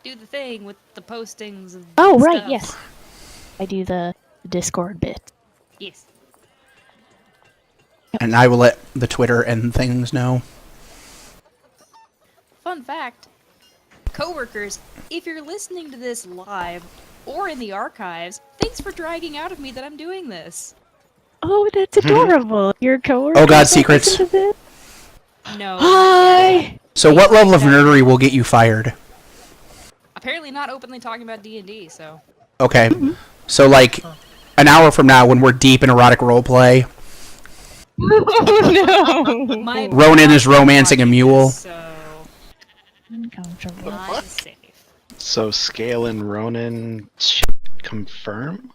do the thing with the postings and Oh, right, stuff. yes. I do the Discord bit. Yes. And I will let the Twitter and things know. Fun fact, coworkers, if you're listening to this live or in the archives, thanks for dragging out of me that I'm doing this. Oh, that's adorable. Your coworkers Oh god, will secrets. listen to this? No. Hi! So what level of nerdery will get you fired? Apparently not openly talking about D&D, so. Okay. So like an hour from now when we're deep in erotic roleplay, Oh, no! My Ronan is boss romancing a watching mule. this, so Uncomfortable. not safe. So Skail and Ronan confirm?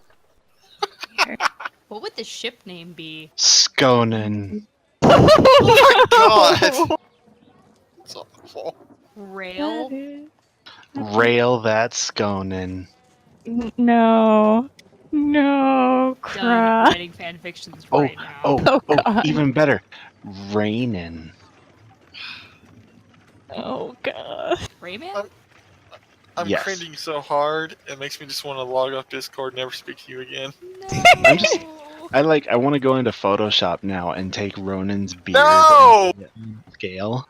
What would the ship name be? Skonen. Oh my god! It's awful. Rail? Rail that Skonen. No. No, Done crap. writing fanfictions right now. Oh, God. Even better. Rainin. Oh, God. Rayman? I'm Yes. cringing so hard, it makes me just want to log off Discord and never speak to you again. I'm just- I want to go into Photoshop now and take Ronan's beard No! and Scale.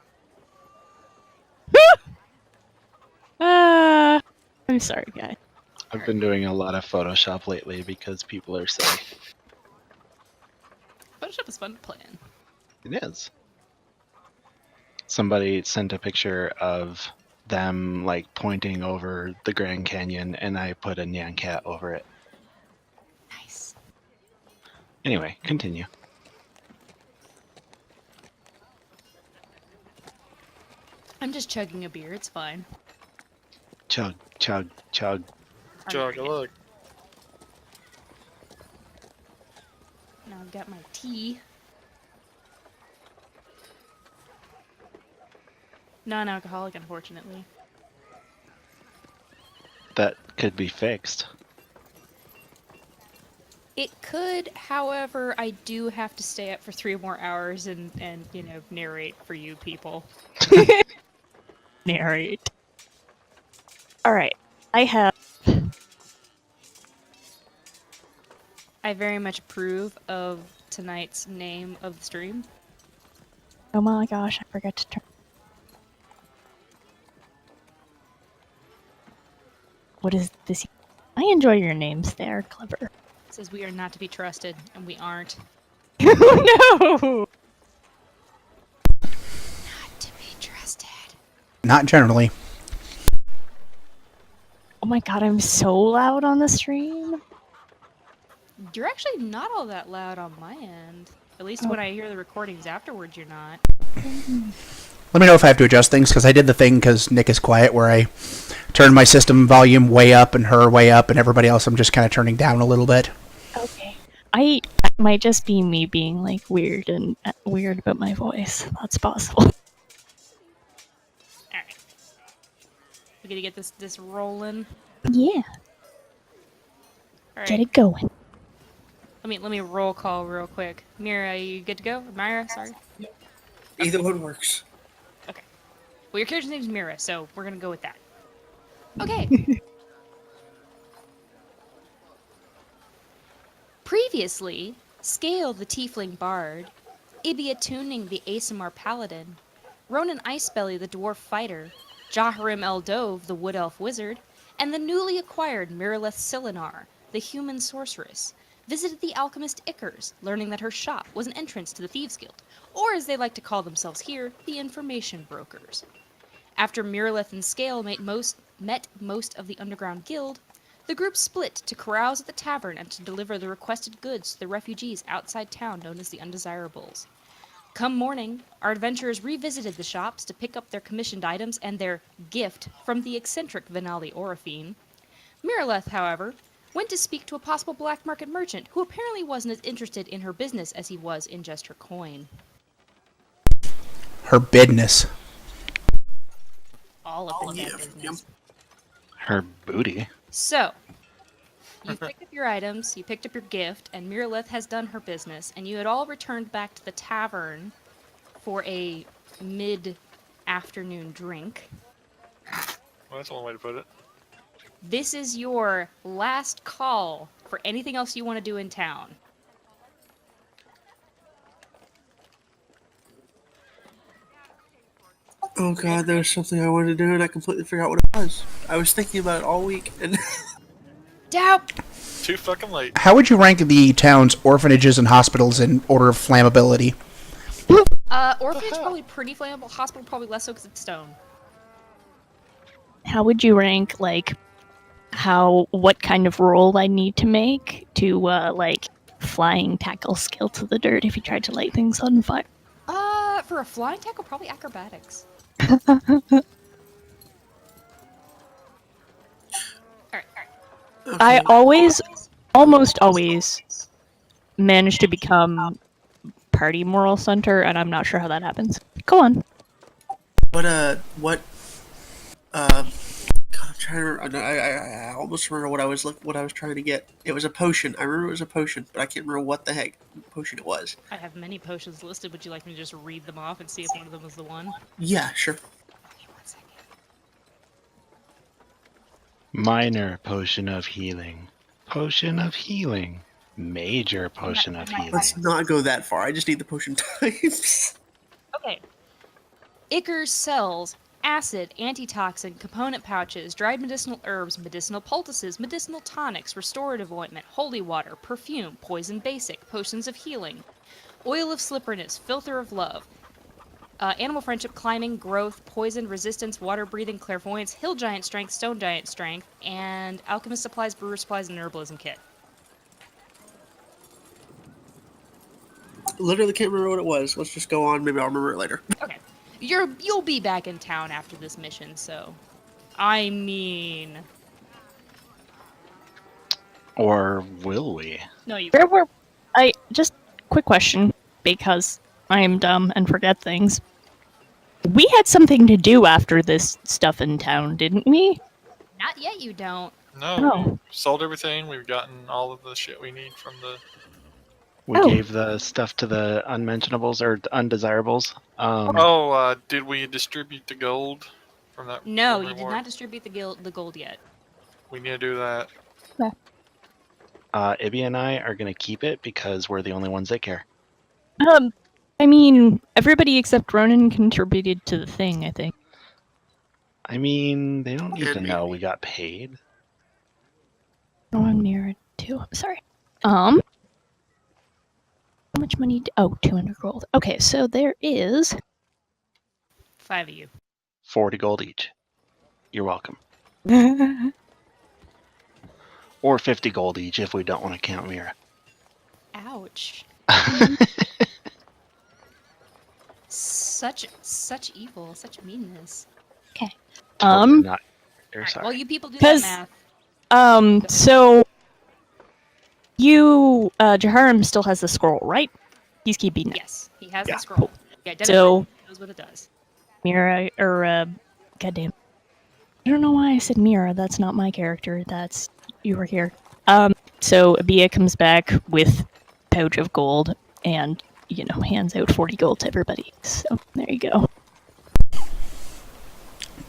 I'm sorry, guys. I've been doing a lot of Photoshop lately because people are sick. Photoshop is fun to play in. It is. Somebody sent a picture of them like pointing over the Grand Canyon, and I put a Nyan Cat over it. Nice. Anyway, continue. I'm just chugging a beer, it's fine. Chug, chug, chug. Jog, look. Now I've got my tea. Non-alcoholic, unfortunately. That could be fixed. It could, however, I do have to stay up for 3 more hours and you know, narrate for you people. Narrate. Alright. I very much approve of tonight's name of the stream. Oh my gosh, I forgot to turn. What is this? I enjoy your names. They're clever. It says we are not to be trusted, and we aren't. Oh no! Not to be trusted. Not generally. Oh my god, I'm so loud on the stream. You're actually not all that loud on my end. At least Oh. when I hear the recordings afterwards, you're not. Let me know if I have to adjust things, because I did the thing because Nick is quiet where I turned my system volume way up and her way up, and everybody else I'm just kind of turning down a little bit. Okay. It might just be me being like weird about my voice. That's possible. Alright. We gotta get this rolling. Yeah, Alright. get it going. Let me roll call real quick. Mira, you good to go? Myra, sorry. Either one works. Well, your character's name's Mira, so we're gonna go with that. Okay. Previously, Skail the Tiefling Bard, Ibia Tuning the Asimar Paladin, Ronan Icebelly the Dwarf Fighter, Jaharim Eldove the Wood Elf Wizard, and the newly acquired Mirileth Silinar, the Human Sorceress, visited the alchemist Ickers, learning that her shop was an entrance to the Thieves Guild, or as they like to call themselves here, the Information Brokers. After Mirileth and Skail met most of the underground guild, the group split to carouse at the tavern and to deliver the requested goods to the refugees outside town known as the Undesirables. Come morning, our adventurers revisited the shops to pick up their commissioned items and their gift from the eccentric Venali Orifine. Mirileth, however, went to speak to a possible black market merchant who apparently wasn't as interested in her business as he was in just her coin. Her bidness. All of Oh, the yeah, business. Her booty. So, you picked up your items, you picked up your gift, and Mirileth has done her business, and you had all returned back to the tavern for a mid-afternoon drink. Well, That's one way to put it. This is your last call for anything else you want to do in town. Oh god, there was something I wanted to do and I completely forgot what it was. I was thinking about it all week and Doubt. Too fucking late. How would you rank the town's orphanages and hospitals in order of flammability? Orphanage probably pretty flammable. Hospital probably less so because it's stone. How would you rank, like, what kind of roll I need to make to, like, flying tackle skill to the dirt if you tried to light things on fire? For a flying tackle, probably acrobatics. okay. I almost always manage to become party moral center, and I'm not sure how that happens. Go on. God, I'm trying to remember. I almost remember what I was trying to get. It was a potion. I remember it was a potion, but I can't remember what the heck potion it was. I have many potions listed. Would you like me to just read them off and see if one of them was the one? Yeah, sure. Okay, 1 second. Minor potion of healing. Potion of healing. Major potion of healing. Let's not go that far. I just need the potion types. Okay. Icar's cells, acid, antitoxin, component pouches, dried medicinal herbs, medicinal poultices, medicinal tonics, restorative ointment, holy water, perfume, poison basic, potions of healing, oil of slipperiness, filter of love, animal friendship, climbing, growth, poison, resistance, water breathing, clairvoyance, hill giant strength, stone giant strength, and alchemist supplies, brewer supplies, and herbalism kit. Literally can't remember what it was. Let's just go on. Maybe I'll remember it later. Okay. You'll be back in town after this mission, so I mean, Or will we? no, you Where were I? Just quick question, because I am dumb and forget things. We had something to do after this stuff in town, didn't we? not yet. You don't. No, Oh. we sold everything. We've gotten all of the shit we need from the. We Oh. gave the stuff to the unmentionables or undesirables. Did we distribute the gold from that? No, from you did reward? not distribute the gold yet. We need to do that. Ibby and I are going to keep it because we're the only ones that care. I mean, everybody except Ronan contributed to the thing, I think. I mean, they don't need to And know maybe. we got paid. Oh, I'm near it too. Sorry. How much money? 200 gold. Okay, so there is 5 of you. 40 gold each. You're welcome. Or 50 gold each if we don't want to count Mira. Ouch. Such evil, such meanness. Totally not. You're Alright, sorry. well, you people do that 'Cause- math. So you, Jaharim still has the scroll, right? He's keeping it. Yes, he has Yeah. the scroll. Yeah, So- knows what it does. Mira, or, goddamn. I don't know why I said Mira, that's not my character, that's your character. So Abia comes back with pouch of gold and, hands out 40 gold to everybody. So, there you go.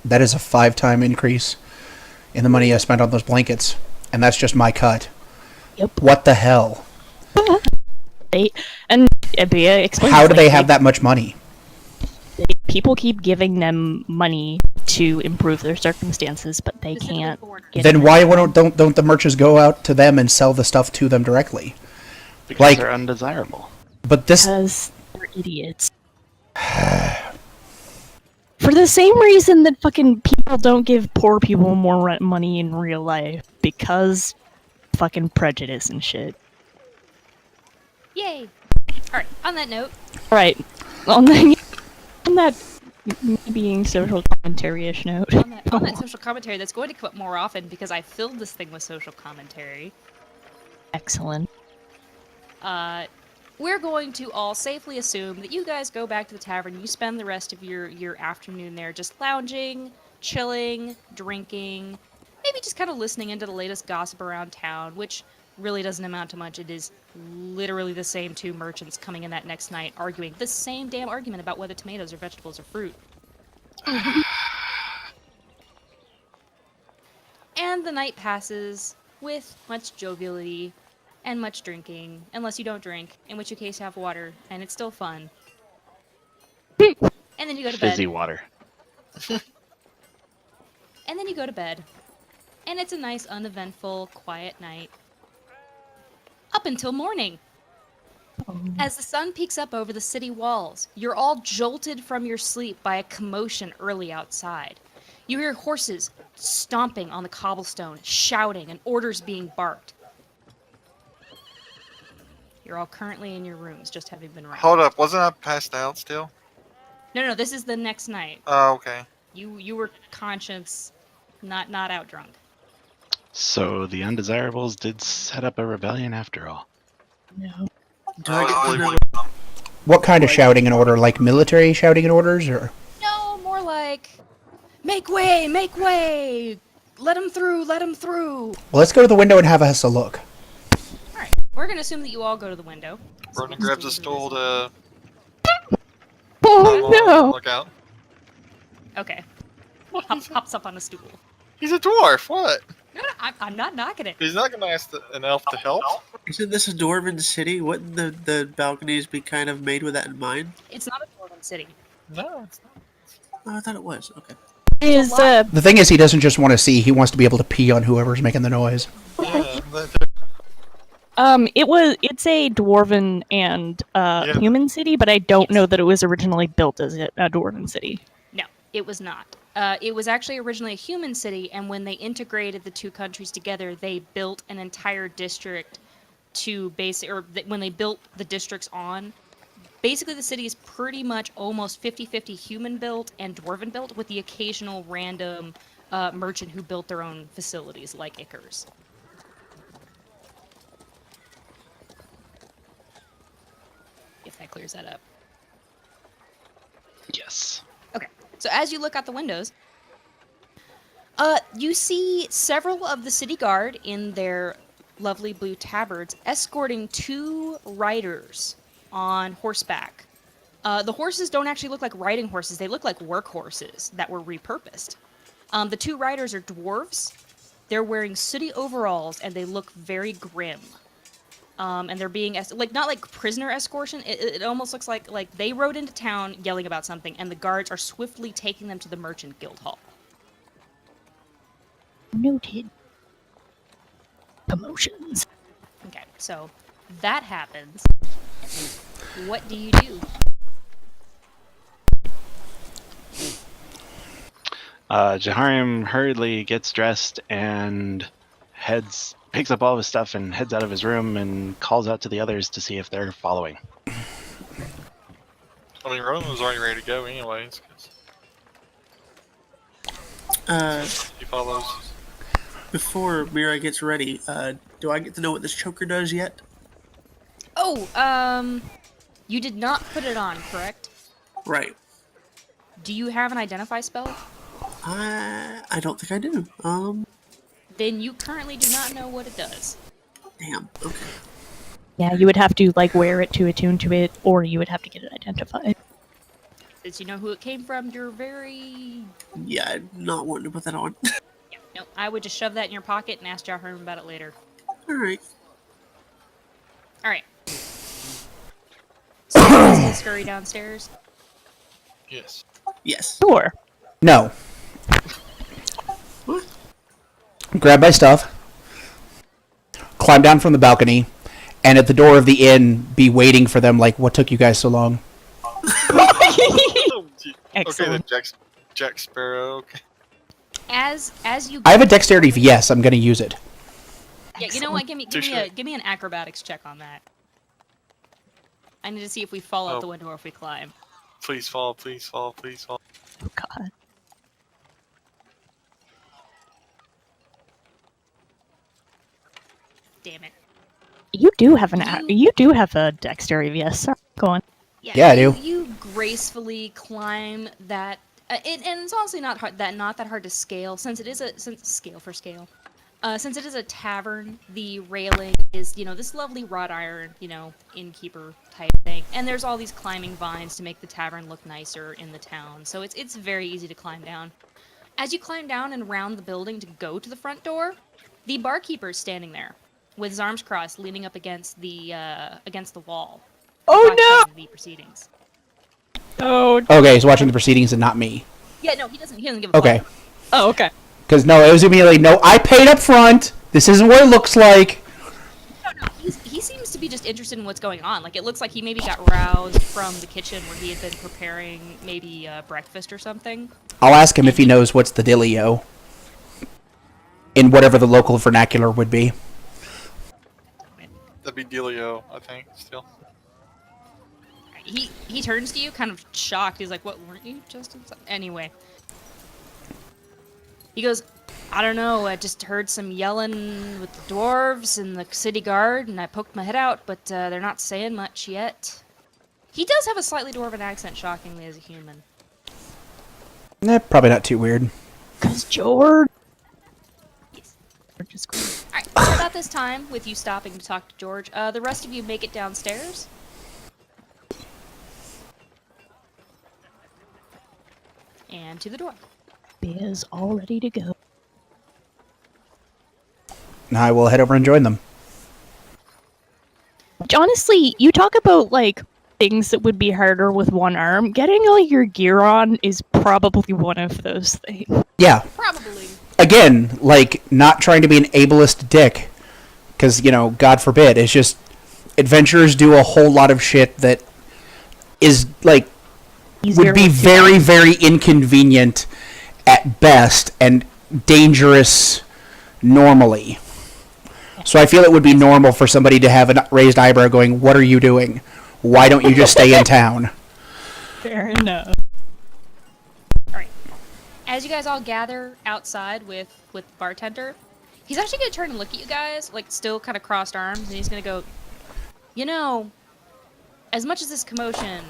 That is a 5-time increase in the money I spent on those blankets. And that's just my cut. Yep. What the hell? And Abia explains, How do they have that much money? people keep giving them money to improve their circumstances, but they Specifically can't foreigners. get Then it. why don't the merchants go out to them and sell the stuff to them directly? Because like- they're undesirable. But this Because they're idiots. For the same reason that fucking people don't give poor people more money in real life. Because fucking prejudice and shit. Yay! Alright, on that note, Alright, on that being social commentary-ish note. on that social commentary that's going to come up more often because I filled this thing with social commentary, Excellent. we're going to all safely assume that you guys go back to the tavern, you spend the rest of your afternoon there just lounging, chilling, drinking, maybe just kind of listening into the latest gossip around town, which really doesn't amount to much. It is literally the same two merchants coming in that next night arguing the same damn argument about whether tomatoes are vegetables or fruit. And the night passes with much joviality and much drinking, unless you don't drink, in which case you have water, and it's still fun. And then you go to Fizzy bed. water. And then you go to bed. And it's a nice, uneventful, quiet night. Up until morning. As the sun peeks up over the city walls, you're all jolted from your sleep by a commotion early outside. You hear horses stomping on the cobblestone, shouting, and orders being barked. You're all currently in your rooms, just having been roused. Hold up, wasn't I passed out still? No, this is the next night. Oh, okay. You were conscious, not out drunk. So the undesirables did set up a rebellion after all. No. Do I get to know? What kind of shouting in order? Like military shouting in orders, or? No, more like, make way, let him through. Well, let's go to the window and have us a look. All right, we're gonna assume that you all go to the window. Ronan grabs a stool to Oh no! look out. Okay. Hops up on a stool. He's a dwarf. What? No, I'm not knocking it. He's not gonna ask an elf to help. Isn't this a dwarven city? Wouldn't the balconies be kind of made with that in mind? It's not a dwarven city. No, it's not. Oh, I thought it was. Okay. Is The thing is, he doesn't just want to see; he wants to be able to pee on whoever's making the noise. Yeah, it's a dwarven and Yeah. human city, but I don't know that it was originally built as a dwarven city. No, it was not. It was actually originally a human city, and when they integrated the two countries together, they built an entire district to when they built the districts on. Basically, the city is pretty much almost 50-50 human built and dwarven built, with the occasional random merchant who built their own facilities, like Ickers. If that clears that up. Yes. Okay, so as you look out the windows, you see several of the city guard in their lovely blue tabards escorting two riders on horseback. The horses don't actually look like riding horses, they look like work horses that were repurposed. The two riders are dwarves. They're wearing sooty overalls and they look very grim. And they're being not like prisoner escortation. It almost looks like they rode into town yelling about something, and the guards are swiftly taking them to the merchant guild hall. Noted. Promotions. Okay, so that happens. What do you do? Jaharim hurriedly gets dressed and picks up all of his stuff and heads out of his room and calls out to the others to see if they're following. I mean, Ronan was already ready to go anyways. 'Cause he follows. Before Mira gets ready, do I get to know what this choker does yet? Oh, you did not put it on, correct? Right. Do you have an identify spell? I don't think I do. Then you currently do not know what it does. Damn. Okay. Yeah, you would have to wear it to attune to it, or you would have to get it identified. Since you know who it came from, you're very... Yeah, I'm not wanting to put that on. Yeah, no, I would just shove that in your pocket and ask Jaharm about it later. Alright. Alright. So you guys will scurry downstairs. Yes. Yes. Sure. No. What? Grab my stuff, climb down from the balcony, and at the door of the inn, be waiting for them. Like, what took you guys so long? Oh, gee. Okay, then Excellent. Jack Sparrow. Okay. As you... I have a dexterity of yes. I'm going to use it. Yeah, you know what? Give Touche. me an acrobatics check on that. I need to see if we fall out Oh. the window or if we climb. Please fall, please fall, please fall. Oh god. Damn it. You do have a dexterity, yes. Sorry, go on. Yeah, I do. You gracefully climb that, and it's honestly not that hard to scale since it is since it is a tavern. The railing is this lovely wrought iron innkeeper type thing, and there's all these climbing vines to make the tavern look nicer in the town. So it's very easy to climb down. As you climb down and around the building to go to the front door, the barkeeper is standing there, with his arms crossed, leaning up against the wall. Oh watching the proceedings. no! Oh. Okay, he's watching the proceedings and not me. Yeah, no, he doesn't give a Okay. fuck. Oh, okay. Because, no, it was immediately, no, I paid up front. This isn't what it looks like. No, he seems to be just interested in what's going on. Like, it looks like he maybe got roused from the kitchen where he had been preparing maybe breakfast or something. I'll ask him if he knows what's the dealio. In whatever the local vernacular would be. That'd be Delio, I think, still. He turns to you, kind of shocked. He's like, "What, weren't you just inside?" Anyway. He goes, "I don't know, I just heard some yelling with the dwarves and the city guard, and I poked my head out, but they're not saying much yet." He does have a slightly dwarven accent, shockingly, as a human. Probably not too weird. Cause George. Yes. George is cool. Alright, so about this time, with you stopping to talk to George, the rest of you make it downstairs. And to the door. Is all ready to go. I will head over and join them. Which, honestly, you talk about, like, things that would be harder with one arm. Getting all your gear on is probably one of those things. Yeah. Probably. Again, like, not trying to be an ableist dick. Because, you know, God forbid. It's just, adventurers do a whole lot of shit that is, like, Easier would be with very, very inconvenient at best and dangerous normally. So I feel it would be normal for somebody to have a raised eyebrow going, "What are you doing? Why don't you just stay in town?" Fair enough. Alright. As you guys all gather outside with the bartender, he's actually going to turn and look at you guys, like, still kind of crossed arms, and he's going to go, "You know, as much as this commotion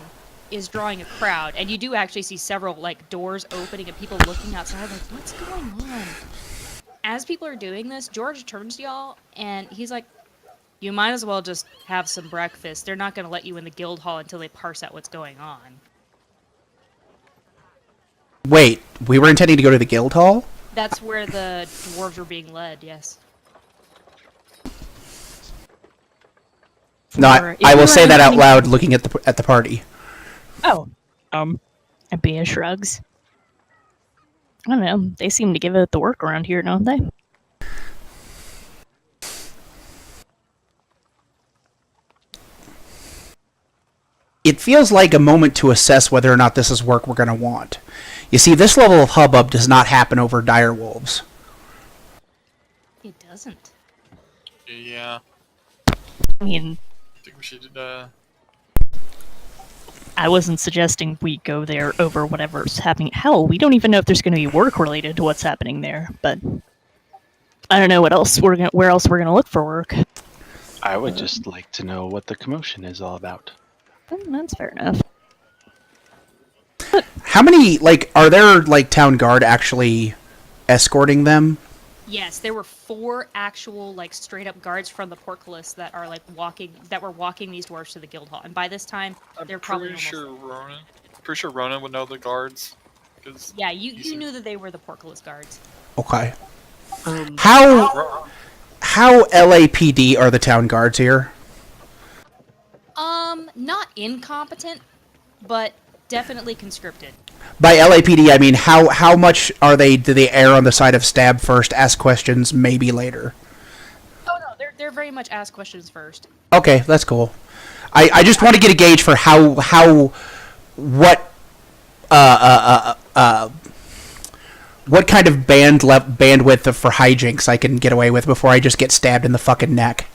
is drawing a crowd, and you do actually see several, like, doors opening and people looking outside, like, what's going on?" As people are doing this, George turns to y'all, and he's like, "You might as well just have some breakfast. They're not going to let you in the guild hall until they parse out what's going on." Wait, we were intending to go to the guild hall? That's where the dwarves were being led, yes. No, Or if I will you say were that out intending- loud looking at the party. Oh. And Bea shrugs. I don't know. They seem to give it the work around here, don't they? It feels like a moment to assess whether or not this is work we're going to want. You see, this level of hubbub does not happen over dire wolves. It doesn't. Yeah, I mean, I think we should, I wasn't suggesting we go there over whatever's happening. Hell, we don't even know if there's going to be work related to what's happening there. But I don't know where else we're gonna look for work. I would just like to know what the commotion is all about. That's fair enough. How many, like, are there, like, town guard actually escorting them? Yes, there were 4 actual, like, straight-up guards from the portcullis that are, like, were walking these dwarves to the guild hall. And by this time, they're probably pretty almost... sure Ronan would know the guards. Cause Yeah, you knew that they were the portcullis guards. Okay. How LAPD are the town guards here? Not incompetent, but definitely conscripted. By LAPD, I mean how much are they? Do they err on the side of stab first, ask questions maybe later? Oh no, they're very much ask questions first. Okay, that's cool. I just want to get a gauge for what kind of bandwidth for hijinks I can get away with before I just get stabbed in the fucking neck.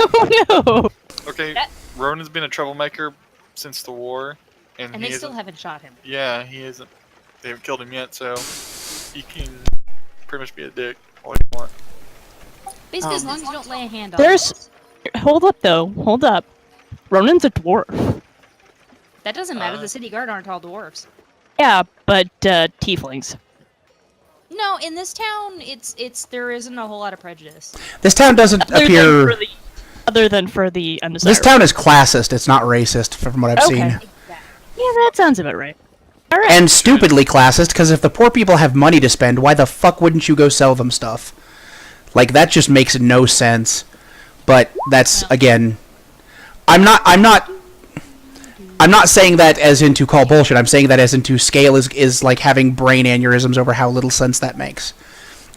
Oh no! Okay, Ronan's been a troublemaker since the war, and And he they still isn't- haven't shot him. Yeah, he isn't. They haven't killed him yet, so he can pretty much be a dick all you want. Basically, as long as you don't lay a hand on There's. Hold up, though. Hold up. Ronan's a dwarf. That doesn't matter. The city guard aren't all dwarves. Yeah, but tieflings. No, in this town, there isn't a whole lot of prejudice. This town doesn't appear. Other than for the undesirable. This town is classist. It's not racist, from what I've seen. Yeah, that sounds about right. Alright. And stupidly classist, because if the poor people have money to spend, why the fuck wouldn't you go sell them stuff? Like, that just makes no sense. But that's, again, I'm not saying that as in to call bullshit. I'm saying that as in to Scale is like having brain aneurysms over how little sense that makes.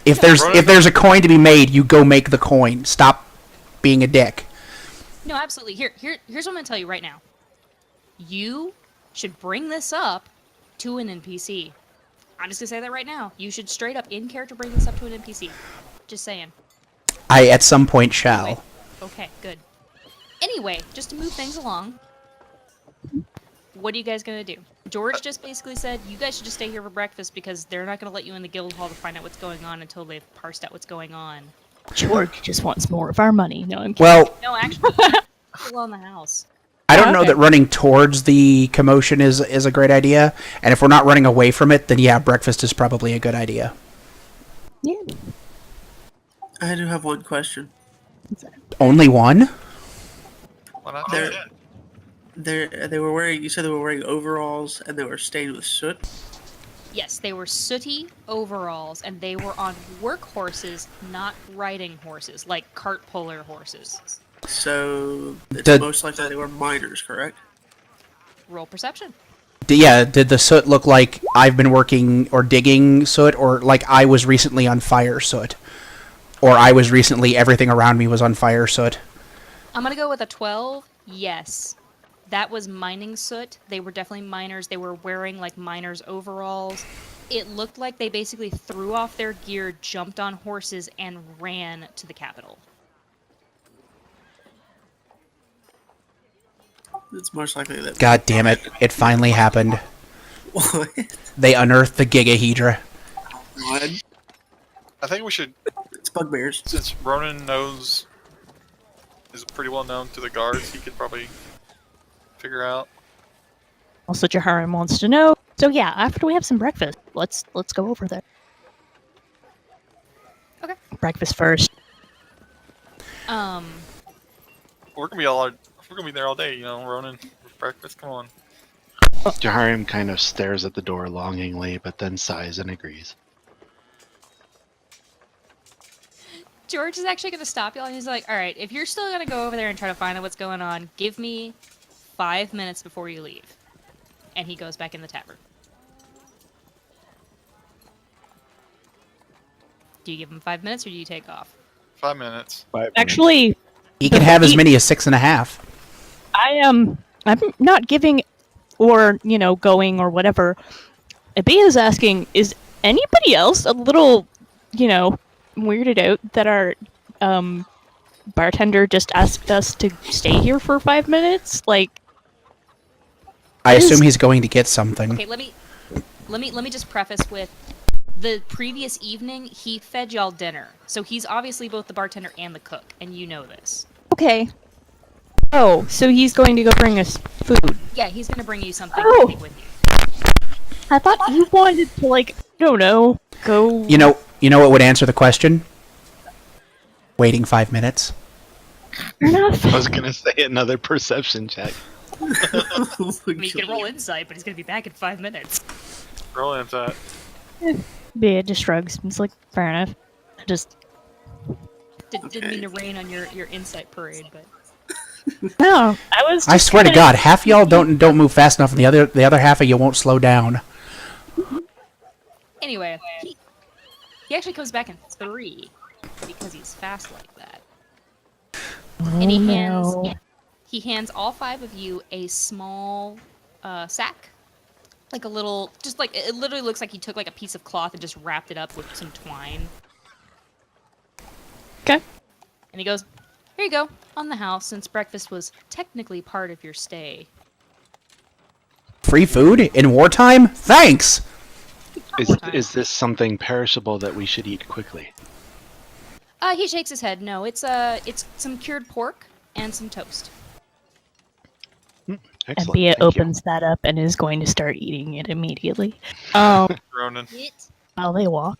If there's a coin to be made, you go make the coin. Stop being a dick. No, absolutely. Here's what I'm gonna tell you right now. You should bring this up to an NPC. I'm just gonna say that right now. You should straight up in character bring this up to an NPC. Just saying. I at some point shall. Okay, good. Anyway, just to move things along, what are you guys gonna do? George just basically said you guys should just stay here for breakfast because they're not gonna let you in the guild hall to find out what's going on until they've parsed out what's going on. George just wants more of our money. No, I'm kidding. Well, No, actually, still in the house. I don't know Okay. that running towards the commotion is a great idea, and if we're not running away from it, then yeah, breakfast is probably a good idea. Yeah. I do have one question. Only one? Why not? There- Yeah. They were wearing. You said they were wearing overalls and they were stained with soot. Yes, they were sooty overalls, and they were on work horses, not riding horses, like cart puller horses. So it's Did- most likely they were miners, correct? Roll perception. Did the soot look like I've been working or digging soot, or like I was recently on fire soot? Or I was recently, everything around me was on fire soot? I'm gonna go with a 12. Yes. That was mining soot. They were definitely miners. They were wearing like miners' overalls. It looked like they basically threw off their gear, jumped on horses, and ran to the capital. It's most likely that. God damn it, it finally happened. What? They unearthed the Gigahedra. What? I think we should, It's bugbears. since Ronan is pretty well known to the guards, he could probably figure out. Also, Jaharim wants to know. So yeah, after we have some breakfast, let's go over there. Okay. Breakfast first. We're gonna be there all day, you know, Ronan. With breakfast, come on. Jaharim kind of stares at the door longingly, but then sighs and agrees. George is actually going to stop y'all, and he's like, alright, if you're still going to go over there and try to find out what's going on, give me 5 minutes before you leave. And he goes back in the tavern. Do you give him 5 minutes, or do you take off? 5 minutes. Actually, He can have as many as 6.5. I'm not giving, or going or whatever. Abia's asking, is anybody else a little, weirded out that our bartender just asked us to stay here for 5 minutes? Like, I assume he's going to get something. Okay, let me just preface with the previous evening he fed y'all dinner. So he's obviously both the bartender and the cook, and you know this. okay. Oh, so he's going to go bring us food. Yeah, he's gonna bring you something Oh. to take with you. I thought you wanted to, I don't know, go... You know what would answer the question? Waiting 5 minutes. Fair enough. I was gonna say another perception check. Oh I mean, you can roll insight, but he's gonna be back in 5 minutes. Roll into that. Bea just shrugs. It's like, fair enough. Just, Didn't mean to rain on your insight parade, but no, I swear to God, half y'all don't move fast enough, and the other half of you won't slow down. anyway, he actually comes back in 3 because he's fast like that. And he hands all 5 of you a small sack. Like a little, just like, it literally looks like he took like a piece of cloth and just wrapped it up with some twine. Okay. And he goes, here you go, on the house, since breakfast was technically part of your stay. Free food in wartime? Thanks! Is this something perishable that we should eat quickly? He shakes his head. No, it's some cured pork and some toast. And Excellent. Bea thank you. opens that up and is going to start eating it immediately. While Ronan. they walk.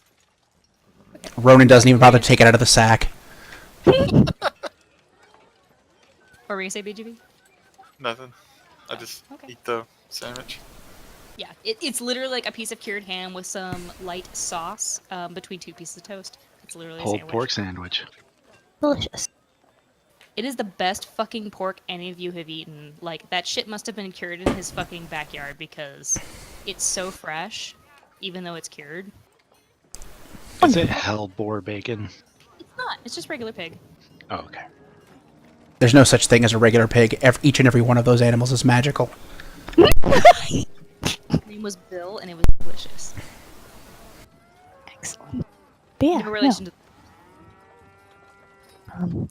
Ronan doesn't even bother to take it out of the sack. What were you gonna say, BGB? Nothing. I just Okay. eat the sandwich. Yeah, it's literally like a piece of cured ham with some light sauce between two pieces of toast. It's literally a Pulled sandwich. pork sandwich. Delicious. It is the best fucking pork any of you have eaten. Like, that shit must have been cured in his fucking backyard because it's so fresh, even though it's cured. Is it hellboar bacon? It's not. It's just regular pig. Oh, okay. There's no such thing as a regular pig. Each and every one of those animals is magical. His name was Bill, and it was delicious. Excellent. But yeah, No relation to...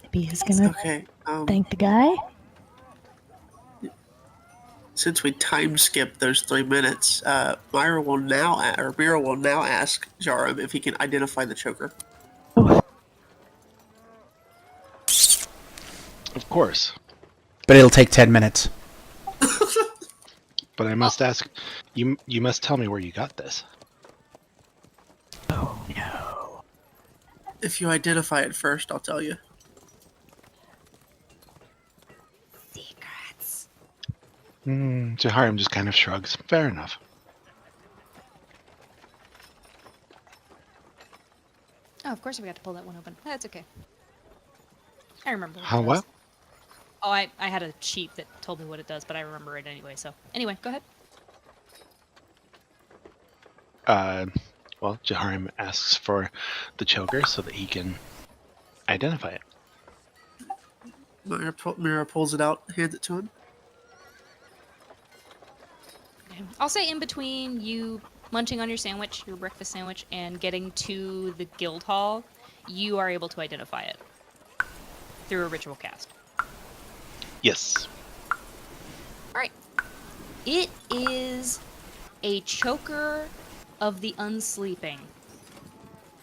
maybe he's gonna Okay. thank the guy. Since we time skipped those 3 minutes, Mira will now ask Jarum if he can identify the choker. Oh, Of course. But it'll take 10 minutes. But I must ask, you must tell me where you got this. oh no. If you identify it first, I'll tell you. Secrets. Jaharim just kind of shrugs. Fair enough. Oh, of course we got to pull that one open. That's okay. I remember How it what? does. Oh, I had a sheet that told me what it does, but I remember it anyway, so... Anyway, go ahead. Well, Jaharim asks for the choker so that he can identify it. Mira pulls it out, hands it to him. I'll say in between you munching on your sandwich, your breakfast sandwich, and getting to the guild hall, you are able to identify it through a ritual cast. Yes. Alright. It is a choker of the unsleeping.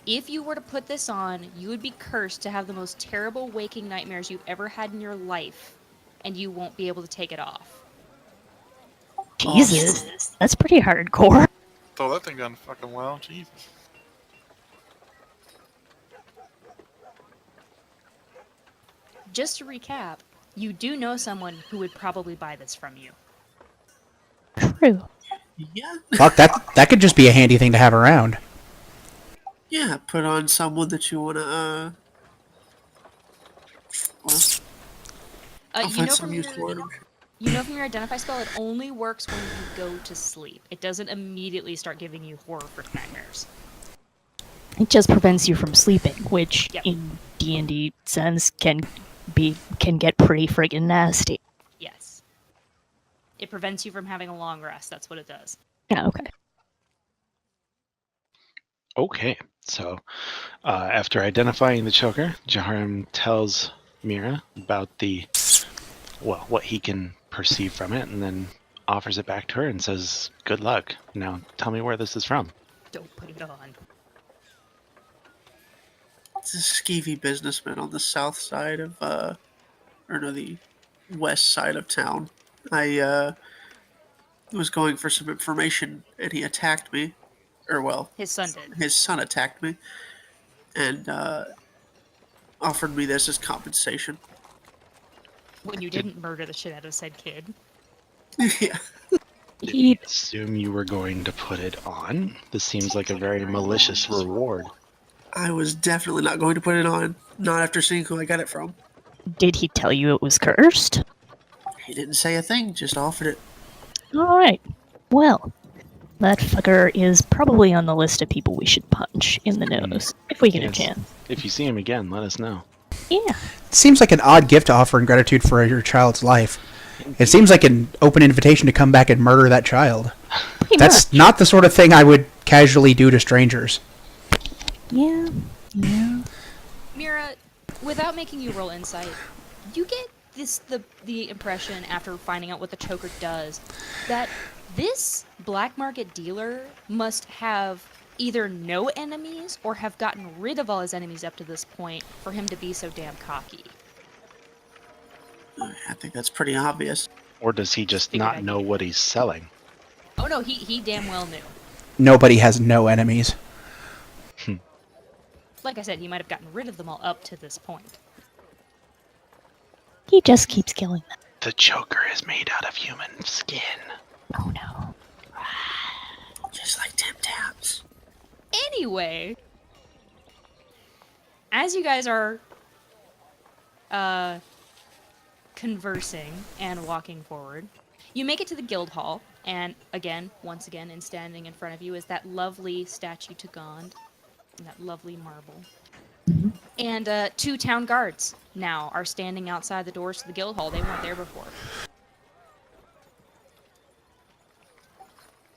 If you were to put this on, you would be cursed to have the most terrible waking nightmares you've ever had in your life, and you won't be able to take it off. Jesus, that's pretty hardcore. Throw that thing down fucking well. Jesus. Just to recap, you do know someone who would probably buy this from you. True. Yeah. Fuck, that could just be a handy thing to have around. Yeah, put on someone that you want to, well, I'll You find know some from use your, for it. you know from your identify spell, it only works when you go to sleep. It doesn't immediately start giving you horror for nightmares. It just prevents you from sleeping, which Yep. in D&D sense can get pretty friggin' nasty. Yes. It prevents you from having a long rest. That's what it does. Yeah, okay. Okay. So, after identifying the choker, Jaharim tells Mira about what he can perceive from it, and then offers it back to her and says, "Good luck. Now, tell me where this is from." Don't put it on. It's a skeevy businessman on the south side of, the west side of town. I, was going for some information, and he attacked me. Or, well, His son did. his son attacked me, and, offered me this as compensation. When you didn't murder the shit out of said kid. Yeah. Did he assume you were going to put it on? This seems like a very malicious reward. I was definitely not going to put it on, not after seeing who I got it from. Did he tell you it was cursed? He didn't say a thing, just offered it. Alright. Well, that fucker is probably on the list of people we should punch in the nose, if we get a Yes. chance. If you see him again, let us know. Yeah. It seems like an odd gift to offer in gratitude for your child's life. It seems like an open invitation to come back and murder that child. Pretty That's much. not the sort of thing I would casually do to strangers. Yeah. Yeah. Mira, without making you roll insight, you get the impression after finding out what the choker does that this black market dealer must have either no enemies or have gotten rid of all his enemies up to this point for him to be so damn cocky. I think that's pretty obvious. Or does he just Figured not I'd know get it. what he's selling? Oh no, he damn well knew. Nobody has no enemies. Like I said, he might have gotten rid of them all up to this point. He just keeps killing them. The choker is made out of human skin. Oh no. Anyway, as you guys are conversing and walking forward, you make it to the guild hall, and once again, and standing in front of you is that lovely statue to Gond, that lovely marble. And 2 town guards now are standing outside the doors to the guild hall. They weren't there before.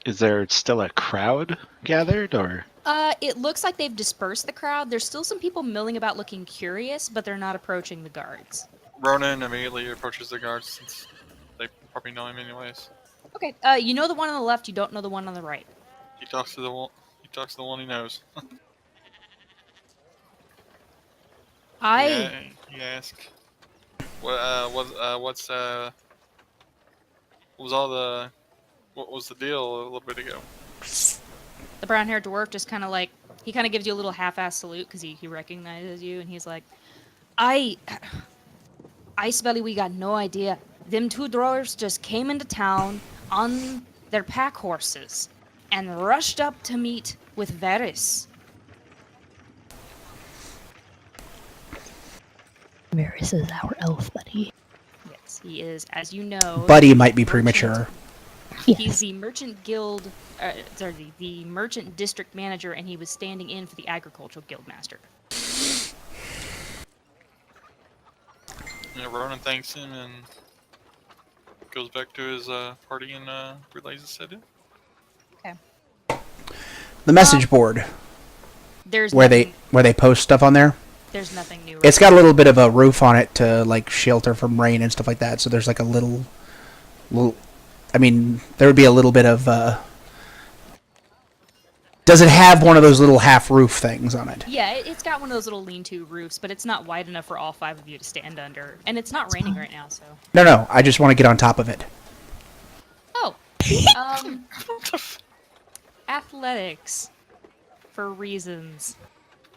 Is there still a crowd gathered, or? It looks like they've dispersed the crowd. There's still some people milling about looking curious, but they're not approaching the guards. Ronan immediately approaches the guards since they probably know him anyways. Okay, you know the one on the left, you don't know the one on the right. He talks to the one. He talks to the one he knows. Yeah, he asks, what was the deal a little bit ago? The brown-haired dwarf just kind of gives you a little half-ass salute because he recognizes you, and he's like, Ice Belly, we got no idea. Them 2 dwarves just came into town on their pack horses and rushed up to meet with Varys. Varys is our elf buddy. Yes, he is, as you know. Buddy might be premature. He's Yes. the merchant guild, the merchant district manager, and he was standing in for the agricultural guild master. Yeah, Ronan thanks him and goes back to his party and relays the said. The message board There's where nothing, they post stuff on there. there's nothing new. It's got a little bit of a roof on it to like shelter from rain and stuff like that. So there's like a little. I mean, there would be a little bit of. Does it have one of those little half roof things on it? Yeah, it's got one of those little lean-to roofs, but it's not wide enough for all 5 of you to stand under, and it's not raining right now, so. No. I just want to get on top of it. Oh, athletics, for reasons.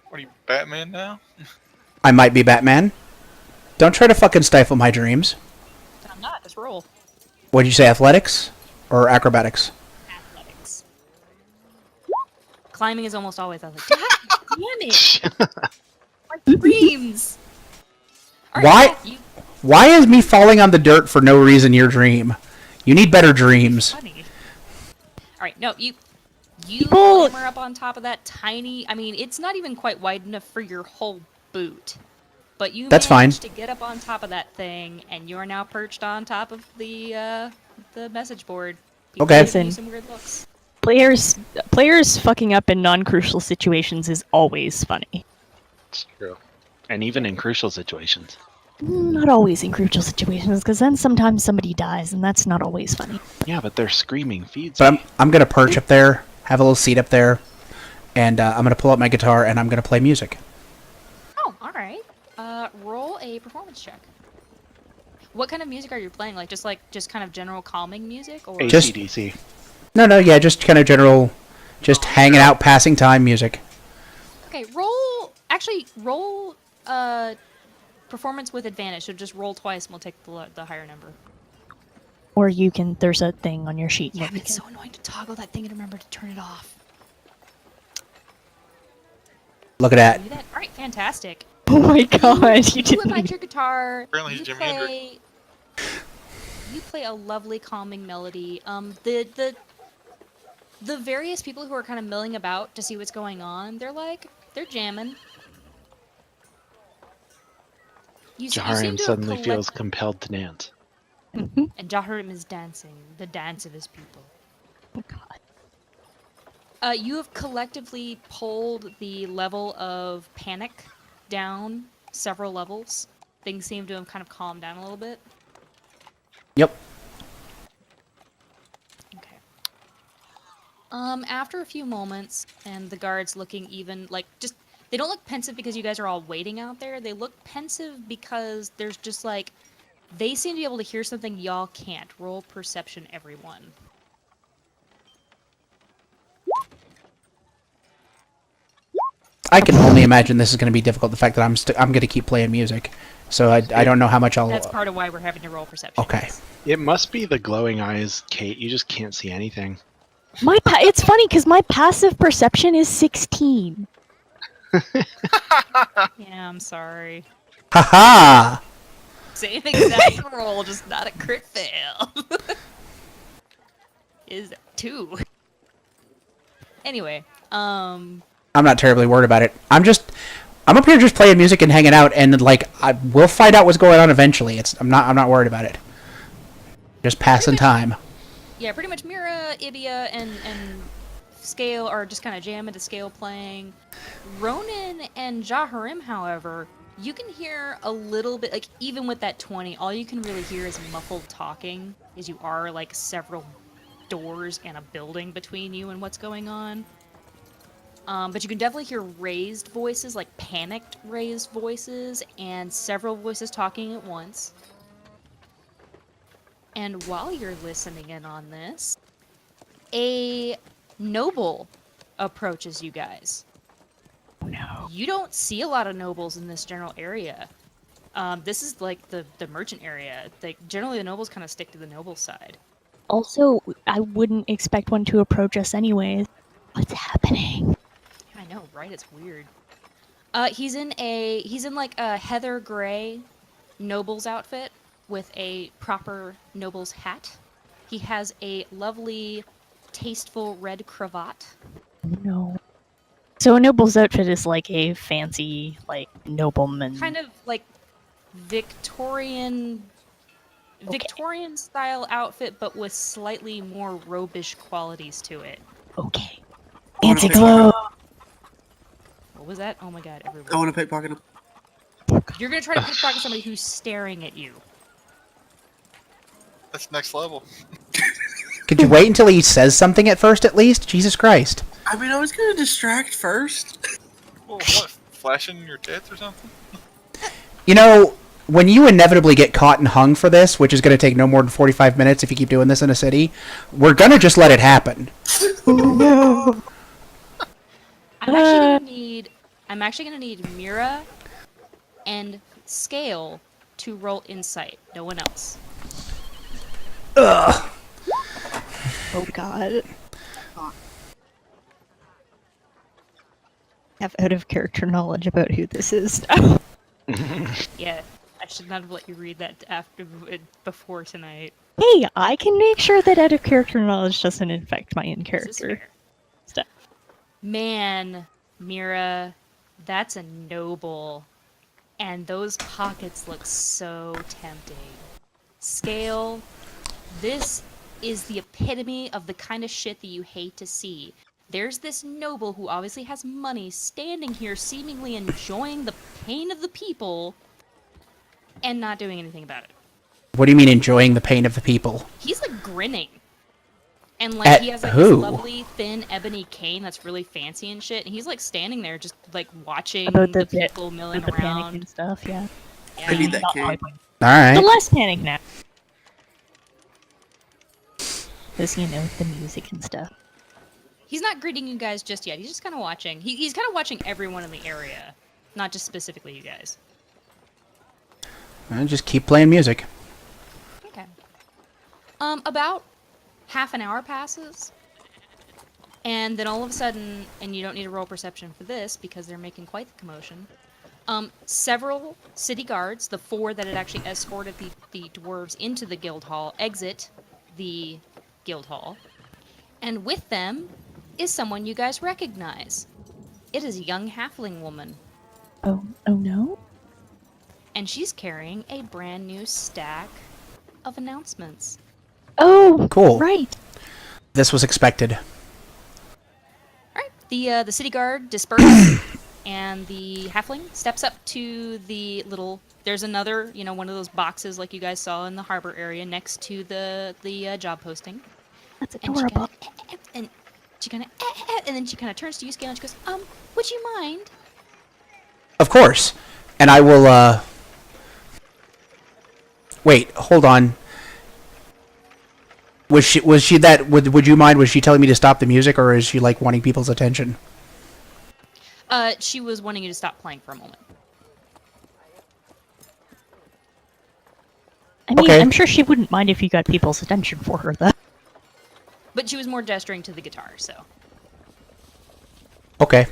What are you, Batman now? I might be Batman. Don't try to fucking stifle my dreams. I'm not. Just roll. What did you say? Athletics or acrobatics? Athletics. Climbing is almost always athletics. God damn it! My dreams. All Why? Jack, you Why is me falling on the dirt for no reason your dream? You need better dreams. funny. All right, no, you People- clamber up on top of that tiny. I mean, it's not even quite wide enough for your whole boot. But you That's fine. managed to get up on top of that thing, and you are now perched on top of the message board. People Okay. are giving you Listen. some weird looks. Players fucking up in non-crucial situations is always funny. It's true. And even in crucial situations. Not always in crucial situations, because then sometimes somebody dies, and that's not always funny. Yeah, but their screaming feeds But me. I'm gonna perch up there, have a little seat up there, and I'm gonna pull out my guitar and I'm gonna play music. Oh, all right. Roll a performance check. What kind of music are you playing? Just kind of general calming music, or Just- AC/DC. No, yeah, just kind of general, just hanging out, passing time music. okay? Roll performance with advantage. So just roll twice, and we'll take the higher number. Or you can, there's a thing on your sheet. Yeah, where you it's can- so annoying to toggle that thing and remember to turn it off. Look at that. Do that. All right, fantastic. Oh my god, you You didn't whip out even... your guitar. Apparently he's you Jimi Hendrix. play. You play a lovely, calming melody. The various people who are kind of milling about to see what's going on, they're jamming. You seem Jaharim to have suddenly feels collect- compelled to dance. and Jaharim is dancing, the dance of his people. Oh god. You have collectively pulled the level of panic down several levels. Things seem to have kind of calmed down a little bit. Yep. Okay. After a few moments, and the guards looking even they don't look pensive because you guys are all waiting out there. They look pensive because there's just they seem to be able to hear something y'all can't. Roll perception, everyone. I can only imagine this is going to be difficult. The fact that I'm going to keep playing music, so I don't know how much I'll. That's part of why we're having to roll perception. Okay. It must be the glowing eyes, Kate. You just can't see anything. It's funny because my passive perception is 16. Yeah, I'm sorry. Haha! Same exact roll, just not a crit fail. Is 2. Anyway, I'm not terribly worried about it. I'm up here just playing music and hanging out, and like we'll find out what's going on eventually. I'm not worried about it. Just passing time. yeah, pretty much Mira, Ibia, and Scale are just kind of jamming to Scale playing. Ronan and Jaharim, however, you can hear a little bit, like, even with that 20, all you can really hear is muffled talking, as you are, like, several doors and a building between you and what's going on. But you can definitely hear raised voices, like panicked raised voices, and several voices talking at once. And while you're listening in on this, a noble approaches you guys. Oh no. You don't see a lot of nobles in this general area. This is like the merchant area. Like, generally the nobles kind of stick to the noble side. Also, I wouldn't expect one to approach us anyways. What's happening? I know, right? It's weird. He's in like a heather gray noble's outfit with a proper noble's hat. He has a lovely, tasteful red cravat. No. So a noble's outfit is like a fancy, like, nobleman. Kind of like Victorian style outfit, but with slightly more robish qualities to it. Okay. I wanna Fancy pickpocket clothes. What was that? Oh my god, I everyone. want to pickpocket him. You're gonna try to pickpocket somebody who's staring at you. That's next level. Could you wait until he says something at first, at least? Jesus Christ! I mean, I was gonna distract first. Well, what? Flashing your tits or something? You know, when you inevitably get caught and hung for this, which is going to take no more than 45 minutes if you keep doing this in a city, we're going to just let it happen. No. I'm actually gonna need Mira and Scale to roll insight. No one else. Ugh. Oh god. Have out of character knowledge about who this is now. Yeah, I should not have let you read that before tonight. Hey, I can make sure that out of character knowledge doesn't infect my in This is character fair. stuff. Man, Mira, that's a noble. And those pockets look so tempting. Scale, this is the epitome of the kind of shit that you hate to see. There's this noble who obviously has money standing here seemingly enjoying the pain of the people and not doing anything about it. What do you mean enjoying the pain of the people? He's like grinning. And like At he has like who? this lovely thin ebony cane that's really fancy and shit. And he's like standing there just like watching About the the people milling The panic around. and stuff, yeah. Yeah. I need that Not cane. wiping. Alright. The less panic now. Because, you know, the music and stuff. He's not greeting you guys just yet. He's just kind of watching. He's kind of watching everyone in the area, not just specifically you guys. Just keep playing music. Okay. About half an hour passes, and then all of a sudden, and you don't need to roll perception for this because they're making quite the commotion. Several city guards, the 4 that had actually escorted the dwarves into the guild hall, exit the guild hall, and with them is someone you guys recognize. It is a young halfling woman, Oh no? and she's carrying a brand new stack of announcements. Oh, Cool. right. This was expected. All right, the city guard disperses, and the halfling steps up to the little. There's another, one of those boxes like you guys saw in the harbor area next to the job posting. That's And she adorable. and then she kind of turns to you, Scale, and she goes, would you mind? Of course. And I will, Wait, hold on. Was she that, would you mind, was she telling me to stop the music, or is she, like, wanting people's attention? She was wanting you to stop playing for a moment. I mean, Okay. I'm sure she wouldn't mind if you got people's attention for her, though. But she was more gesturing to the guitar, so. Okay.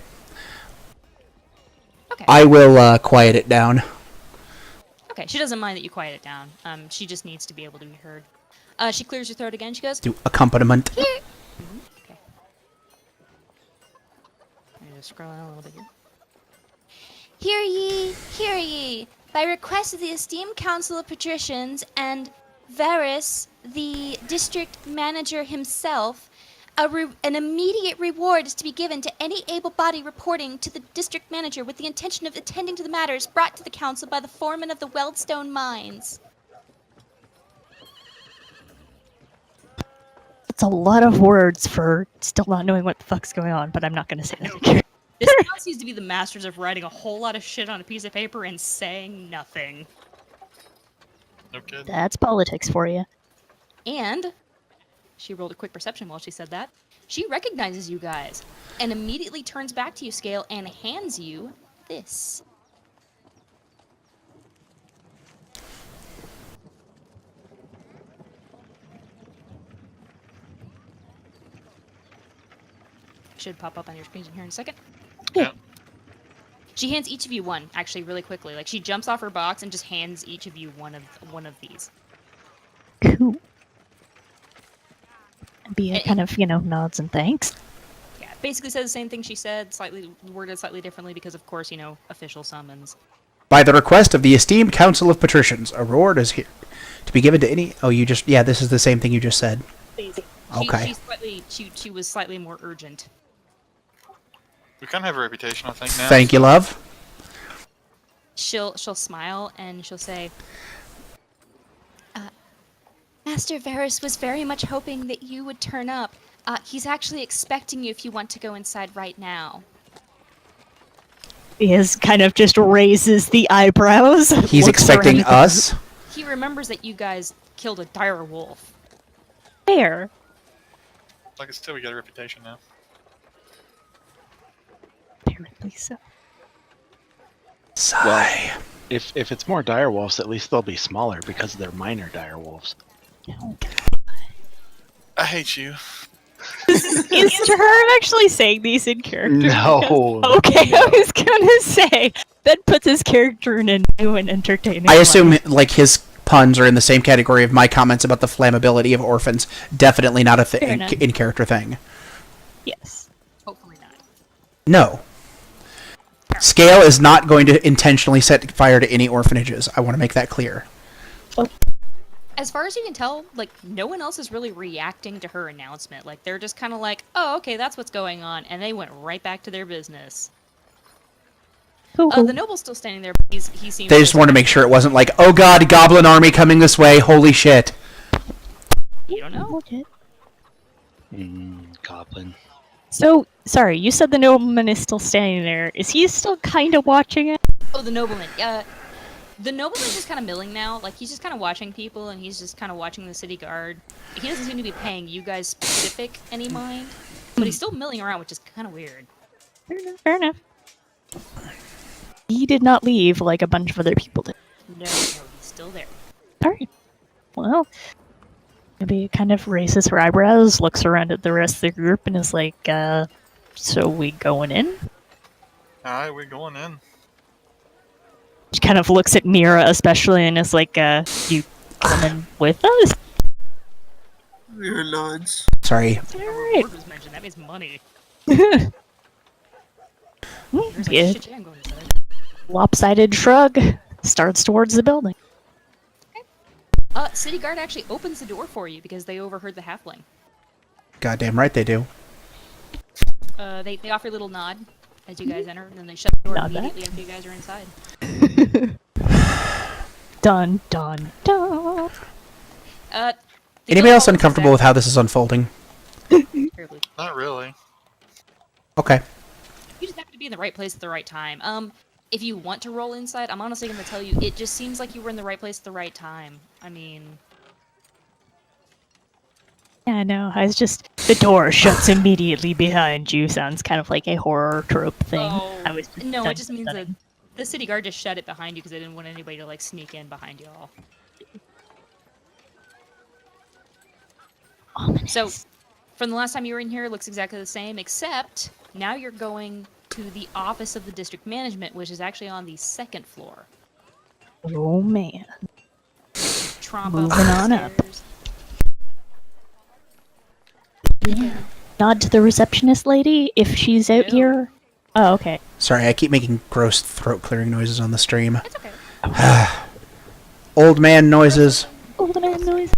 Okay. I will quiet it down. Okay, she doesn't mind that you quiet it down. She just needs to be able to be heard. She clears her throat again. She goes, Do accompaniment. here. Okay. Let me just scroll down a little bit here. Hear ye, by request of the esteemed Council of Patricians and Varus, the district manager himself, an immediate reward is to be given to any able body reporting to the district manager with the intention of attending to the matters brought to the council by the foreman of the Weldstone mines. It's a lot of words for still not knowing what the fuck's going on, but I'm not going to say that. This town seems to be the masters of writing a whole lot of shit on a piece of paper and saying nothing. No kidding. That's politics for you. And she rolled a quick perception while she said that. She recognizes you guys and immediately turns back to you, Scale, and hands you this. Should pop up on your screens in here in a second. Yeah. She hands each of you one, actually, really quickly. Like, she jumps off her box and just hands each of you one of these. Cool. Bia kind of, nods and thanks. Yeah, basically says the same thing she said, slightly worded slightly differently because, of course, official summons. By the request of the esteemed Council of Patricians, a reward is here to be given to any. Oh, this is the same thing you just said. Okay. She was slightly more urgent. We kind of have a reputation, I think, now. Thank you, love. She'll smile and she'll say, Master Varus was very much hoping that you would turn up. He's actually expecting you if you want to go inside right now. Is kind of just raises the eyebrows. He's expecting us. He remembers that you guys killed a dire wolf. Fair. Like I said, we got a reputation now. Apparently so. Sigh. If it's more dire wolves, at least they'll be smaller because they're minor dire wolves. I hate you. Is her actually saying these in character? No. Okay, I was gonna say that puts his character in a new and entertaining. I assume like his puns are in the same category of my comments about the flammability of orphans. Definitely not a in character thing. Yes. Hopefully not. No. Scale is not going to intentionally set fire to any orphanages. I want to make that clear. As far as you can tell, like, no one else is really reacting to her announcement. Like, they're just kind of like, oh, okay, that's what's going on. And they went right back to their business. Cool. The noble's still standing there, but he seems... They just wanted to make sure it wasn't like, oh god, goblin army coming this way, holy shit. You don't know. Goblin. So, sorry, you said the nobleman is still standing there. Is he still kind of watching it? Oh, the nobleman. The nobleman's just kind of milling now. Like, he's just kind of watching people, and he's just kind of watching the city guard. He doesn't seem to be paying you guys specific any mind, but he's still milling around, which is kind of weird. Fair enough. He did not leave like a bunch of other people did. No, he's still there. Alright. Well, maybe kind of raises her eyebrows, looks around at the rest of the group, and is like, so we going in? Alright, we're going in. She kind of looks at Mira especially and is like, you coming with us? Mira nods. Sorry. Alright. Word was mentioned. That means money. Yeah. Shit, yeah, I'm going inside. Lopsided shrug starts towards the building. City guard actually opens the door for you because they overheard the halfling. Goddamn right they do. They offer a little nod as you guys enter, and then they shut the door Nod immediately after you guys are inside. Dun dun dun. Anybody else uncomfortable with how this is unfolding? Terribly. Not really. Okay. You just have to be in the right place at the right time. If you want to roll inside, I'm honestly going to tell you, it just seems like you were in the right place at the right time. I mean... Yeah, no, I was just... The door shuts immediately behind you sounds kind of like a horror trope thing. Oh, I was no, dun, it just means dun. that the city guard just shut it behind you because they didn't want anybody to, like, sneak in behind y'all. Ominous. So, From the last time you were in here, it looks exactly the same, except now you're going to the office of the district management, which is actually on the second floor. Oh man. Tromp Moving up on the up. stairs. Nod to the receptionist lady if she's out No. here. Oh, okay. Sorry, I keep making gross throat clearing noises on the stream. It's okay. Old man noises. Old man noise.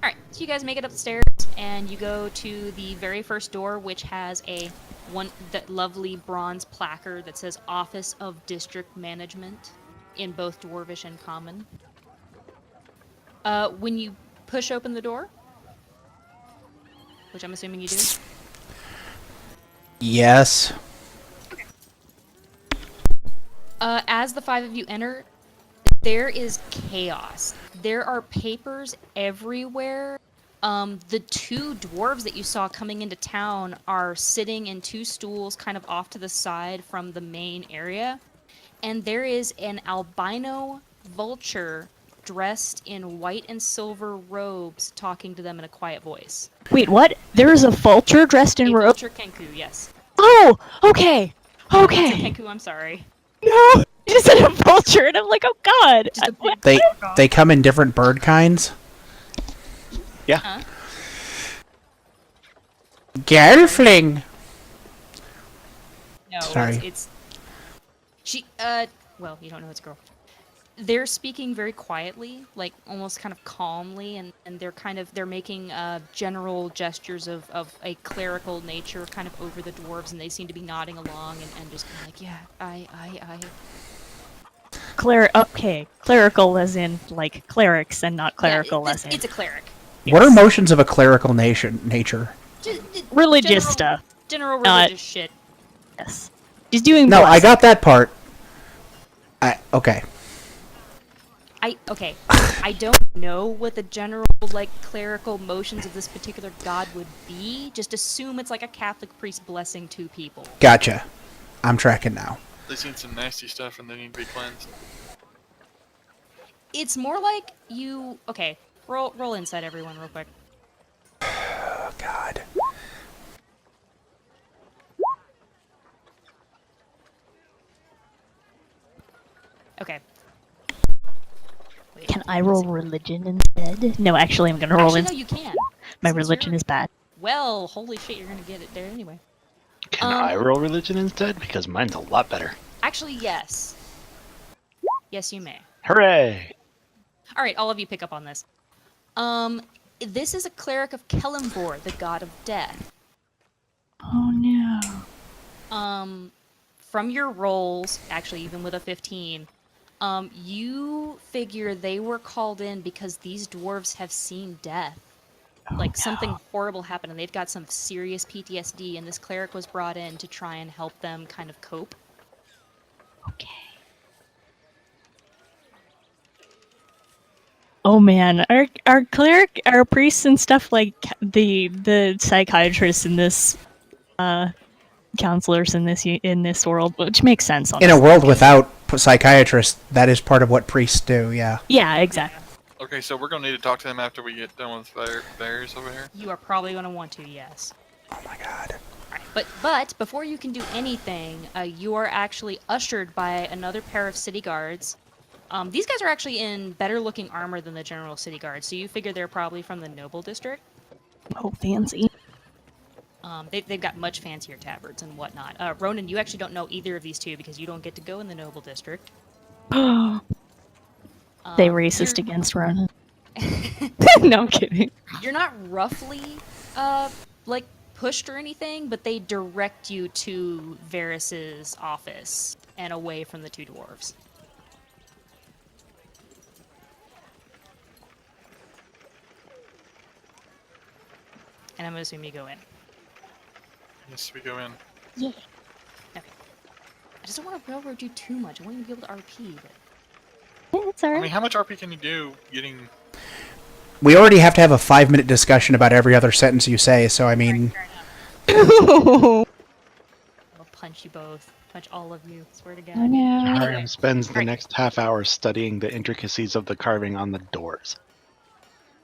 Alright, so you guys make it up the stairs, and you go to the very first door, which has that lovely bronze placard that says Office of District Management in both Dwarvish and Common. When you push open the door, which I'm assuming you do, Yes. as the five of you enter, there is chaos. There are papers everywhere. The two dwarves that you saw coming into town are sitting in two stools kind of off to the side from the main area. And there is an albino vulture dressed in white and silver robes talking to them in a quiet voice. Wait, what? There's a vulture dressed in A robe? vulture kenku, yes. Oh, okay. Vulture Okay. kenku, I'm sorry. No! You said a vulture, and I'm like, oh god. Just a big They come in different bird kinds. Yeah. Huh? Gelfling. No, Sorry. it's she. Well, you don't know it's a girl. They're speaking very quietly, like almost kind of calmly, and they're making general gestures of a clerical nature, kind of over the dwarves, and they seem to be nodding along and just kind of like, yeah, I. Okay, clerical as in, like, clerics, and not clerical yeah, as in... it's a cleric. What are motions of a clerical nature? Just, religious general, stuff. General Not- religious shit. Yes. She's doing No, I blessing. got that part. Okay. Okay. I don't know what the general, like, clerical motions of this particular god would be. Just assume it's like a Catholic priest blessing two people. Gotcha. I'm tracking now. They've seen some nasty stuff and they need to be cleansed. It's more like you... Okay, roll inside everyone real quick. Oh, God. Okay. Wait, Can I roll religion instead? No, actually, I'm gonna roll Actually, in. no, you can. My Since religion you're- is bad. Well, holy shit, you're gonna get it there anyway. Can I roll religion instead? Because mine's a lot better. Actually, yes. Yes, you may. Hooray! Alright, all of you pick up on this. This is a cleric of Kelimvor, the god of death. Oh no. From your rolls, actually even with a 15, you figure they were called in because these dwarves have seen death. Like, something horrible happened and they've got some serious PTSD, and this cleric was brought in to try and help them kind of cope. Okay. Oh man, our cleric, our priests and stuff, like the psychiatrists in this, counselors in this world, which makes sense. In Honestly. a world without psychiatrists, that is part of what priests do, yeah. Yeah, exactly. Okay, so we're gonna need to talk to them after we get done with bears over here. You are probably going to want to, yes. Oh my God. Alright, but before you can do anything, you are actually ushered by another pair of city guards. These guys are actually in better looking armor than the general city guards, so you figure they're probably from the noble district. Oh, fancy. They've got much fancier tabards and whatnot. Ronan, you actually don't know either of these two because you don't get to go in the noble district. They racist against Ronan. No, I'm kidding. You're not roughly, like, pushed or anything, but they direct you to Varys's office and away from the two dwarves. And I'm gonna assume you go in. Yes, we go in. Yeah. Okay. I just don't want to railroad you too much. I want you to be able to RP, but... It's I alright. mean, how much RP can you do getting... We already have to have a 5-minute discussion about every other sentence you say, so I mean... I'll punch you both. Punch all of you. Swear to God. Oh no. Hiram spends the Alright. next half hour studying the intricacies of the carving on the doors.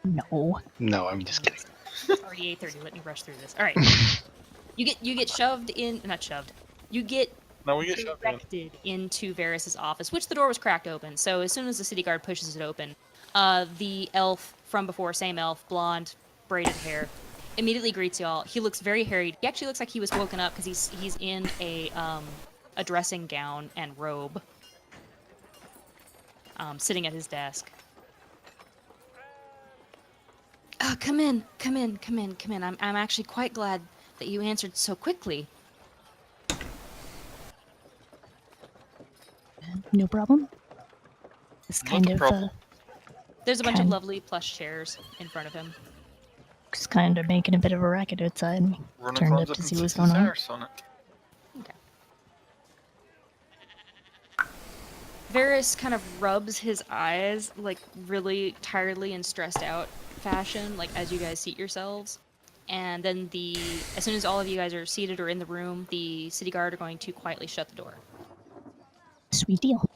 No. No, I'm just kidding. It's already 8:30. Let me rush through this. All right. You get shoved in, not shoved. You get Now we get shoved in. directed into Varys's office, which the door was cracked open. So as soon as the city guard pushes it open, the elf from before, same elf, blonde, braided hair, immediately greets y'all. He looks very harried. He actually looks like he was woken up because he's in a dressing gown and robe, sitting at his desk. Come in. I'm actually quite glad that you answered so quickly. No problem. It's kind Not a of problem. There's a bunch of Can- lovely plush chairs in front of him. just kind of making a bit of a racket outside. Ronan Turned climbs up to and see what's sits his going on. arse on it. Varys kind of rubs his eyes, like, really tiredly and stressed out fashion, like, as you guys seat yourselves. And then as soon as all of you guys are seated or in the room, the city guard are going to quietly shut the door. Sweet deal.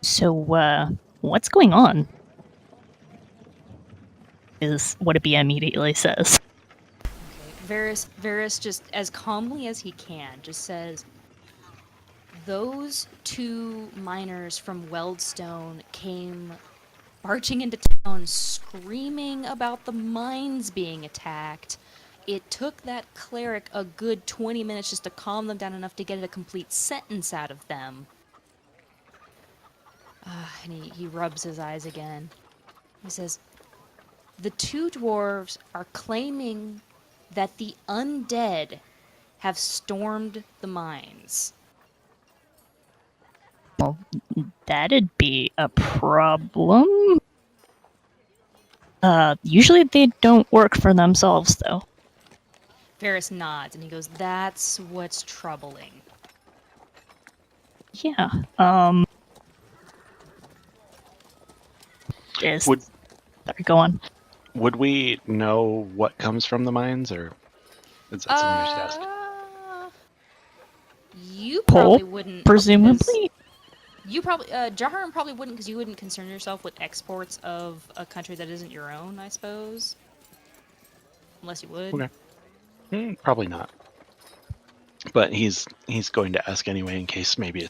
So, what's going on? Is what a BM immediately says. Varys just, as calmly as he can, just says, those two miners from Weldstone came marching into town screaming about the mines being attacked. It took that cleric a good 20 minutes just to calm them down enough to get a complete sentence out of them. And he rubs his eyes again. He says, the two dwarves are claiming that the undead have stormed the mines. Well, that'd be a problem. Usually they don't work for themselves, though. Varys nods and he goes, that's what's troubling. Yeah, Yes. Would Sorry, go on. would we know what comes from the mines, or is that something you should ask? You Pull, probably wouldn't. presumably. You probably, Jaharam probably wouldn't, because you wouldn't concern yourself with exports of a country that isn't your own, I suppose. Unless you would. Okay. Probably not. But he's going to ask anyway, in case maybe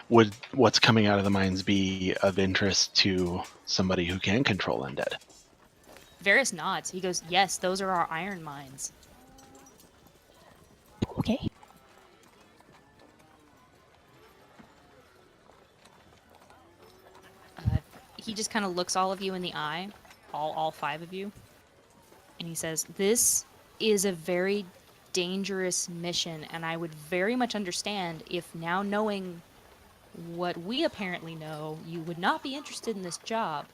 would what's coming out of the mines be of interest to somebody who can control undead? Varys nods. He goes, yes, those are our iron mines. Okay. He just kind of looks all of you in the eye, all five of you, and he says, this is a very dangerous mission, and I would very much understand if, now knowing what we apparently know, you would not be interested in this job.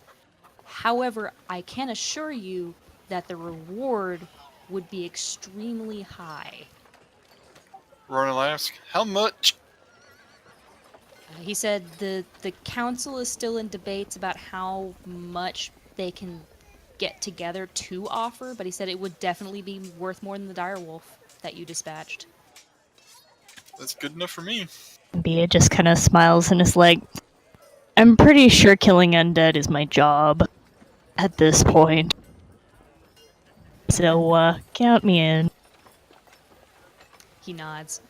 However, I can assure you that the reward would be extremely high. Ronan asks, how much? He said the council is still in debates about how much they can get together to offer, but he said it would definitely be worth more than the direwolf that you dispatched. That's good enough for me. Bia just kind of smiles and is like, I'm pretty sure killing undead is my job at this point. So, count me in. He nods.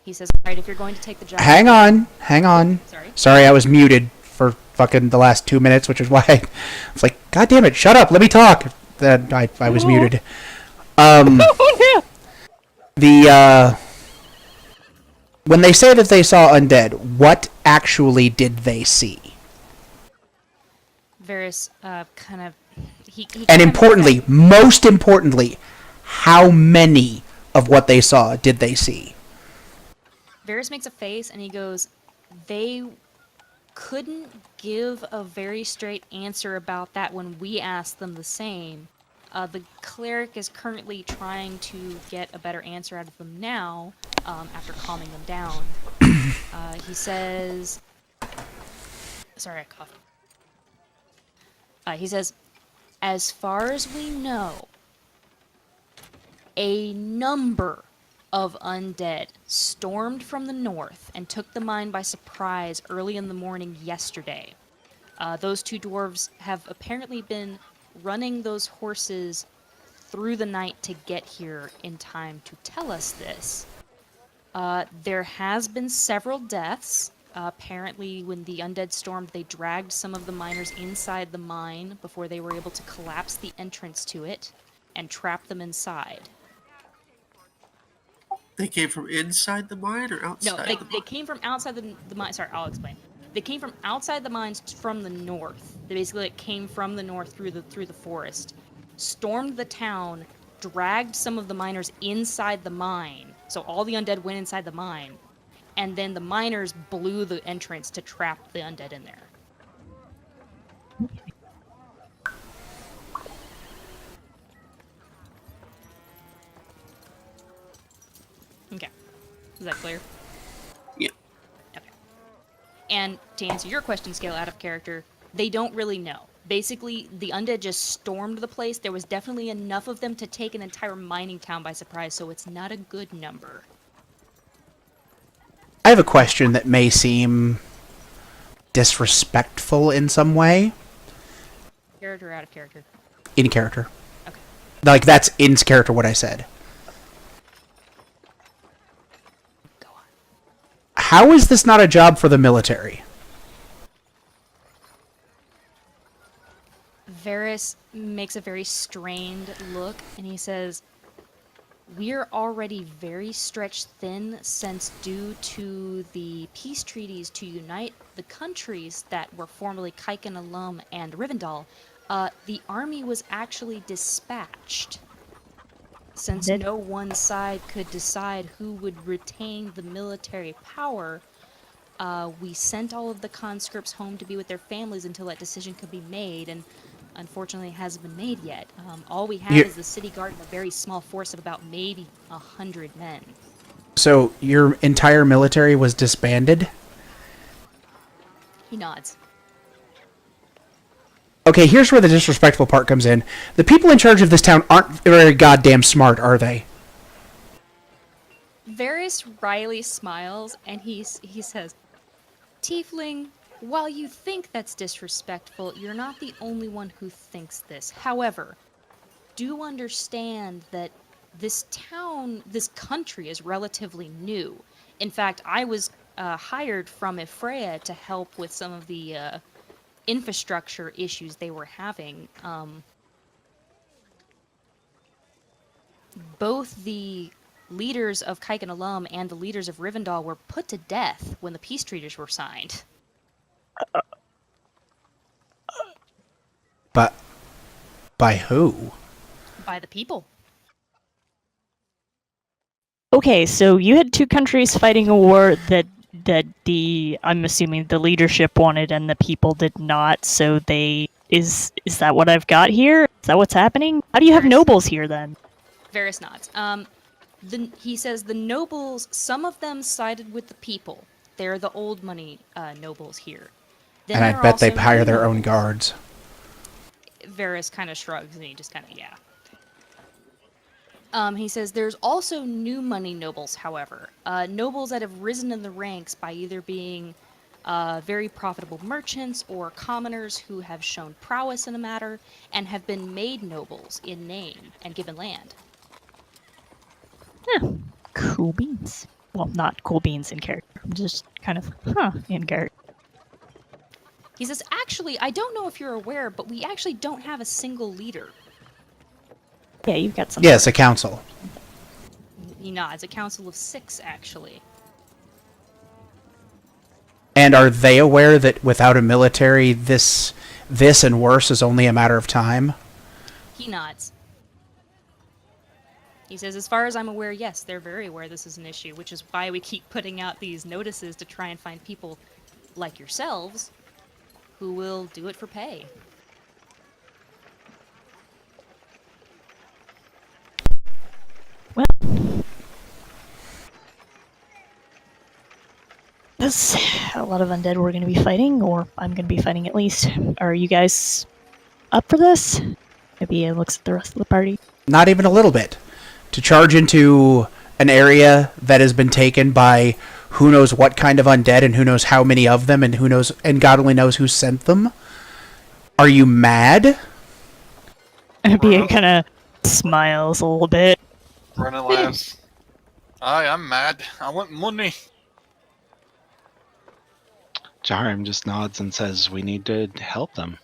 He says, alright, if you're going to take the job... Hang on. Sorry? Sorry, I was muted for fucking the last 2 minutes, which is why I was like, God damn it, shut up, let me talk. Then I was muted. Oh, The, when they say that they saw undead, what actually did they see? Varys, kind of... He And kind of- importantly, most importantly, how many of what they saw did they see? Varys makes a face and he goes, they couldn't give a very straight answer about that when we asked them the same. The cleric is currently trying to get a better answer out of them now, after calming them down. He says... Sorry, I coughed. He says, as far as we know, a number of undead stormed from the north and took the mine by surprise early in the morning yesterday. Those two dwarves have apparently been running those horses through the night to get here in time to tell us this. There has been several deaths. Apparently, when the undead stormed, they dragged some of the miners inside the mine before they were able to collapse the entrance to it and trap them inside. They came from inside the mine or outside? No, they came from outside the mine. Sorry, I'll explain. They came from outside the mines from the north. They basically came from the north through the forest, stormed the town, dragged some of the miners inside the mine. So all the undead went inside the mine, and then the miners blew the entrance to trap the undead in there. Okay. Is that clear? Yeah. Okay. And to answer your question, Scale, out of character, they don't really know. Basically, the undead just stormed the place. There was definitely enough of them to take an entire mining town by surprise, so it's not a good number. I have a question that may seem disrespectful in some way. Character or out of character? In character. Okay. Like, that's in character what I said. Go on. How is this not a job for the military? Varys makes a very strained look, and he says, "We're already very stretched thin since due to the peace treaties to unite the countries that were formerly Kuykendahl and Rivendell, the army was actually dispatched. Since no one side could decide who would retain the military power, we sent all of the conscripts home to be with their families until that decision could be made, and unfortunately it hasn't been made yet. All we have is the city guard and a very small force of about maybe 100 men." So, your entire military was disbanded? He nods. Okay, here's where the disrespectful part comes in. The people in charge of this town aren't very goddamn smart, are they? Varys wryly smiles, and he says, "Tiefling, while you think that's disrespectful, you're not the only one who thinks this. However, do understand that this country is relatively new. In fact, I was hired from Ephraia to help with some of the infrastructure issues they were having. Both the leaders of Kuykendahl and the leaders of Rivendell were put to death when the peace treaties were signed." But by who? By the people. Okay, so you had two countries fighting a war that I'm assuming the leadership wanted and the people did not. So is that what I've got here? Is that what's happening? How do you have nobles here then? Varys nods. He says the nobles, some of them sided with the people. They're the old money nobles here. Then And I there are bet they also hire new their own nobles. guards. Varys kind of shrugs and he just kind of, yeah. He says there's also new money nobles, however. Nobles that have risen in the ranks by either being very profitable merchants or commoners who have shown prowess in the matter and have been made nobles in name and given land. Huh. Cool beans. Well, not cool beans in character. Just kind of, in character. He says, actually, I don't know if you're aware, but we actually don't have a single leader. Yeah, you've got some. Yes, a council. He nods. A council of 6, actually. And are they aware that without a military, this and worse is only a matter of time? He nods. He says, as far as I'm aware, yes, they're very aware this is an issue, which is why we keep putting out these notices to try and find people like yourselves who will do it for pay. Well, there's a lot of undead we're going to be fighting, or I'm going to be fighting at least. Are you guys up for this? Maybe he looks at the rest of the party. Not even a little bit. To charge into an area that has been taken by who knows what kind of undead and who knows how many of them and who knows, and God only knows who sent them. Are you mad? Abia kind of smiles a little bit. Brennan laughs. I'm mad. I want money. Jaharim just nods and says, we need to help them.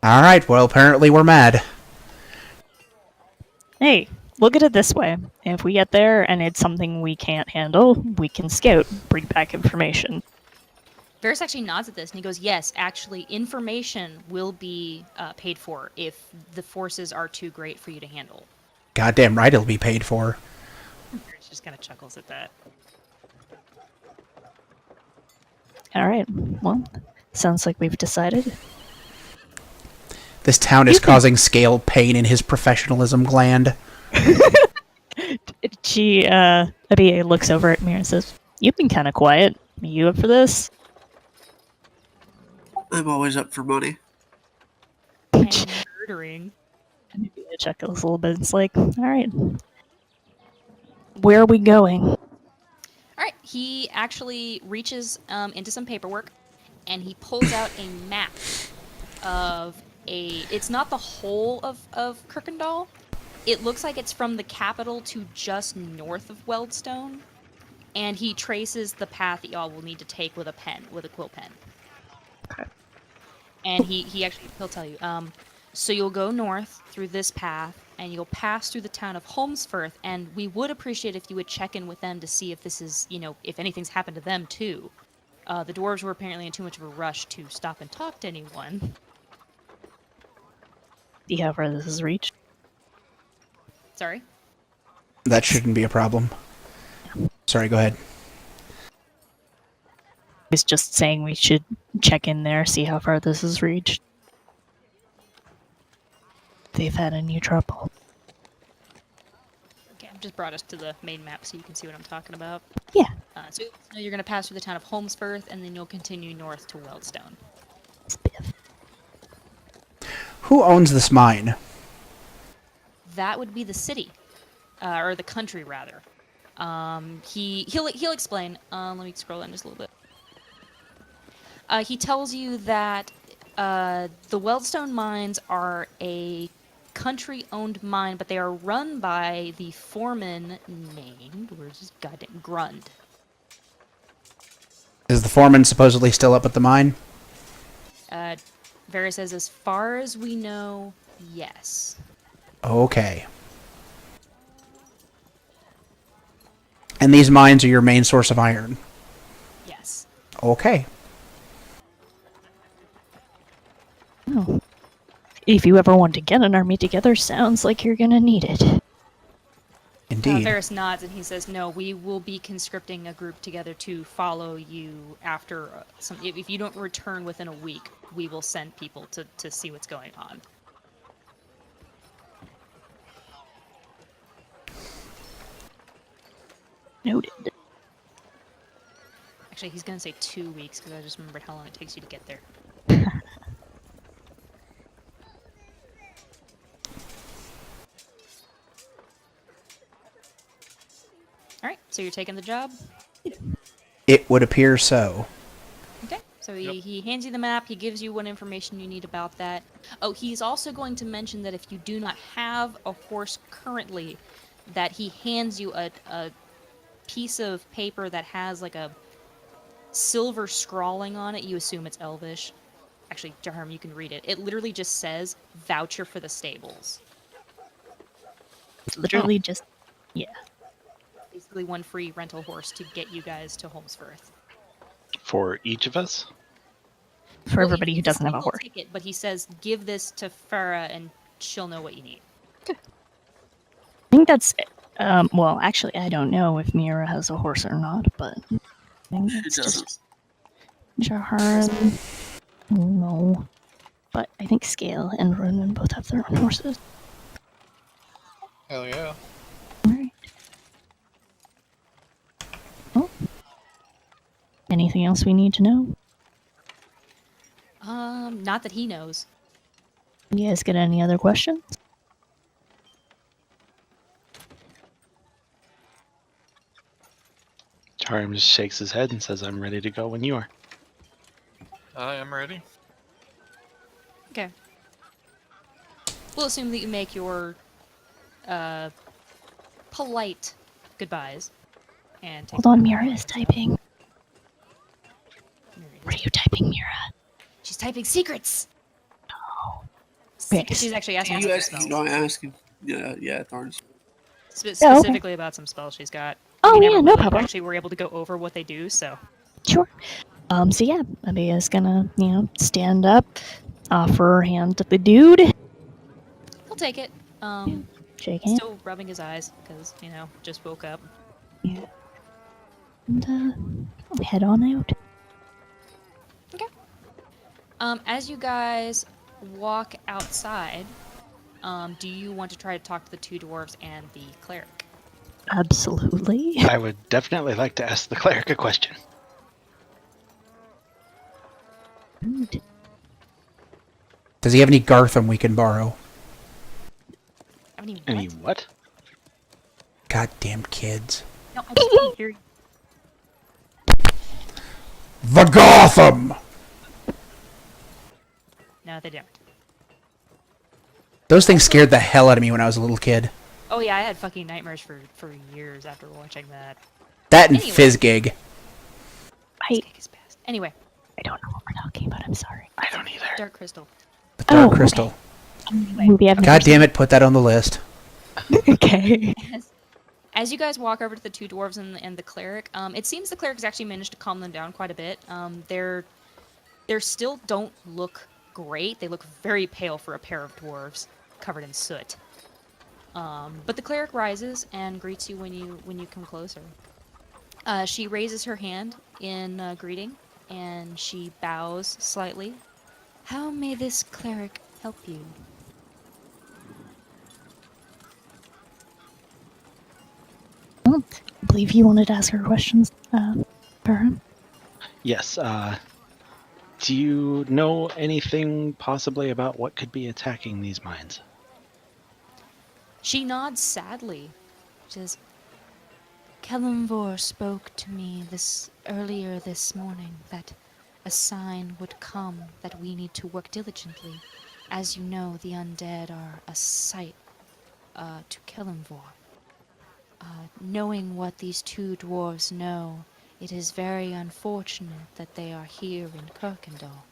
Alright, well, apparently we're mad. Hey, look at it this way. If we get there and it's something we can't handle, we can scout, bring back information. Varys actually nods at this and he goes, yes, actually, information will be paid for if the forces are too great for you to handle. Goddamn right it'll be paid for. Varys just kind of chuckles at that. Alright, well, sounds like we've decided. This town is causing Skail pain in his professionalism gland. Abia looks over at me and says, you've been kind of quiet. Are you up for this? I'm always up for money. And murdering. And Abia chuckles a little bit. It's like, alright. Where are we going? All right, he actually reaches into some paperwork, and he pulls out a map of it's not the whole of Kuykendahl. It looks like it's from the capital to just north of Weldstone, and he traces the path that y'all will need to take with a quill pen. Okay. And he'll tell you. So you'll go north through this path, and you'll pass through the town of Holmesfirth, and we would appreciate if you would check in with them to see if this is, if anything's happened to them too. The dwarves were apparently in too much of a rush to stop and talk to anyone. See how far this has reached. Sorry? That shouldn't be a problem. Sorry, go ahead. He's just saying we should check in there, see how far this has reached. They've had any trouble. Okay, I've just brought us to the main map so you can see what I'm talking about. Yeah. So you're going to pass through the town of Holmesfirth, and then you'll continue north to Weldstone. Spiff. Who owns this mine? That would be the city, or the country rather. He'll explain. Let me scroll down just a little bit. He tells you that the Weldstone mines are a country-owned mine, but they are run by the foreman named, where's his goddamn Grund. Is the foreman supposedly still up at the mine? Varys says, as far as we know, yes. Okay. And these mines are your main source of iron? Yes. Okay. Oh. If you ever want to get an army together, sounds like you're gonna need it. Indeed. Varys nods and he says, no, we will be conscripting a group together to follow you after if you don't return within a week, we will send people to see what's going on. Noted. Actually, he's going to say 2 weeks because I just remembered how long it takes you to get there. Alright, so you're taking the job? It would appear so. Okay, so he hands you the map, he gives you what information you need about that. Oh, he's also going to mention that if you do not have a horse currently, that he hands you a piece of paper that has like a silver scrawling on it. You assume it's Elvish. Actually, Jaharm, you can read it. It literally just says, voucher for the stables. It's literally just, yeah. Basically one free rental horse to get you guys to Holmesfirth. For each of us? For everybody who doesn't have a horse. Ticket, but he says, give this to Farah and she'll know what you need. I think that's, well, actually, I don't know if Mira has a horse or not, but I think She it's doesn't. just Jaharim. No. But I think Skail and Ronan both have their own horses. Hell yeah. Alright. Well, anything else we need to know? Not that he knows. You guys got any other questions? Jaharim just shakes his head and says, I'm ready to go when you are. I am ready. Okay. We'll assume that you make your polite goodbyes and take Hold on, Mira is typing. Mira is- What are you typing, Mira? She's typing secrets. Okay. She's actually asking You about ask, some you spells. know, I ask you. Yeah, Thorns. Specifically about some spells she's got. Oh, We never yeah, no really problem. actually were able to go over what they do, so. Sure. So yeah, Abia's gonna, stand up, offer her hand to the dude, He'll take it. shake hands, Still rubbing his eyes, because, just woke up. and head on out. Okay. As you guys walk outside, do you want to try to talk to the two dwarves and the cleric? Absolutely. I would definitely like to ask the cleric a question. Dude. Does he have any Gartham we can borrow? I mean, Any what? what? Goddamn kids. No, I just can't hear you. The Gotham! No, they don't. Those things scared the hell out of me when I was a little kid. Oh yeah, I had fucking nightmares for years after watching that. That and Anyway. Fizzgig. I Kick his past. Anyway, don't know what we're talking about. I'm sorry. I don't either. Dark Crystal. The Dark Oh, Crystal. Movie I've never God damn it, put that on the list. seen. Okay. As you guys walk over to the two dwarves and the cleric, it seems the cleric has actually managed to calm them down quite a bit. They're still don't look great. They look very pale for a pair of dwarves covered in soot. But the cleric rises and greets you when you come closer. She raises her hand in greeting, and she bows slightly. How may this cleric help you? I believe you wanted to ask her questions, Parham. Yes, do you know anything possibly about what could be attacking these mines? She nods sadly. She says, Kelemvor spoke to me earlier this morning that a sign would come that we need to work diligently. As you know, the undead are a sight to Kelemvor. Knowing what these two dwarves know, it is very unfortunate that they are here in Kuykendahl.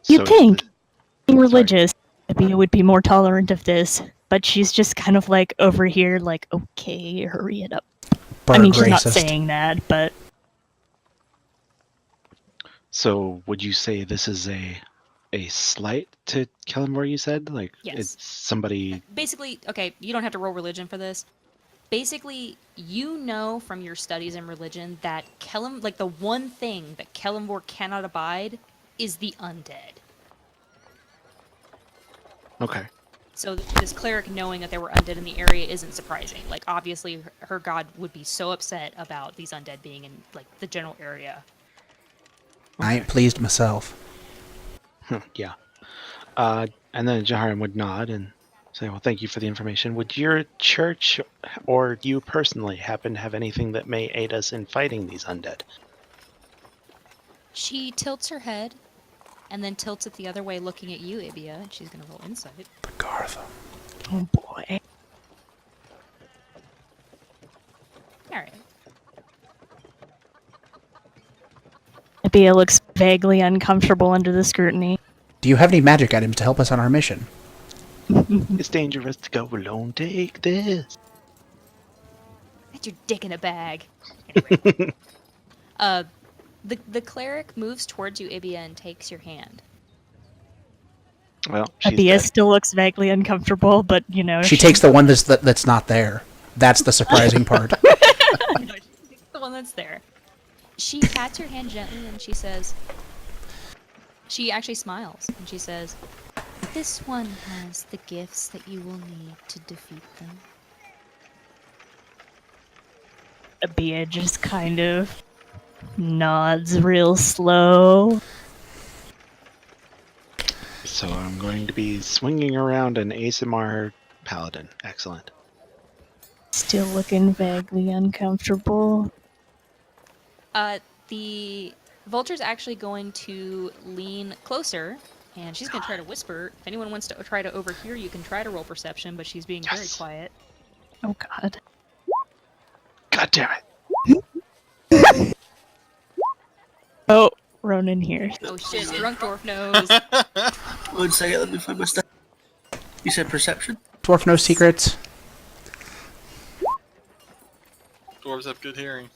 You'd So think, the- being religious, Abia would be more tolerant of this, but she's just kind of like over here, like, okay, hurry it up. I mean, she's not Racist. saying that, but So would you say this is a slight to Kellenmore, you said? Like, Yes. it's somebody... Basically, okay, you don't have to roll religion for this. Basically, you know from your studies in religion that the one thing that Kelemvor cannot abide is the undead. Okay. So this cleric knowing that there were undead in the area isn't surprising. Like, obviously, her god would be so upset about these undead being in, like, the general area. I ain't pleased myself. Yeah. And then Jaharim would nod and say, well, thank you for the information. Would your church or you personally happen to have anything that may aid us in fighting these undead? She tilts her head, and then tilts it the other way looking at you, Ibia, and she's gonna roll insight. The Gartham. oh boy. Alright. Abia looks vaguely uncomfortable under the scrutiny. Do you have any magic items to help us on our mission? It's dangerous to go alone. Take this. Get your dick in a bag. Anyway. The cleric moves towards you, Ibia, and takes your hand. Well, she's Abia dead. still looks vaguely uncomfortable, but She takes the one that's not there. That's the surprising part. The one that's there. She pats your hand gently and she says, she actually smiles and she says, this one has the gifts that you will need to defeat them. Abia just kind of nods real slow. So I'm going to be swinging around an ASMR paladin. Excellent. Still looking vaguely uncomfortable. The vulture's actually going to lean closer, and she's going to try to whisper. If anyone wants to try to overhear, you can try to roll perception, but she's being very Yes. quiet. Oh god. God damn it. Oh, Ronan here. Oh shit, drunk dwarf knows. 1 second, let me find my stuff. You said perception? Dwarf knows secrets. Dwarves have good hearing.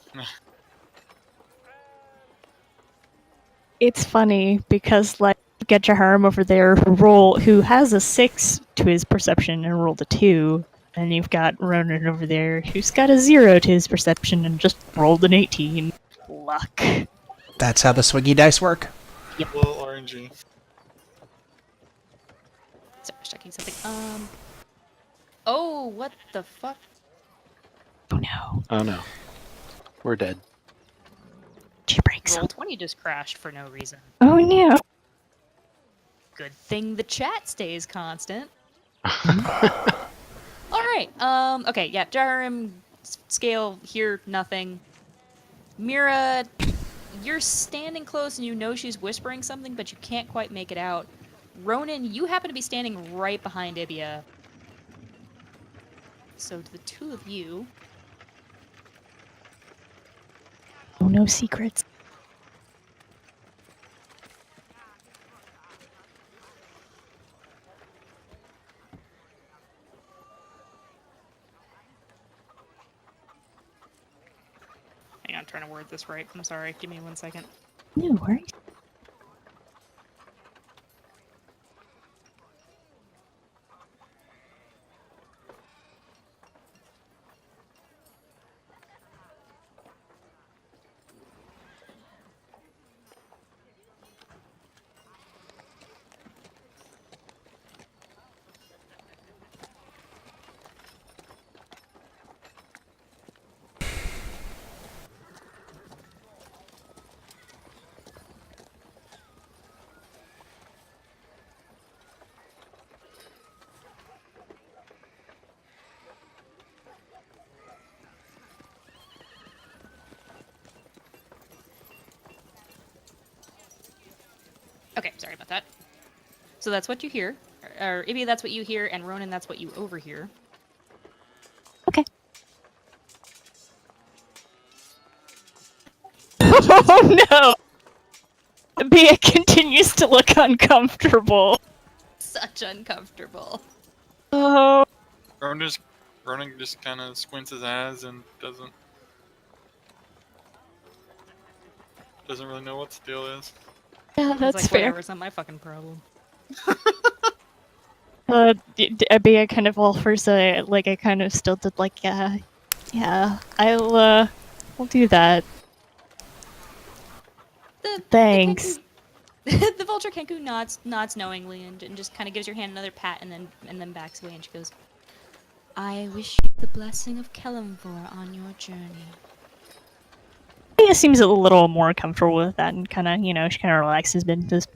It's funny because, like, get Jaharim over there who has a 6 to his perception and rolled a 2, and you've got Ronan over there who's got a 0 to his perception and just rolled an 18. Luck. That's how the swiggy dice work. A little orangey. Sorry, I was checking something. Oh, what the fuck? Oh no. Oh no. We're dead. Did you break Roll something? 20 just crashed for no reason. Oh no. Good thing the chat stays constant. Alright, okay, yeah, Jaharim, Scale, hear nothing. Mira, you're standing close and you know she's whispering something, but you can't quite make it out. Ronan, you happen to be standing right behind Ibia. So to the two of you, Oh, no secrets. hang on, I'm trying to word this right. I'm sorry, give me 1 second. No worries. Okay, sorry about that. So that's what you hear. Or Ibia, that's what you hear, and Ronan, that's what you overhear. Okay. Oh no! Bia continues to look uncomfortable. Such uncomfortable. Oh. Ronan just kind of squints his eyes and doesn't really know what the deal is. Yeah, It's that's like, fair. whatever, it's not my fucking problem. Bia kind of offers a kind of stilted yeah, we'll do that. The Thanks. Kenku, the vulture Kenku nods knowingly and just kind of gives your hand another pat and then backs away and she goes, I wish you the blessing of Kelemvor on your journey. Bia seems a little more comfortable with that and kind of, she kind of relaxes and just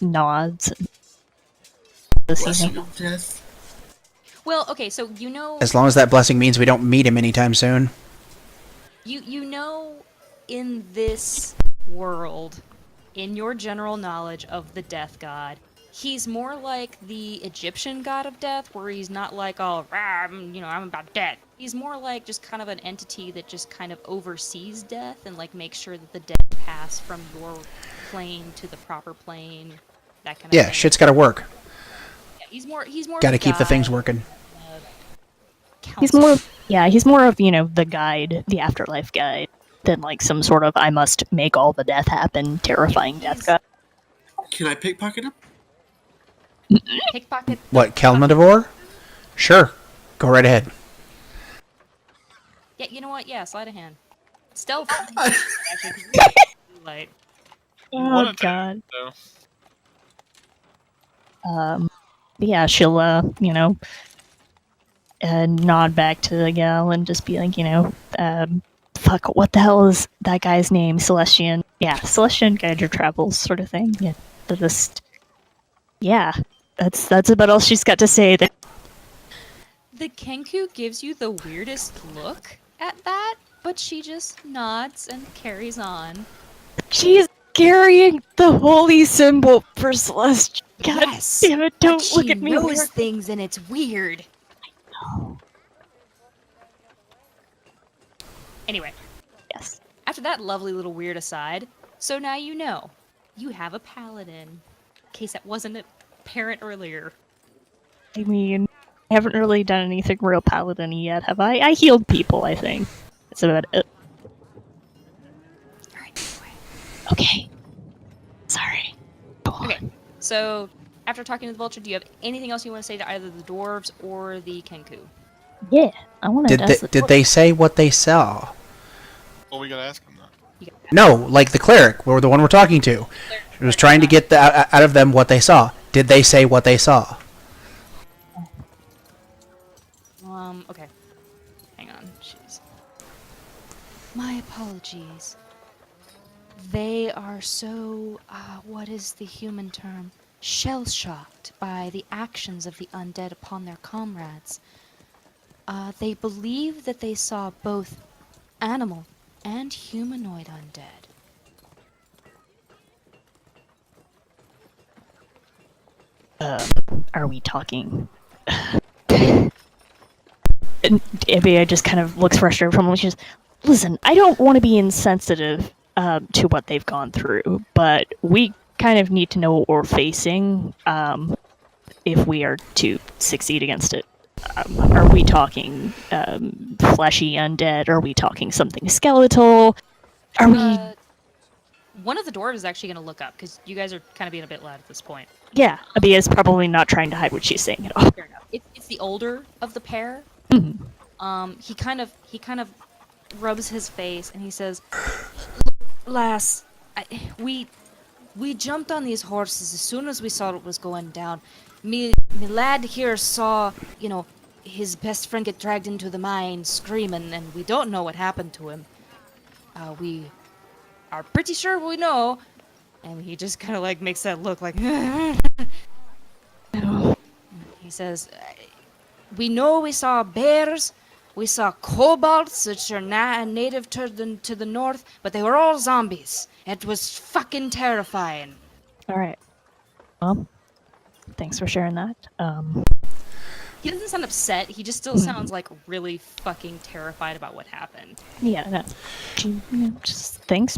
nods. Blessing of death. Well, okay, so you know As long as that blessing means we don't meet him anytime soon. you know in this world, in your general knowledge of the death god, he's more like the Egyptian god of death, where he's not like all, I'm about death. He's more like just kind of an entity that just kind of oversees death and like makes sure that the dead pass from your plane to the proper plane, that kind of Yeah, thing. shit's gotta work. Yeah, he's more Gotta of a keep the things guide, working. He's counselor. he's more of, the guide, the afterlife guide, than like some sort of I must make all the death happen, terrifying death god. Can I pickpocket him? Pickpocket. What, Kelmadivore? Sure. Go right ahead. Yeah, you know what? Yeah, sleight of hand. Stealth. Actually, 'cause you're too light. Oh wanted to, god. So But yeah, she'll nod back to the gal and just be like, fuck, what the hell is that guy's name? Celestian. Yeah, Celestian guide your travels, sort of thing. Yeah, that's about all she's got to say. The Kenku gives you the weirdest look at that, but she just nods and carries on. She's carrying the holy symbol for Celeste. God Yes, damn it, but don't she look at me knows weird. things and it's weird. Anyway, Yes. after that lovely little weird aside, so now you know. You have a paladin. In case that wasn't apparent earlier. I mean, I haven't really done anything real paladin-y yet, have I? I healed people, I think. That's about it. Alright, anyway. Okay. Sorry. Go on. Okay, so after talking to the vulture, do you have anything else you want to say to either the dwarves or the Kenku? Yeah, I want to Did they say what they saw? Well, we gotta ask him that. No, like the cleric, or the one we're talking to. She was trying to get out of them what they saw. Did they say what they saw? Okay. Hang on, jeez. My apologies. They are so, what is the human term? Shell-shocked by the actions of the undead upon their comrades. They believe that they saw both animal and humanoid undead. Are we talking? And Abby just kind of looks frustrated from him. She says, listen, I don't want to be insensitive to what they've gone through, but we kind of need to know what we're facing if we are to succeed against it. Are we talking fleshy undead? Are we talking something skeletal? Are we... One of the dwarves is actually going to look up, because you guys are kind of being a bit loud at this point. Yeah, Abby is probably not trying to hide what she's saying at all. Fair enough. It's the older of the pair. Mhm. He kind of rubs his face and he says, "Lass, we jumped on these horses as soon as we saw what was going down. Me lad here saw, his best friend get dragged into the mine screaming, and we don't know what happened to him. We are pretty sure we know." And he just kind of like makes that look like. He says, "We know we saw bears, we saw kobolds, which are native to the north, but they were all zombies. It was fucking terrifying." All right. Well, thanks for sharing that. He doesn't sound upset. He just still sounds like really fucking terrified about what happened. Yeah, no. Just thanks.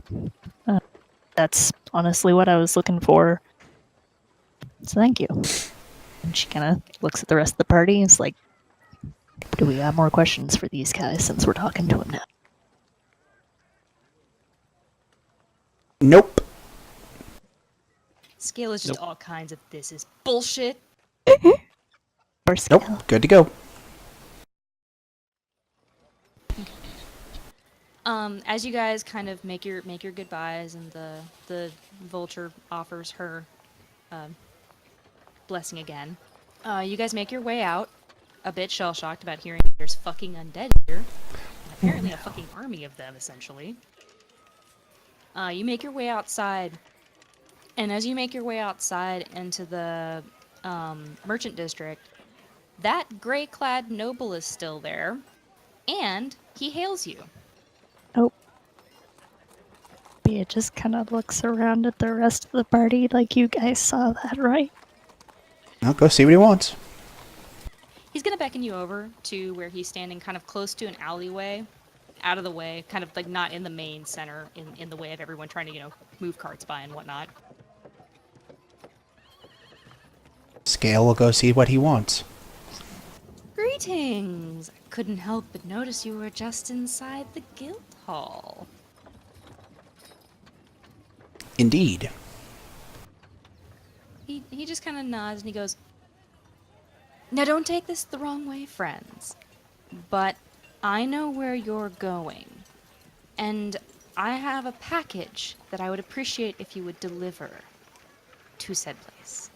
That's honestly what I was looking for. So thank you. And she kind of looks at the rest of the party and is like, do we have more questions for these guys since we're talking to them now? Nope. Scale is just all kinds of this is bullshit. Or Skail. Nope. Good to go. As you guys kind of make your goodbyes, and the vulture offers her blessing again, you guys make your way out, a bit shell-shocked about hearing there's fucking undead here. And apparently a fucking army of them, essentially. You make your way outside, and as you make your way outside into the merchant district, that gray-clad noble is still there, and he hails you. Oh. Bea just kind of looks around at the rest of the party like you guys saw that, right? I'll go see what he wants. He's gonna beckon you over to where he's standing kind of close to an alleyway, out of the way, kind of like not in the main center, in the way of everyone trying to, move carts by and whatnot. Scale will go see what he wants. Greetings! I couldn't help but notice you were just inside the guild hall. Indeed. He just kind of nods and he goes, "Now don't take this the wrong way, friends, but I know where you're going, and I have a package that I would appreciate if you would deliver to said place."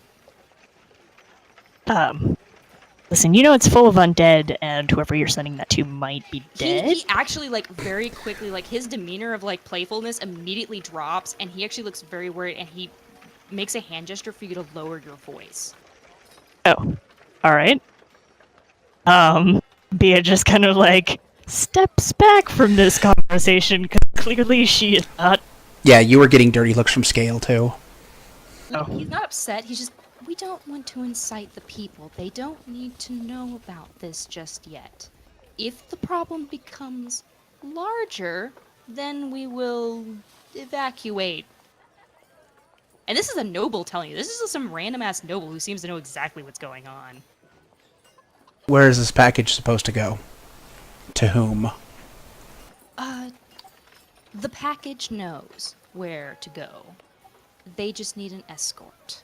Listen, you know it's full of undead, and whoever you're sending that to might be dead. He actually, very quickly, his demeanor of, playfulness immediately drops, and he actually looks very worried, and he makes a hand gesture for you to lower your voice. Oh, alright. Bia just kind of like steps back from this conversation because clearly she is not. Yeah, you were getting dirty looks from Scale too. He's not upset. He's just, we don't want to incite the people. They don't need to know about this just yet. If the problem becomes larger, then we will evacuate. And this is a noble telling you. This is some random ass noble who seems to know exactly what's going on. Where is this package supposed to go? To whom? The package knows where to go. They just need an escort.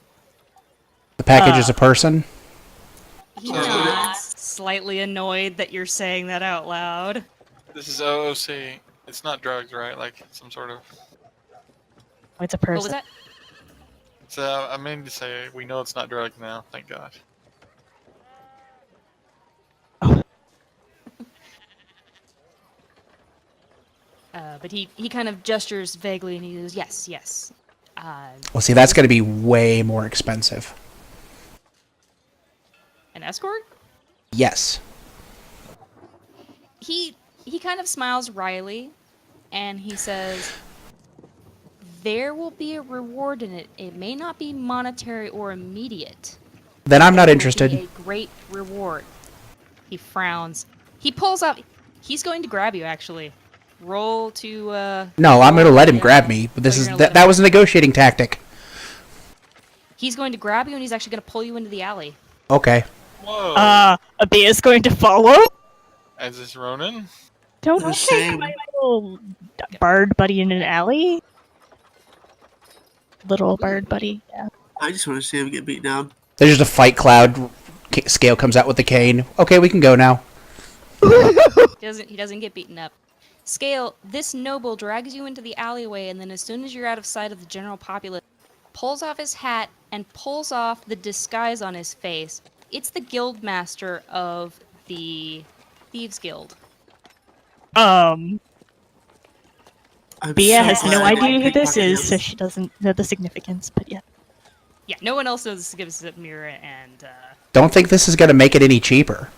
The package is a person? He nods, slightly annoyed that you're saying that out loud. This is OOC. It's not drugs, right? Like some sort of. It's a What person. was that? So I mean to say we know it's not drugs now. Thank God. But he kind of gestures vaguely and he goes, yes, yes. Well, see, that's going to be way more expensive. An escort? Yes. He kind of smiles wryly and he says, there will be a reward in it. It may not be monetary or immediate. Then I'm not It will interested. be a great reward. He frowns. He pulls out. He's going to grab you, actually. Roll to. No, I'm going to let him yeah. grab me. But this Oh, is you're gonna let that him- was a negotiating tactic. He's going to grab you, and he's actually going to pull you into the alley. Okay. Whoa. Bia is going to follow. Is this Ronan? Don't The I same. take my little bird buddy in an alley? Little bird buddy, yeah. I just want to see him get beat down. There's just a fight cloud. Scale comes out with the cane. Okay, we can go now. He doesn't get beaten up. Scale, this noble drags you into the alleyway, and then as soon as you're out of sight of the general populace, pulls off his hat and pulls off the disguise on his face. It's the guild master of the Thieves Guild. I'm Bia so has no glad I idea who didn't this pickpocket is, him. so she doesn't know the significance, but yeah. Yeah, no one else knows the significance of Mira, and Don't think this is going to make it any cheaper.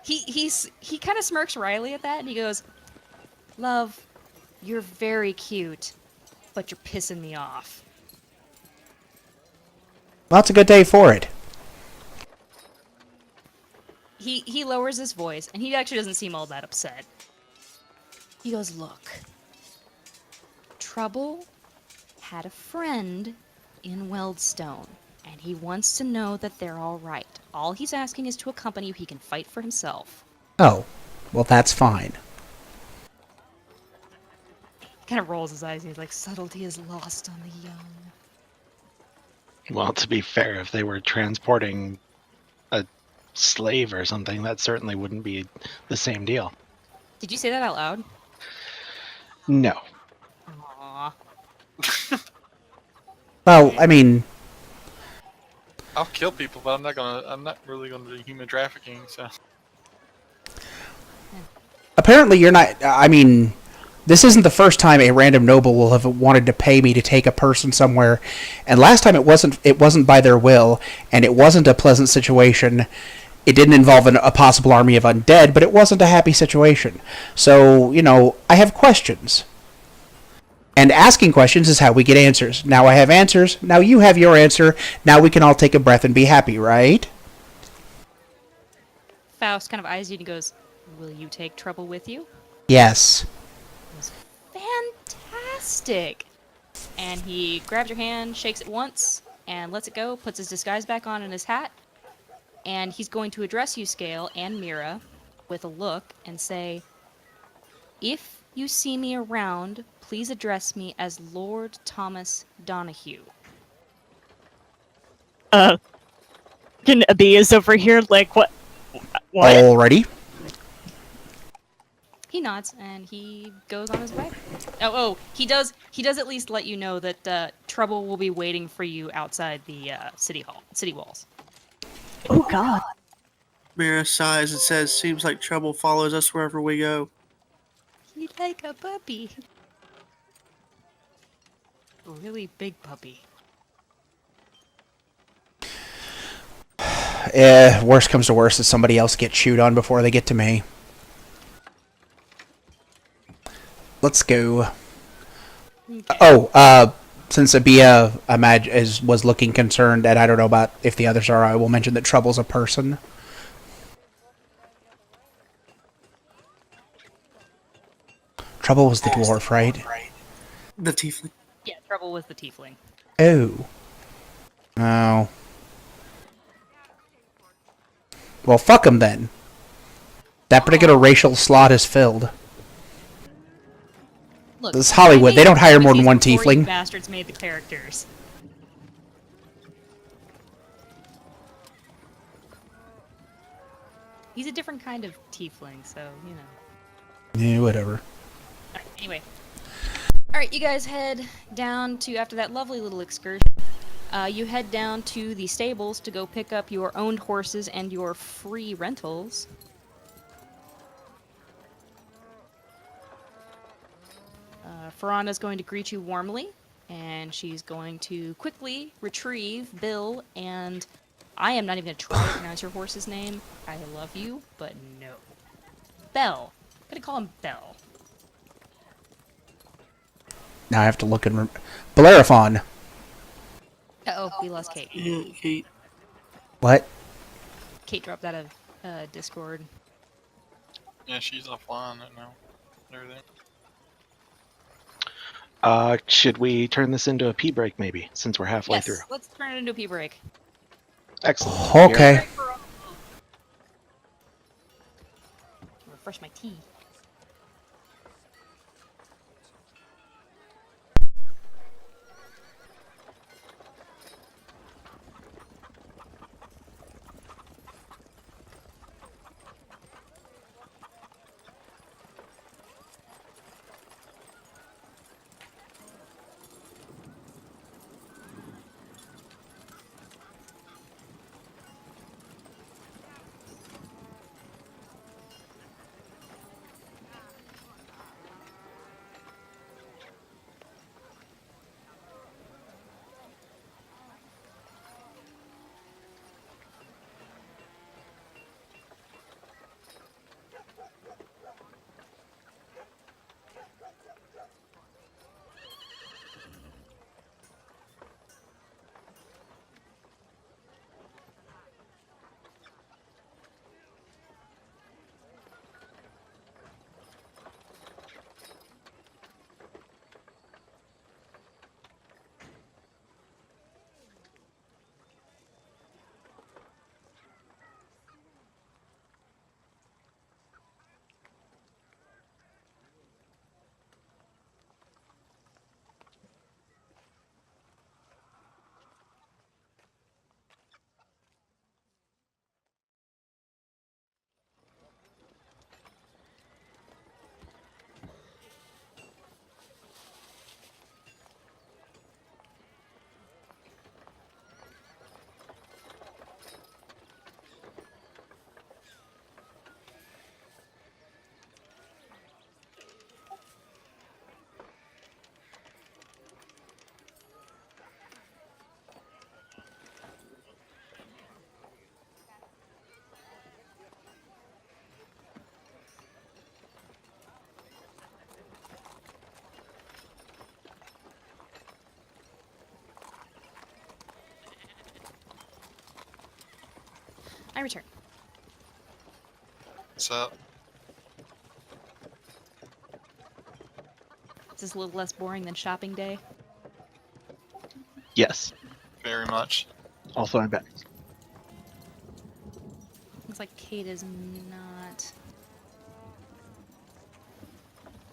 he kind of smirks wryly at that, and he goes, "Love, you're very cute, but you're pissing me off." Well, it's a good day for it. He lowers his voice, and he actually doesn't seem all that upset. He goes, "Look, Trouble had a friend in Weldstone, and he wants to know that they're all right. All he's asking is to accompany you. He can fight for himself." Oh, well, that's fine. He kind of rolls his eyes, and he's like, "Subtlety is lost on the young." Well, to be fair, if they were transporting a slave or something, that certainly wouldn't be the same deal. Did you say that out loud? No. Aww. Well, I mean, I'll kill people, but I'm not really gonna do human trafficking. So apparently you're not. I mean, this isn't the first time a random noble will have wanted to pay me to take a person somewhere, and last time it wasn't by their will, and it wasn't a pleasant situation. It didn't involve a possible army of undead, but it wasn't a happy situation. So, I have questions. And asking questions is how we get answers. Now I have answers. Now you have your answer. Now we can all take a breath and be happy, right? Faust kind of eyes you and he goes, "Will you take Trouble with you?" Yes. Fantastic! And he grabs your hand, shakes it once, and lets it go, puts his disguise back on in his hat, and he's going to address you, Scale, and Mira, with a look, and say, "If you see me around, please address me as Lord Thomas Donahue." Bia is over here like, what? What? Alrighty. He nods, and he goes on his way. Oh, he does at least let you know that Trouble will be waiting for you outside the city walls. Oh god. Mira sighs and says, "Seems like trouble follows us wherever we go." He's like a puppy. A really big puppy. Worst comes to worst is somebody else gets chewed on before they get to me. Let's go. Okay. Oh, since Abia was looking concerned, and I don't know about if the others are, I will mention that Trouble's a person. Trouble was the dwarf, right? The tiefling. Yeah, Trouble was the tiefling. Oh. Oh. Well, fuck him then. That particular racial slot is filled. Look, This is Hollywood. I made They don't hire more these than one before you tiefling. bastards made the characters. He's a different kind of tiefling, so, you know. Yeah, whatever. Alright, anyway. Alright, you guys head down to, after that lovely little excursion, you head down to the stables to go pick up your owned horses and your free rentals. Farana's going to greet you warmly, and she's going to quickly retrieve Bill, and I am not even going to try to pronounce your horse's name. I love you, but no. Bell. I'm going to call him Bell. Now I have to look and... Bellerophon. Uh-oh, we lost Kate. Yeah, Kate. What? Kate dropped out of Discord. Yeah, she's offline right now. Everything. Should we turn this into a pee break, maybe, since we're halfway Yes, through? let's turn it into a pee break. Excellent. Okay. Refresh my tea. I return. What's up? Is this a little less boring than shopping day? Yes. Very much. Also, I'm back. Looks like Kate is not.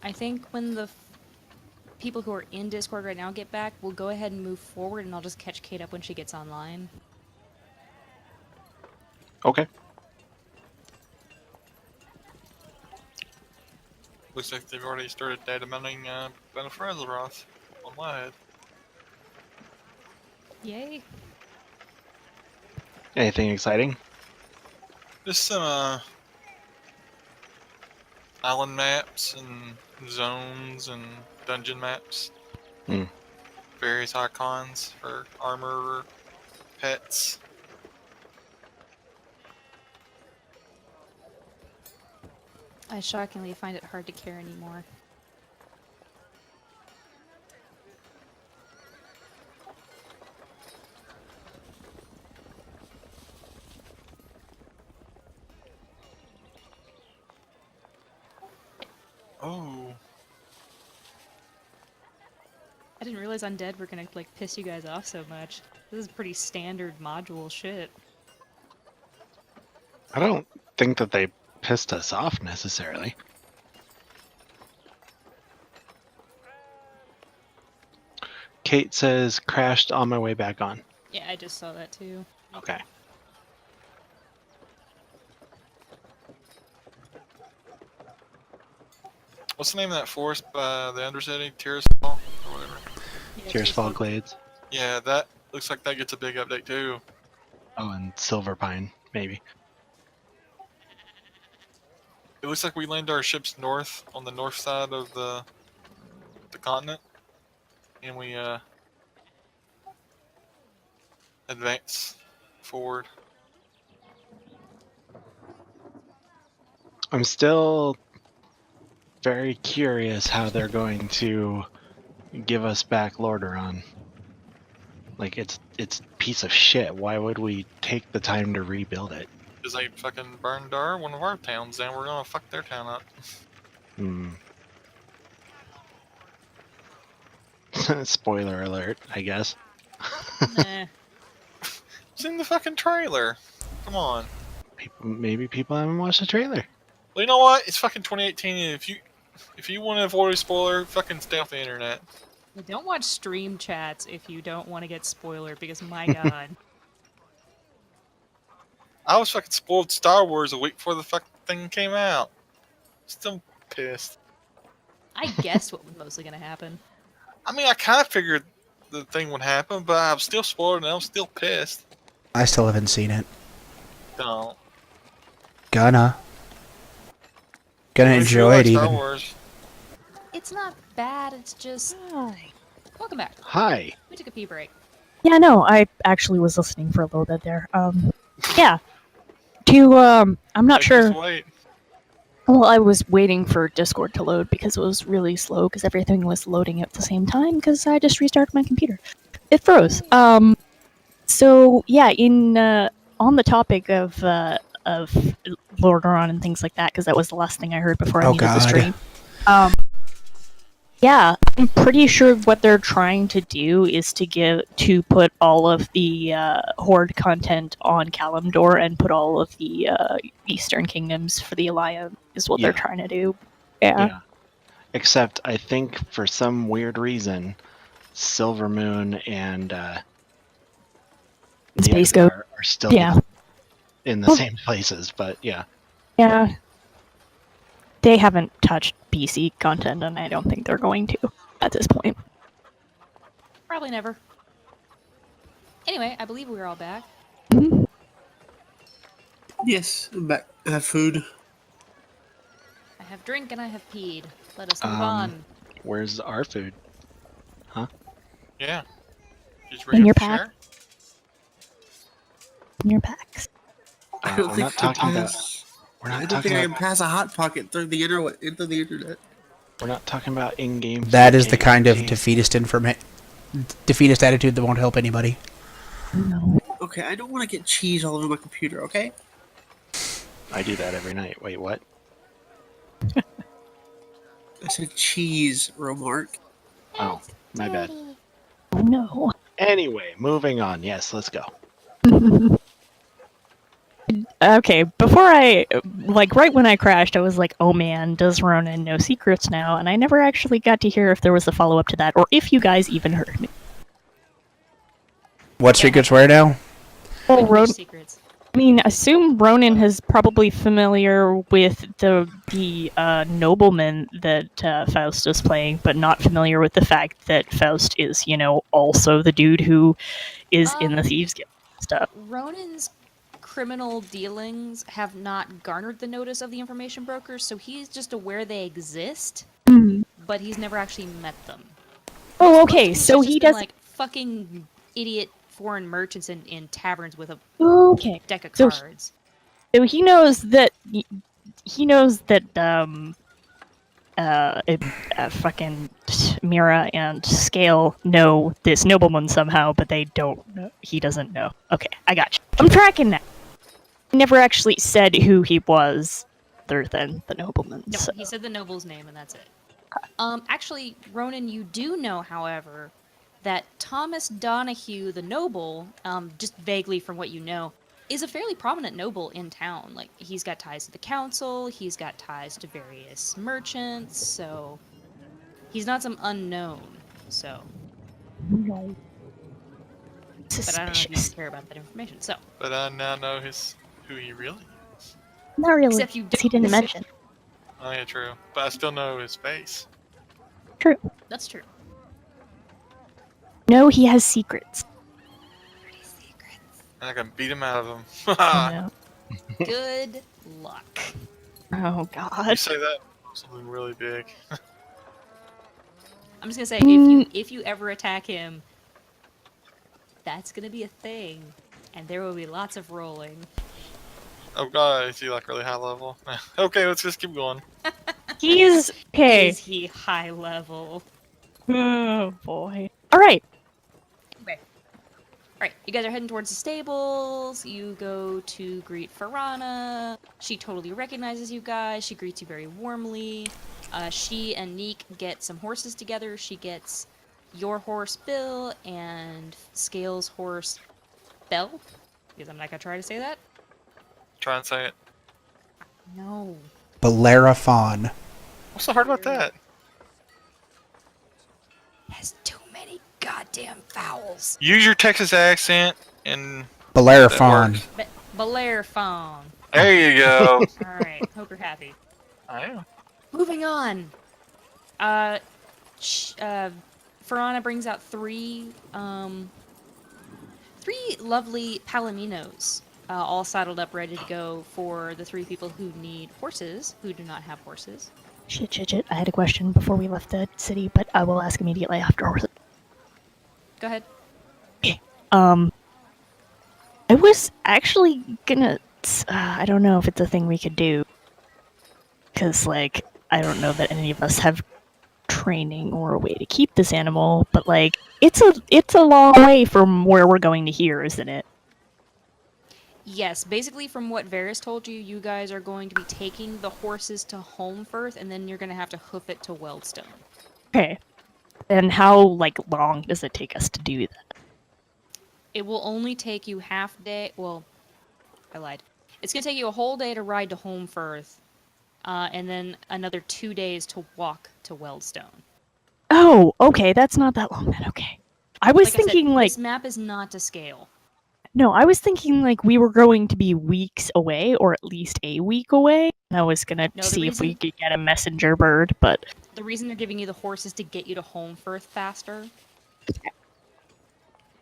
I think when the people who are in Discord right now get back, we'll go ahead and move forward, and I'll just catch Kate up when she gets online. Okay. Looks like they've already started data mining Benefrazeroth on my head. Yay. Anything exciting? Just some island maps and zones and dungeon maps. Hmm. Various icons for armor, pets. I shockingly find it hard to care anymore. Oh. I didn't realize Undead were gonna, like, piss you guys off so much. This is pretty standard module shit. I don't think that they pissed us off necessarily. Kate says, crashed on my way back on. Yeah, I just saw that too. Okay. What's the name of that forest by the Undercity? Tirisfal? Or whatever. Yeah, Tears just Fall look- Glades. Yeah, that looks like that gets a big update too. Oh, and Silver Pine, maybe. It looks like we land our ships north, on the north side of the continent. And we, advance forward. I'm still very curious how they're going to give us back Lordaeron. Like, it's a piece of shit. Why would we take the time to rebuild it? Because they fucking burned one of our towns down. We're gonna fuck their town up. Hmm. Spoiler alert, I guess. Nah. It's in the fucking trailer. Come on. Maybe people haven't watched the trailer. Well, you know what? It's fucking 2018, and if you want to avoid a spoiler, fucking stay off the internet. Don't watch stream chats if you don't want to get spoiled, because my god. I was fucking spoiled Star Wars a week before the fucking thing came out. Still pissed. I guessed what was mostly gonna happen. I mean, I kind of figured the thing would happen, but I'm still spoiled and I'm still pissed. I still haven't seen it. Don't. Gonna If you enjoy like it Star even. Wars, It's not bad, it's just... Welcome back. Hi. We took a pee break. Yeah, no, I actually was listening for a little bit there. Yeah. I'm not like, sure. just wait. Well, I was waiting for Discord to load because it was really slow because everything was loading at the same time because I just restarted my computer. It froze. So yeah, on the topic of Lordaeron and things like that, because that was the last thing I heard before I Oh, needed the God. stream. Yeah, I'm pretty sure what they're trying to do is to put all of the Horde content on Kalimdor and put all of the Eastern Kingdoms for the Alliance is what they're Yeah. trying to do. Yeah. Except I think for some weird reason, Silvermoon and the Space Exar Goat. are still Yeah. in the same places, but yeah. Yeah. They haven't touched BC content, and I don't think they're going to at this point. Probably never. Anyway, I believe we're all back. Mhm. Yes, I'm back. I have food. I have drink and I have peed. Let us move Um, on. Where's our food? Yeah. Just In your to pack? share. In your packs. I don't We're think not talking about. pass. We're I not don't think talking I about. can pass a hot pocket through the internet. We're not talking about in-game. That food, is the Kate. kind of Kate. defeatist attitude that won't help anybody. No. Okay, I don't want to get cheese all over my computer. Okay. I do that every night. Wait, what? I said cheese, Romark. Oh, my bad. Oh no. Anyway, moving on. Yes, let's go. Okay, before right when I crashed, I was like, oh man, does Ronan know secrets now? And I never actually got to hear if there was a follow-up to that, or if you guys even heard me. What secrets were now? Well, Which secrets? I mean, assume Ronan is probably familiar with the nobleman that Faust is playing, but not familiar with the fact that Faust is, also the dude who is in the Thieves Guild stuff. Ronan's criminal dealings have not garnered the notice of the information brokers, so he's just aware they exist, but he's never actually met them. Oh, Most okay, of so he's he just been, doesn't. like fucking idiot foreign merchants in taverns with a Okay, deck of So cards. so he knows that he knows that fucking Mira and Scale know this nobleman somehow, but they don't know. He doesn't know. Okay, I got you. I'm tracking now. He never actually said who he was, other than the nobleman. No, So. he said the noble's name, and that's it. Actually, Ronan, you do know, however, that Thomas Donahue the noble, just vaguely from what you know, is a fairly prominent noble in town. Like, he's got ties to the council, he's got ties to various merchants, so he's not some unknown. So, but I don't know if you Suspicious. care about that information. So, But I now know who he really is. Not really. except you 'Cause he didn't don't. mention. Oh yeah, true. But I still know his face. True. That's true. No, he has secrets. Pretty secrets. And I can beat him out of them. Oh, no. Good luck. Oh You god. say that something really big. I'm just gonna say, if you ever attack him, that's gonna be a thing, and there will be lots of rolling. Oh god, is he like really high level? Okay, let's just keep going. He's okay. Is he high level? Oh boy. Alright. Anyway. Alright, you guys are heading towards the stables. You go to greet Farana. She totally recognizes you guys. She greets you very warmly. She and Neek get some horses together. She gets your horse, Bill, and Scale's horse, Belle. Because I'm not gonna try to say that. Try and say it. No. Bellerophon. What's so hard about that? Has too many goddamn vowels. Use your Texas accent and Bellerophon. works. Bellerophon. There you go. Alright, hope you're happy. I am. Moving on. Farana brings out three lovely palominos, all saddled up, ready to go for the three people who need horses, who do not have horses. Shit. I had a question before we left the city, but I will ask immediately afterwards. Go ahead. I was actually gonna. I don't know if it's a thing we could do. Because, like, I don't know that any of us have training or a way to keep this animal, but, like, it's a long way from where we're going to here, isn't it? Yes, basically from what Varys told you, you guys are going to be taking the horses to Holmfirth, and then you're going to have to hoof it to Weldstone. Okay. And how, like, long does it take us to do that? It will only take you half day. Well, I lied. It's going to take you a whole day to ride to Holmfirth, and then another 2 days to walk to Weldstone. Oh, okay, that's not that long then, okay. I was thinking, like... This map is not to scale. No, I was thinking, like, we were going to be weeks away, or at least a week away. I was gonna see if we could get a messenger bird, but... The reason they're giving you the horse is to get you to Holmfirth faster.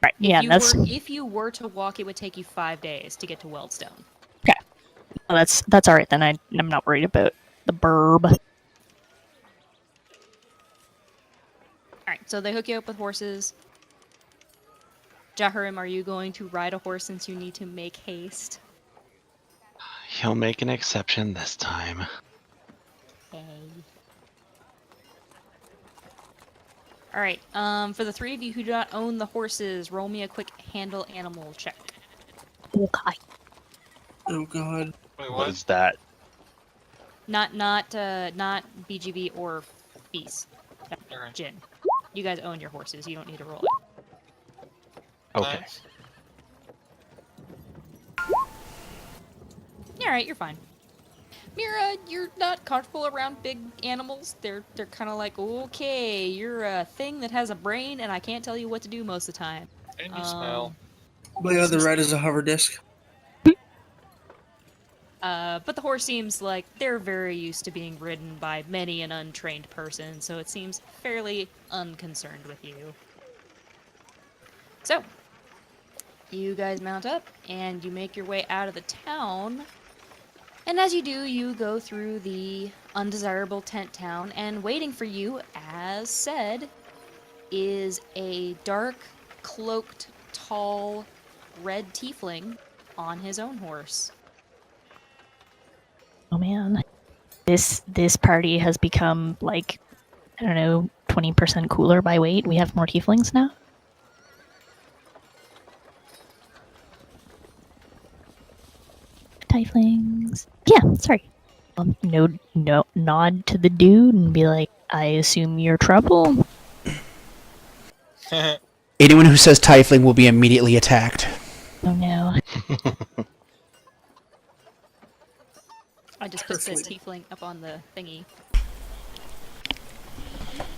Right, yeah, that's... If you were to walk, it would take you 5 days to get to Weldstone. Okay. Well, that's alright then, I'm not worried about the burb. Alright, so they hook you up with horses. Jaharim, are you going to ride a horse since you need to make haste? He'll make an exception this time. Okay. Alright, for the three of you who do not own the horses, roll me a quick handle animal check. Okay. Oh god. Wait, What what? is that? Not BGB or Feast. Alright. Jin. You guys own your horses, you don't need to roll it. Okay. Nice. Alright, you're fine. Mira, you're not comfortable around big animals. They're kind of like, okay, you're a thing that has a brain, and I can't tell you what to do most of the time. And you smell. My other ride is a hover disc. But the horse seems like they're very used to being ridden by many an untrained person, so it seems fairly unconcerned with you. So, you guys mount up, and you make your way out of the town. And as you do, you go through the undesirable tent town, and waiting for you, as said, is a dark, cloaked, tall, red tiefling on his own horse. Oh man. this party has become like, I don't know, 20% cooler by weight. We have more tieflings now. Tieflings. Yeah, sorry. No, nod to the dude and be like, I assume you're trouble. Anyone who says Tiefling will be immediately attacked. Oh no. I just put the tiefling up on the thingy.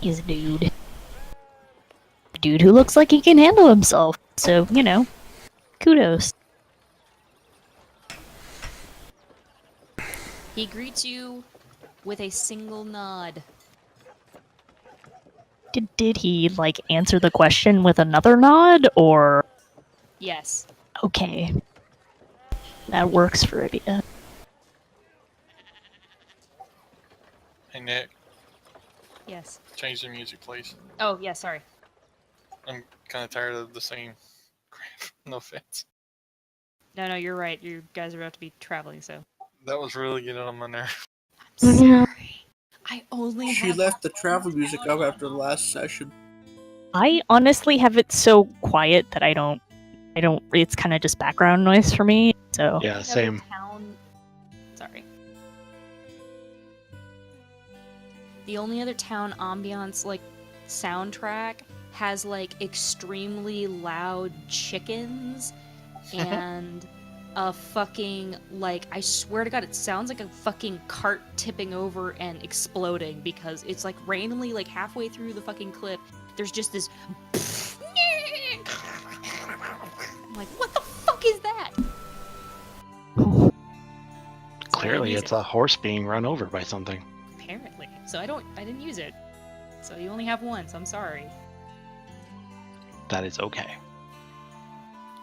He's a dude. Dude who looks like he can handle himself. So, kudos. He greets you with a single nod. Did he, like, answer the question with another nod, or... Yes. Okay. That works for Ibia. Hey Nick, Yes. change the music, please. Oh, yeah, sorry. I'm kind of tired of the same crap. No offense. No, you're right. You guys are about to be traveling, so. That was really getting on my nerve. I'm sorry. I only She have left the travel music up after the last session. I honestly have it so quiet that I don't, it's kind of just background noise for me, so... Yeah, another same. town. Sorry. The only other town ambiance, like, soundtrack has, like, extremely loud chickens and a fucking, like, I swear to God, it sounds like a fucking cart tipping over and exploding because it's, like, randomly, like, halfway through the fucking clip, there's just this... I'm like, what the fuck is that? Clearly, it's a horse being run over by something. Apparently. So I didn't use it. So you only have one, so I'm sorry. That is okay.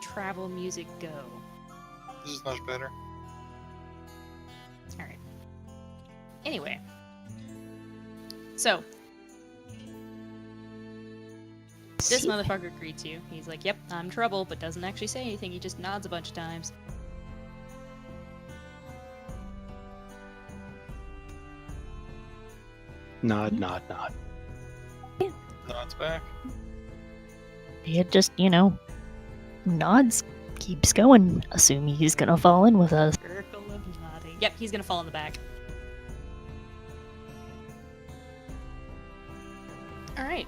Travel music go. This is much better. Alright. Anyway. So, this motherfucker greets you. He's like, yep, I'm trouble, but doesn't actually say anything. He just nods a bunch of times. Nod, nod, nod. No, it's back. It just, nods, keeps going, assuming he's gonna fall in with us. Circle of nodding. Yep, he's gonna fall in the back. Alright.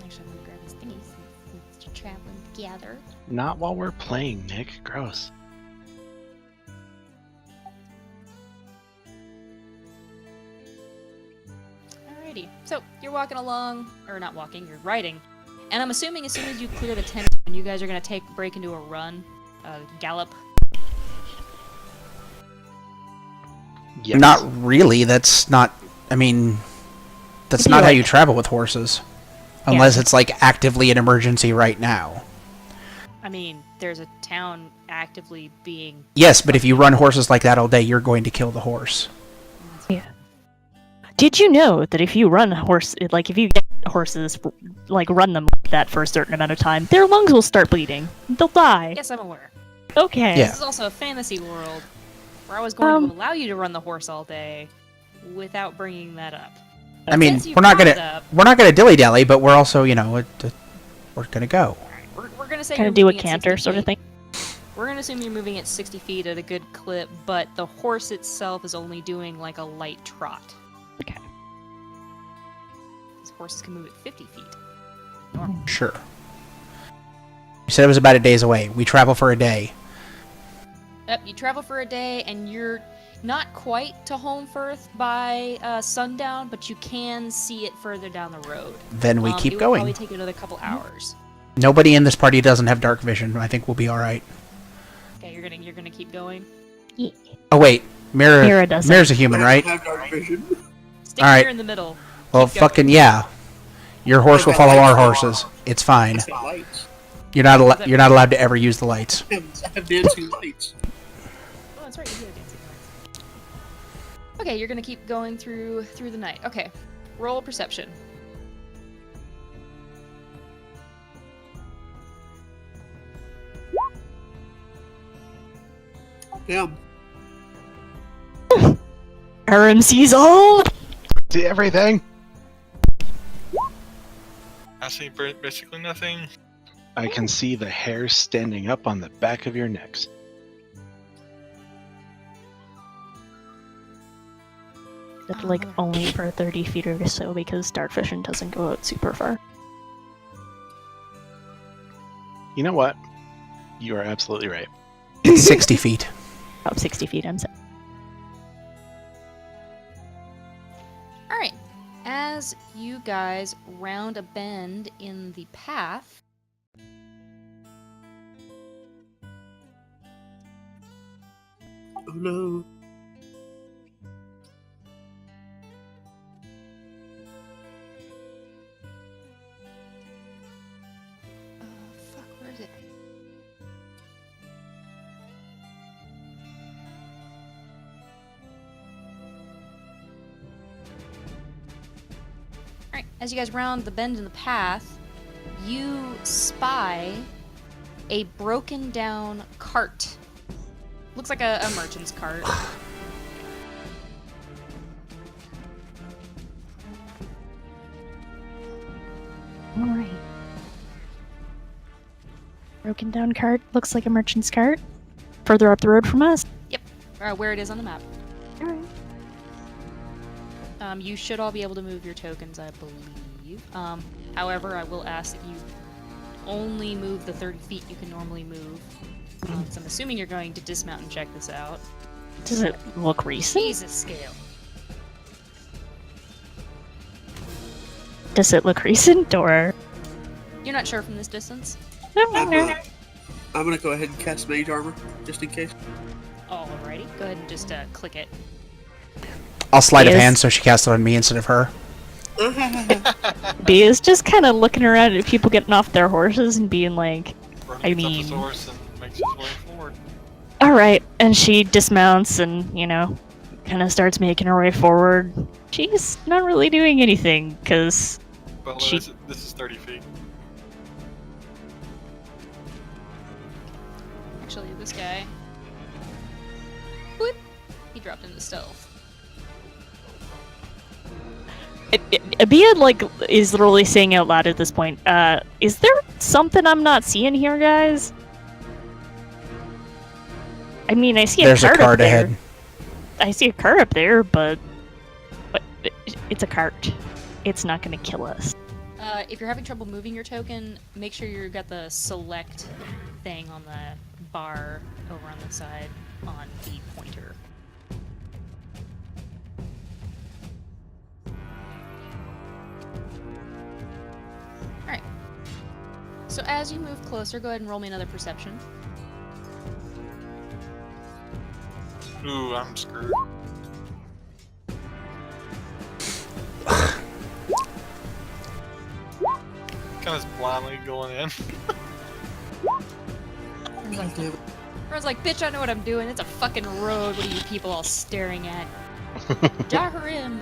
Actually, I'm gonna grab his thingy since you're traveling together. Not while we're playing, Nick. Gross. Alrighty. So, you're walking along, or not walking, you're riding. And I'm assuming as soon as you clear the tent, you guys are gonna break into a run, gallop. Yes. Not really. That's not. I mean, that's It'd be not how like- you travel with horses, unless it's like actively an emergency right now. I mean, there's a town actively being... Yes, but if you run horses like that all day, you're going to kill the horse. Yeah. Did you know that if you run if you get horses, like run them like that for a certain amount of time, their lungs will start bleeding. They'll die. Yes, I'm aware. Okay. Yeah. This is also a fantasy world where I was going to allow you to run the horse all day without bringing that up. I mean, Since you we're not brought it gonna up, dilly dally, but we're also, we're gonna go. we're gonna say Kind you're of do a moving at canter 60 sort of feet. thing. We're gonna assume you're moving at 60 feet at a good clip, but the horse itself is only doing like a light trot. Okay. These horses can move at 50 feet. Sure. You said it was about a day's away. We travel for a day. Yep, you travel for a day, and you're not quite to Holmfirth by sundown, but you can see it further down the road. Then we It keep will going. probably take another couple hours. Nobody in this party doesn't have dark vision. I think we'll be all right. Okay, you're gonna keep going. Yeah. Oh wait, Mira doesn't. Mira's a human, right? I have dark vision. Stick All right. here in the middle. Well, Keep going. fucking yeah. Your horse will follow our horses. It's fine. I say lights. You're not allowed to ever use the lights. I have dancing lights. Oh, that's right. You do have dancing lights. Okay, you're gonna keep going through the night. Okay, roll perception. Damn. RMC's all. See everything? I see basically nothing. I can see the hair standing up on the back of your necks. But like only for 30 feet or so because dark vision doesn't go out super far. You know what? You are absolutely right. 60 feet. About 60 feet, I'm saying. All right. As you guys round a bend in the path, Oh no. fuck, where is it? Alright, as you guys round the bend in the path, you spy a broken down cart. Looks like a merchant's cart. Alright. Broken down cart, looks like a merchant's cart. Further up the road from us. Where it is on the map. Alright. You should all be able to move your tokens, I believe. However, I will ask that you only move the 30 feet you can normally move. So I'm assuming you're going to dismount and check this out. Does it look recent? Jesus, Scale. Does it look recent, or...? You're not sure from this distance? I'm gonna go ahead and cast Mage Armor, just in case. Alrighty, go ahead and just click it. I'll sleight of Yes. hand so she casts it on me instead of her. B is just kind of looking around at people getting off their horses and being like, Runs I up mean- his horse and makes his way forward. alright, and she dismounts and, you know, kind of starts making her way forward. She's not really doing anything, because But She- this is 30 feet. Actually, this guy... Whoop! He dropped into stealth. Abia, like, is literally saying out loud at this point, is there something I'm not seeing here, guys? I mean, I see There's a cart cart up there. ahead. I see a cart up there, but it's a cart. It's not gonna kill us. If you're having trouble moving your token, make sure you've got the select thing on the bar over on the side on the pointer. Alright. So as you move closer, go ahead and roll me another perception. Ooh, I'm screwed. Kind of blindly going in. Everyone's like, bitch, I know what I'm doing. It's a fucking road. What are you people all staring at? Jaharim,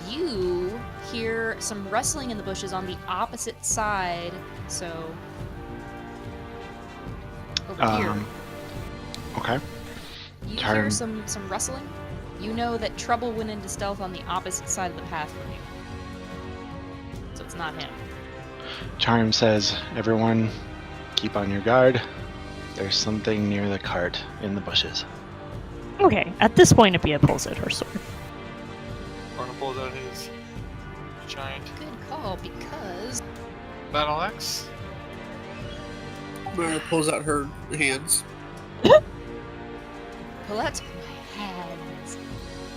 you hear some rustling in the bushes on the opposite side. So, over here. Okay. You Turn. hear some rustling. You know that trouble went into stealth on the opposite side of the path from you. So it's not him. Charm says, everyone, keep on your guard. There's something near the cart in the bushes. Okay, at this point, Abia pulls out her sword. Rona pulls out his giant Good call, because battle axe. Mara pulls out her hands. pull out my hands.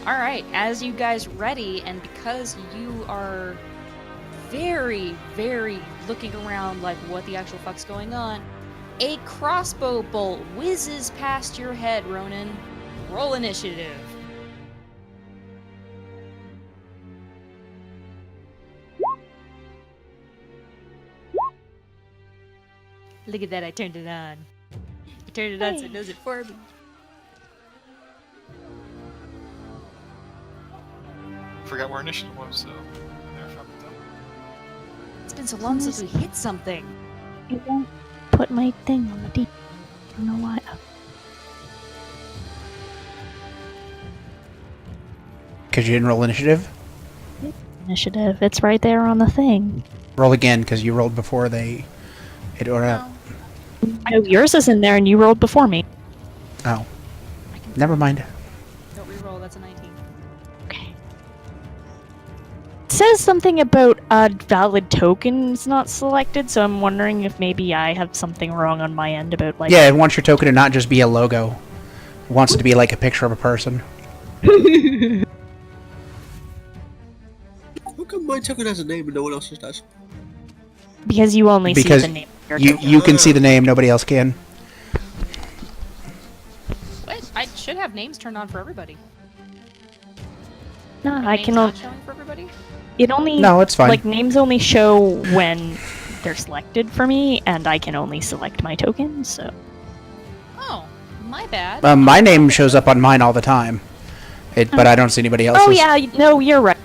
Alright, as you guys ready, and because you are very, very looking around like what the actual fuck's going on, a crossbow bolt whizzes past your head, Ronan. Roll initiative. Look at that, I turned it on. I turned it on so it does it for me. Forgot where initiative was, so never found it out. It's been so long since we hit something. It won't put my thing on the D. I don't know why. Because you didn't roll initiative. Initiative. It's right there on the thing. Roll again, because you rolled before it or up. Oh, yours is in there, and you rolled before me. Oh. Never mind. Don't reroll, that's a 19. Okay. It says something about valid tokens not selected, so I'm wondering if maybe I have something wrong on my end about like. Yeah, it wants your token to not just be a logo. It wants it to be like a picture of a person. How come my token has a name and no one else's does? Because you only Because see the name of your token. you can see the name, nobody else can. What? I should have names turned on for everybody. No, Are I names can not only. showing for everybody? It only. No, it's fine. Like names only show when they're selected for me, and I can only select my tokens. So. Oh, my bad. My name shows up on mine all the time. But I don't see anybody else's. Oh yeah, no, you're right.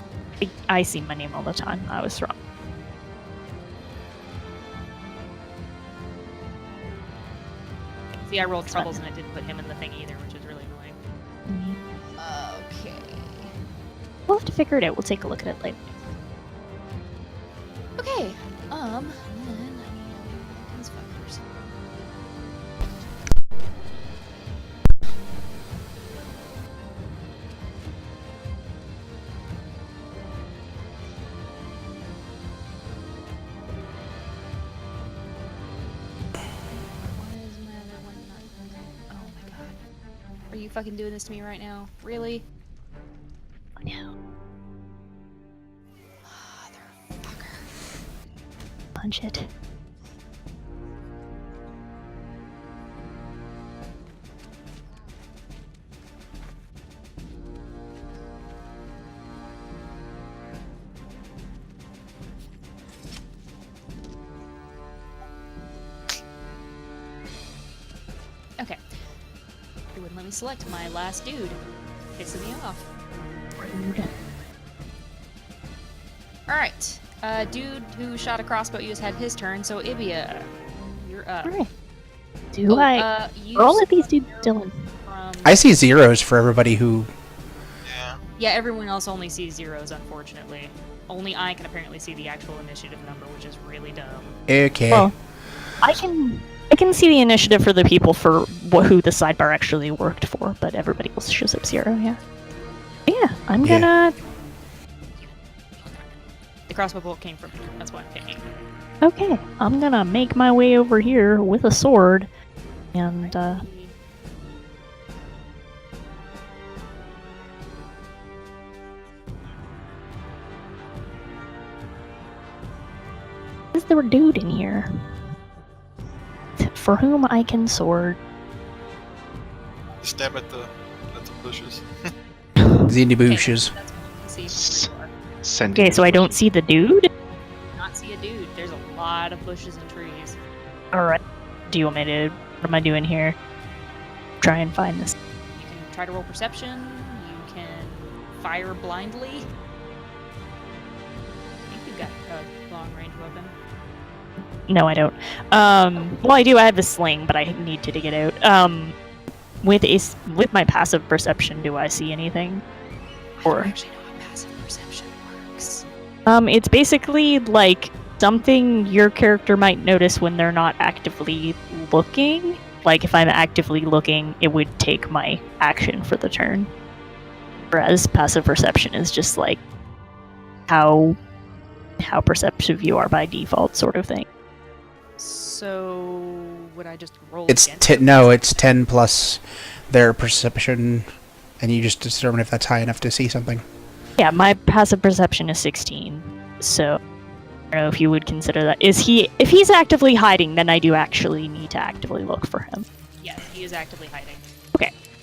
I see my name all the time. I was wrong. See, I rolled troubles and I didn't put him in the thing either, which is really annoying. Okay. We'll have to figure it out. We'll take a look at it later. Okay. And then these fuckers. Why is my other one not? Oh my god. Are you fucking doing this to me right now? Really? Oh no. Motherfucker. Punch it. Okay. It wouldn't let me select my last dude. Pissing me off. Rude. Alright. Dude who shot a crossbow at you has had his turn, so Ibia, you're up. Alright. Do I use roll at these dudes, Dylan? from- I see zeros for everybody who. Yeah. Yeah, everyone else only sees zeros, unfortunately. Only I can apparently see the actual initiative number, which is really dumb. Okay. Well, I can see the initiative for the people for who the sidebar actually worked for, but everybody else shows up 0. Yeah. Yeah, I'm Yeah. gonna. The crossbow bolt came from me. That's why I'm picking. Okay, I'm gonna make my way over here with a sword, and is there a dude in here for whom I can sword? Stab at the bushes. Zindi bushes. That's what you can see from where you are. Send Okay, so I don't see the dude. Not see a dude. There's a lot of bushes and trees. All right. Do you want me to? What am I doing here? Try and find this. You can try to roll perception. You can fire blindly. I think you've got a long range weapon. No, I don't. Well, I do. I have the sling, but I need to dig it out. With my passive perception, do I see anything? I Or don't actually know how passive perception works. it's basically like something your character might notice when they're not actively looking. Like if I'm actively looking, it would take my action for the turn. Whereas passive perception is just like how perceptive you are by default, sort of thing. So would I just roll? It's against it? no, it's 10 plus their perception, and you just determine if that's high enough to see something. Yeah, my passive perception is 16, so I don't know if you would consider that. If he's actively hiding, then I do actually need to actively look for him. Yes, he is actively hiding.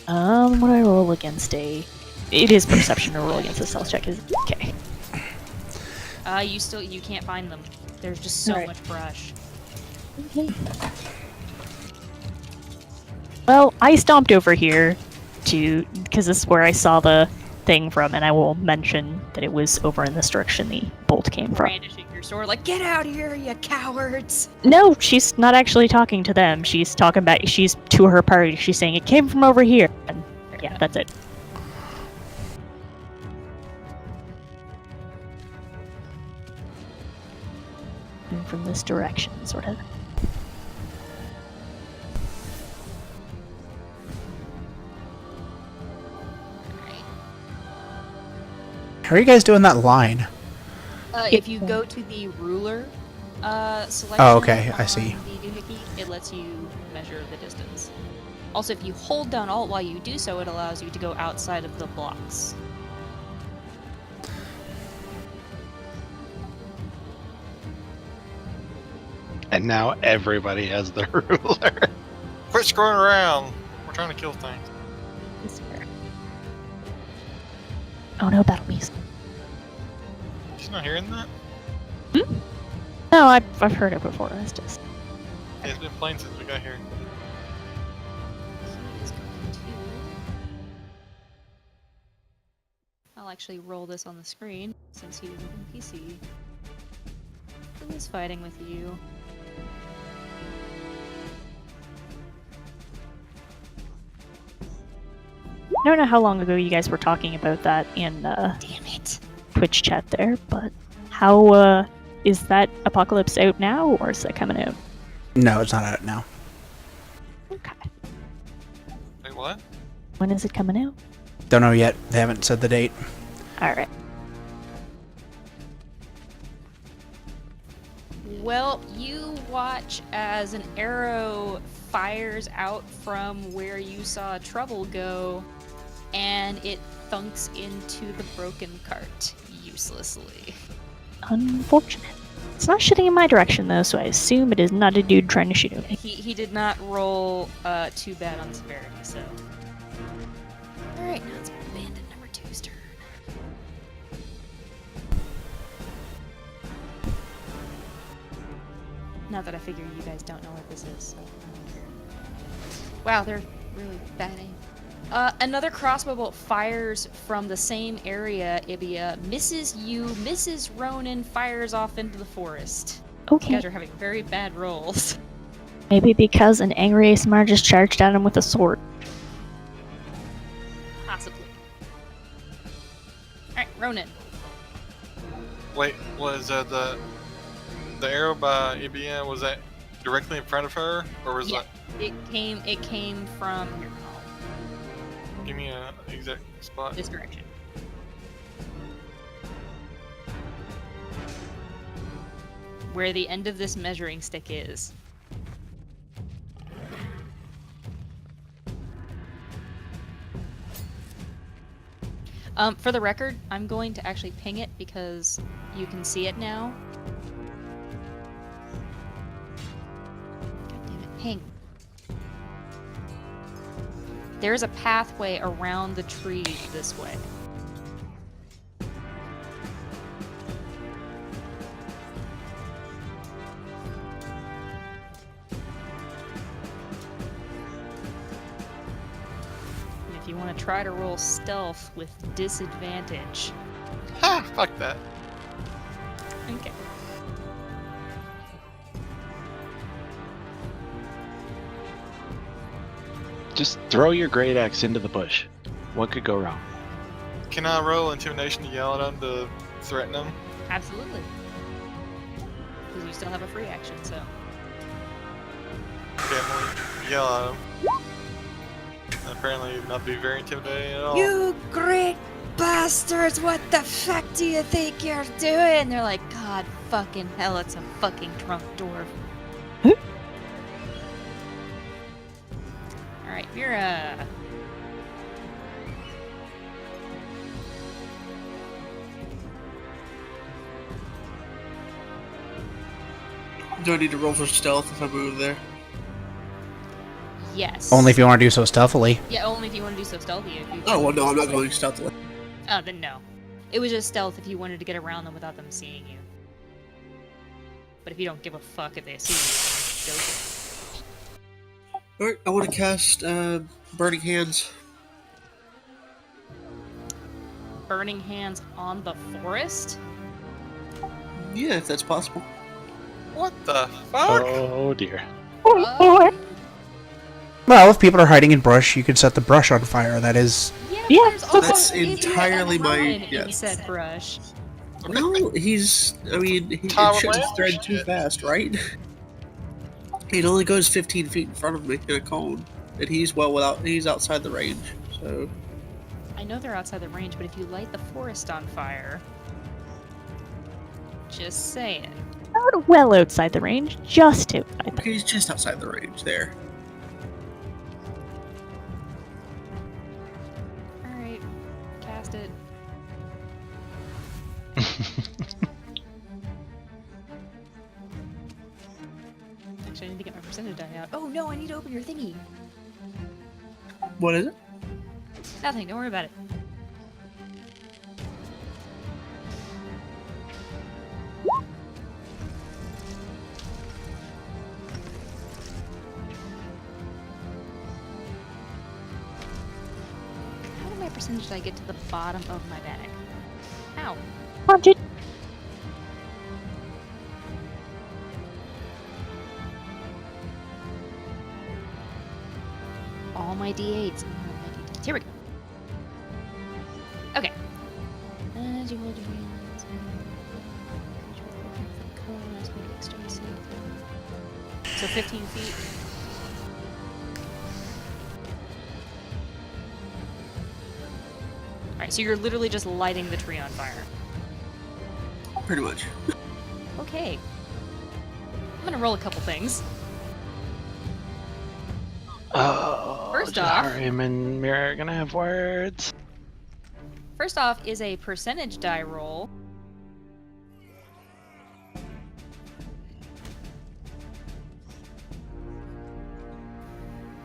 What do I roll against a? It is perception to roll against a stealth check. Is okay. You can't find them. There's just so Alright. much brush. Okay. Well, I stomped over here because this is where I saw the thing from, and I will mention that it was over in this direction the bolt came from. Brandishing your sword, like, get out of here, you cowards! No, she's not actually talking to them. She's talking back. She's to her party. She's saying it came from over here. And yeah, that's it. coming from this direction, sort of. How are you guys doing that line? If you go to the ruler selection Oh, okay, I on see. the doohickey, it lets you measure the distance. Also, if you hold down Alt while you do so, it allows you to go outside of the blocks. And now everybody has their ruler. Quit screwing around. We're trying to kill things. This fair. Oh no, battle beast. She's not hearing that? No, I've heard it before. It's just Yeah, it's been playing since we got here. He's going to... I'll actually roll this on the screen since he isn't in PC. Who is fighting with you? I don't know how long ago you guys were talking about that in Damn it! Twitch chat there, but how is that Apocalypse out now, or is that coming out? No, it's not out now. Okay. Wait, what? When is it coming out? Don't know yet. They haven't said the date. All right. Well, you watch as an arrow fires out from where you saw Trouble go, and it thunks into the broken cart uselessly. Unfortunate. It's not shooting in my direction though, so I assume it is not a dude trying to shoot at me. He did not roll too bad on severity, so. Alright, now it's bandit number 2's turn. Not that I figure you guys don't know what this is, so I don't care. Wow, they're really bad aim. Another crossbow bolt fires from the same area, Ibia. Misses you, misses Ronan, fires off into the forest. You Okay. guys are having very bad rolls. Maybe because an angry ASMR just charged at him with a sword. Possibly. Alright, Ronan. Wait, was the arrow by EBN, was that directly in front of her, or was Yeah. that? It came from here. Give me a exact spot. This direction. Where the end of this measuring stick is. For the record, I'm going to actually ping it because you can see it now. God damn it, ping. There's a pathway around the trees this way. And if you want to try to roll stealth with disadvantage. Ha! Fuck that. Okay. Just throw your great axe into the bush. What could go wrong? Can I roll intimidation to yell at them to threaten them? Absolutely. Because you still have a free action, so. Okay, I'm gonna yell at them. And apparently not be very intimidating at all. You great bastards! What the fuck do you think you're doing? They're like, God fucking hell, it's a fucking drunk dwarf. Alright, Vera. Do I need to roll for stealth if I move there? Yes. Only if you want to do so stealthily. Yeah, only if you want to do so stealthy. If you Oh, well, no, I'm not going stealthily. Oh, then no. It was just stealth if you wanted to get around them without them seeing you. But if you don't give a fuck if they see you, then go for it. Alright, I want to cast Burning Hands. Burning hands on the forest? Yeah, if that's possible. What the fuck? Oh dear. Well, if people are hiding in brush, you could set the brush on fire. That is... Yeah, Yeah, there's also that's easy entirely to my- hide in yes. said brush. No, he's. I mean, Tom it shouldn't Lamb spread too shit. fast, right? It only goes 15 feet in front of me in a cone, and he's he's outside the range. So I know they're outside the range, but if you light the forest on fire, just saying. Not well outside the range, just outside. he's just outside the range there. All right, cast it. Actually, I need to get my percentage die out. Oh no, I need to open your thingy. What is it? Nothing. Don't worry about it. How did my percentage die get to the bottom of my bag? Ow. Haunted. All my d8s. All my d10s. Here we go. Okay. As you hold your hands, so 15 feet. Alright, so you're literally just lighting the tree on fire. Pretty much. Okay. I'm gonna roll a couple things. Oh, First off- Jaharim and Mira are gonna have words. First off is a percentage die roll.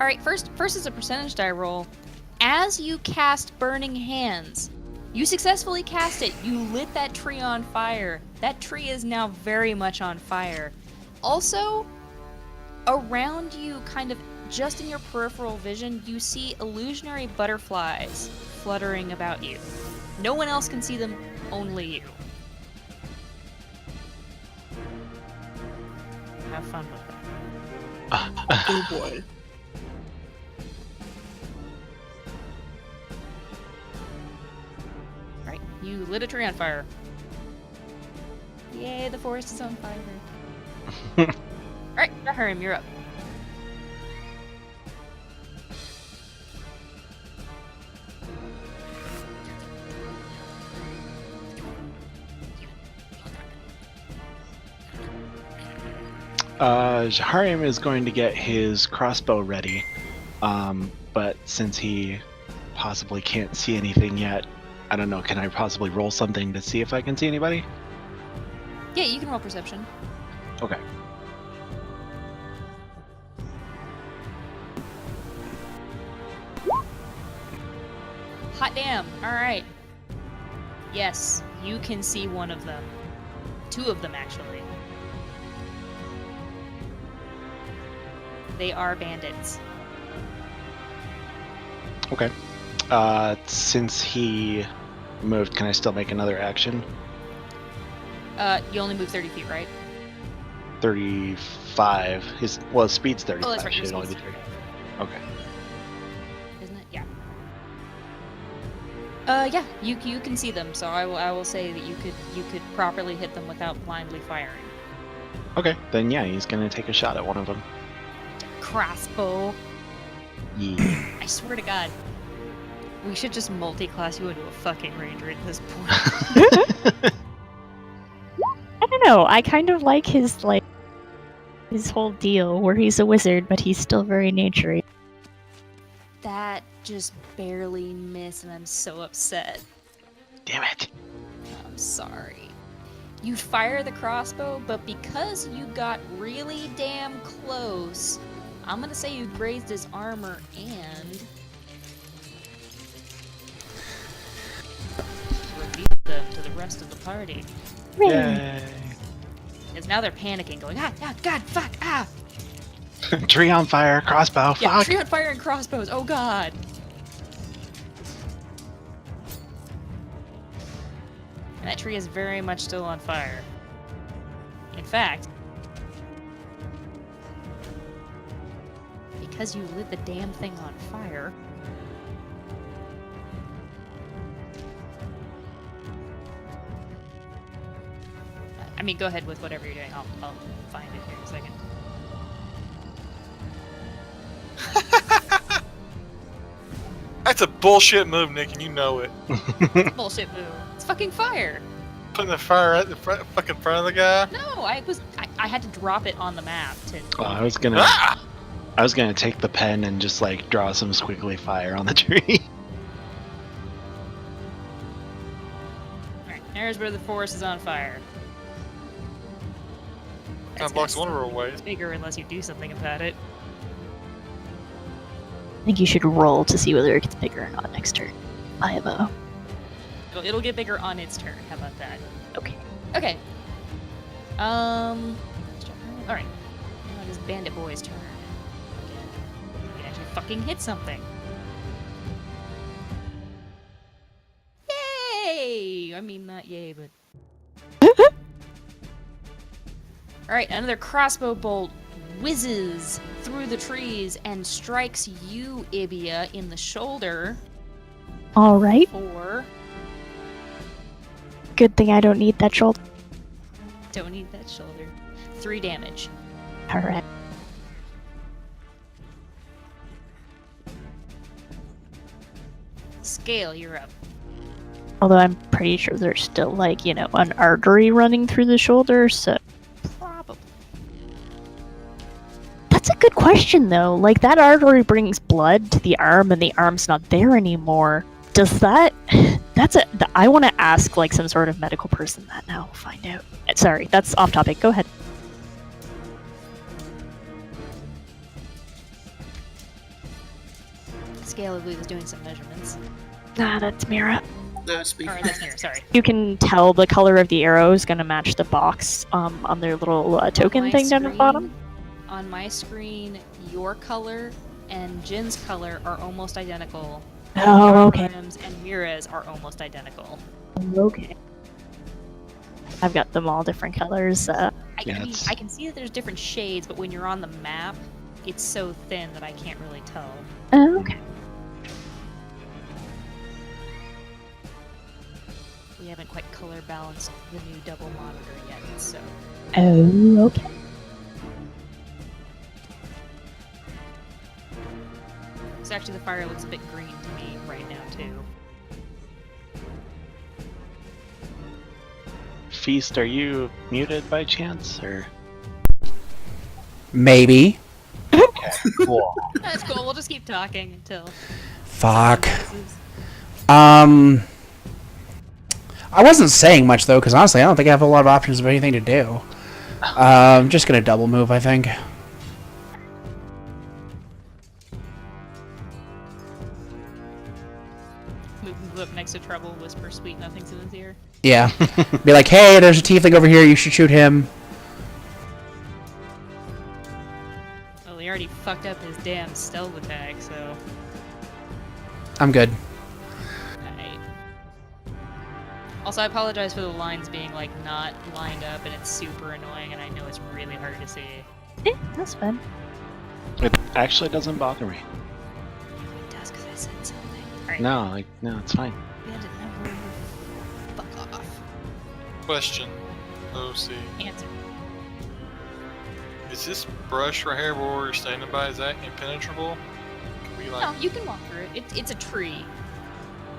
Alright, first is a percentage die roll. As you cast Burning Hands, you successfully cast it. You lit that tree on fire. That tree is now very much on fire. Also, around you, kind of just in your peripheral vision, you see illusionary butterflies fluttering about you. No one else can see them, only you. Have fun with that. Oh boy. Right, you lit a tree on fire. Yay, the forest is on fire. Alright, Jaharim, you're up. Jaharim is going to get his crossbow ready, but since he possibly can't see anything yet, I don't know, can I possibly roll something to see if I can see anybody? Yeah, you can roll perception. Okay. Hot damn, alright. Yes, you can see one of them. Two of them, actually. They are bandits. Okay. Since he moved, can I still make another action? You only move 30 feet, right? 35. His speed's 35. Oh, that's right. Should Your only be speed's 30. 35. Okay. Isn't it? Yeah. Yeah, you can see them, so I will say that you could properly hit them without blindly firing. Okay, then yeah, he's gonna take a shot at one of them. Crossbow. Yeah. I swear to God. We should just multi-class you into a fucking ranger at this point. I don't know. I kind of like his whole deal where he's a wizard, but he's still very naturey. That just barely missed, and I'm so upset. Damn it. I'm sorry. You fire the crossbow, but because you got really damn close, I'm gonna say you grazed his armor and revealed them to the rest of the party. Yay. Because now they're panicking, going, God, fuck, ah! Tree on fire, crossbow, Yeah, fuck. tree on fire and crossbows, oh god! And that tree is very much still on fire. In fact, because you lit the damn thing on fire, I mean, go ahead with whatever you're doing. I'll find it here in a second. That's a bullshit move, Nick, and you know it. Bullshit move. It's fucking fire. Putting the fire at the fucking front of the guy. No, I had to drop it on the map to. Well, I was gonna take the pen and just like draw some squiggly fire on the tree. Alright, there's where the forest is on fire. That blocks one of our ways. It's bigger unless you do something about it. I think you should roll to see whether it gets bigger or not next turn. IMO. It'll get bigger on its turn. How about that? Okay. Okay. Alright. Now it is Bandit Boy's turn. Again. We can actually fucking hit something. Yay! I mean, not yay, but. Alright, another crossbow bolt whizzes through the trees and strikes you, Ibia, in the shoulder. All right. For. Good thing I don't need that shoulder. Don't need that shoulder. 3 damage. All right. Scale, you're up. Although I'm pretty sure there's still, like, you know, an artery running through the shoulder, so... Probably. That's a good question, though. Like, that artery brings blood to the arm, and the arm's not there anymore. Does that... I want to ask, like, some sort of medical person that now. Find out. Sorry, that's off topic. Go ahead. Scale, I believe, is doing some measurements. Ah, that's Mira. No, it's me. Or that's here, sorry. You can tell the color of the arrow is going to match the box on their little token On my thing down at the bottom. On my screen, your color and Jin's color are almost identical. Oh, okay. Rim's and Mira's are almost identical. Okay. I've got them all different colors. I Yeah, mean, it's- I can see that there's different shades, but when you're on the map, it's so thin that I can't really tell. Okay. We haven't quite color balanced the new double monitor yet, so. Oh, okay. So actually the fire looks a bit green to me right now, too. Feast, are you muted by chance, or? Maybe. Okay, cool. That's cool, we'll just keep talking until... Fuck. I wasn't saying much though, because honestly, I don't think I have a lot of options of anything to do. I'm just gonna double move, I think. Move up next to Trouble, whisper sweet nothings in his ear. Yeah. Be like, hey, there's a tiefling over here. You should shoot him. Well, he already fucked up his damn stealth attack, so... I'm good. Alright. Also, I apologize for the lines being, like, not lined up, and it's super annoying, and I know it's really hard to see. That's fun. It actually doesn't bother me. It does, because I said something. Alright. No, it's fine. Bandit number... Fuck off. Question. OC. Answer. Is this brush right here where we're standing by, is that impenetrable? Can we, like... No, you can walk through it. It's a tree.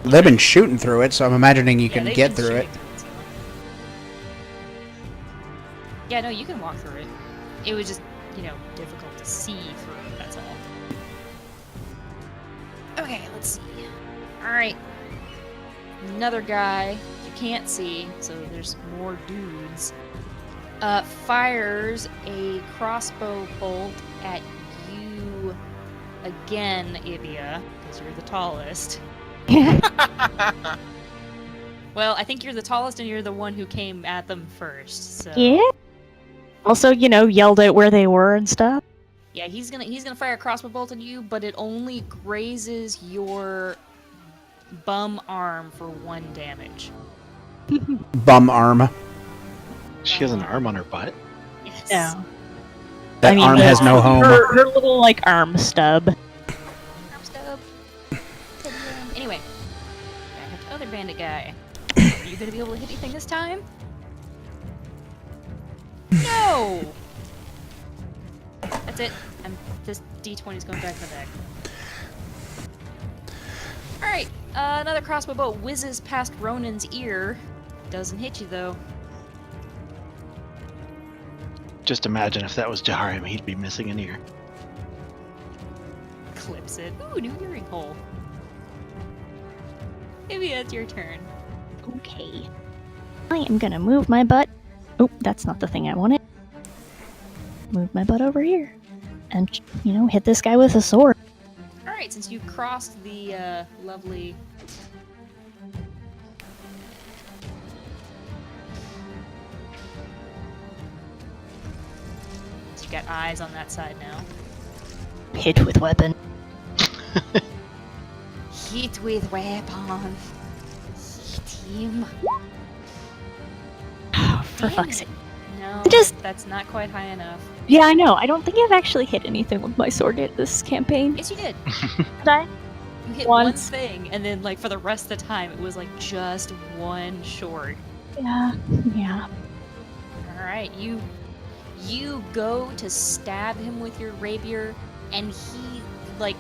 They've been shooting through it, so I'm imagining you Yeah, can they've get been through it. shooting so- Yeah, no, you can walk through it. It was just, you know, difficult to see through, that's all. Okay, let's see. Alright. Another guy you can't see, so there's more dudes. Fires a crossbow bolt at you again, Ibia, because you're the tallest. Well, I think you're the tallest and you're the one who came at them first, so... Yeah. Also, you know, yelled out where they were and stuff. Yeah, he's gonna fire a crossbow bolt at you, but it only grazes your bum arm for 1 damage. Bum arm. She has an arm on her butt. Yes. No. That arm has no home. Her little, like, arm stub. Arm stub. Anyway, back up to the other bandit guy. Are you gonna be able to hit anything this time? No! That's it. This D20 is going back in the bag. Alright, another crossbow bolt whizzes past Ronan's ear. Doesn't hit you, though. Just imagine if that was Jaharim, he'd be missing an ear. Clips it. Ooh, new earring hole. Maybe it's your turn. Okay. I am gonna move my butt. Oh, that's not the thing I wanted. Move my butt over here. And, hit this guy with a sword. Alright, since you crossed the, lovely... So you got eyes on that side now. Hit with weapon. Hit with weapon. Hit him. For fuck's sake. No, Just- that's not quite high enough. Yeah, I know. I don't think I've actually hit anything with my sword yet this campaign. Yes, you did. Did I? You hit Once. one thing, and then, like, for the rest of the time, it was, like, just one short. Yeah. Alright, you go to stab him with your rapier, and he, like,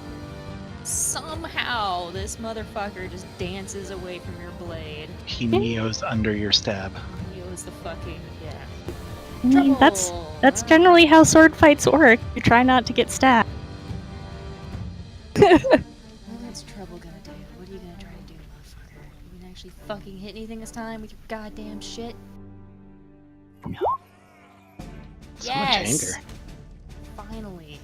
somehow this motherfucker just dances away from your blade. He Neo's under your stab. He was the fucking, yeah. I mean, that's Trouble. generally how sword fights work. You try not to get stabbed. What's trouble gonna do? What are you gonna try to do, motherfucker? You can actually fucking hit anything this time with your goddamn shit? No. So much anger. Finally.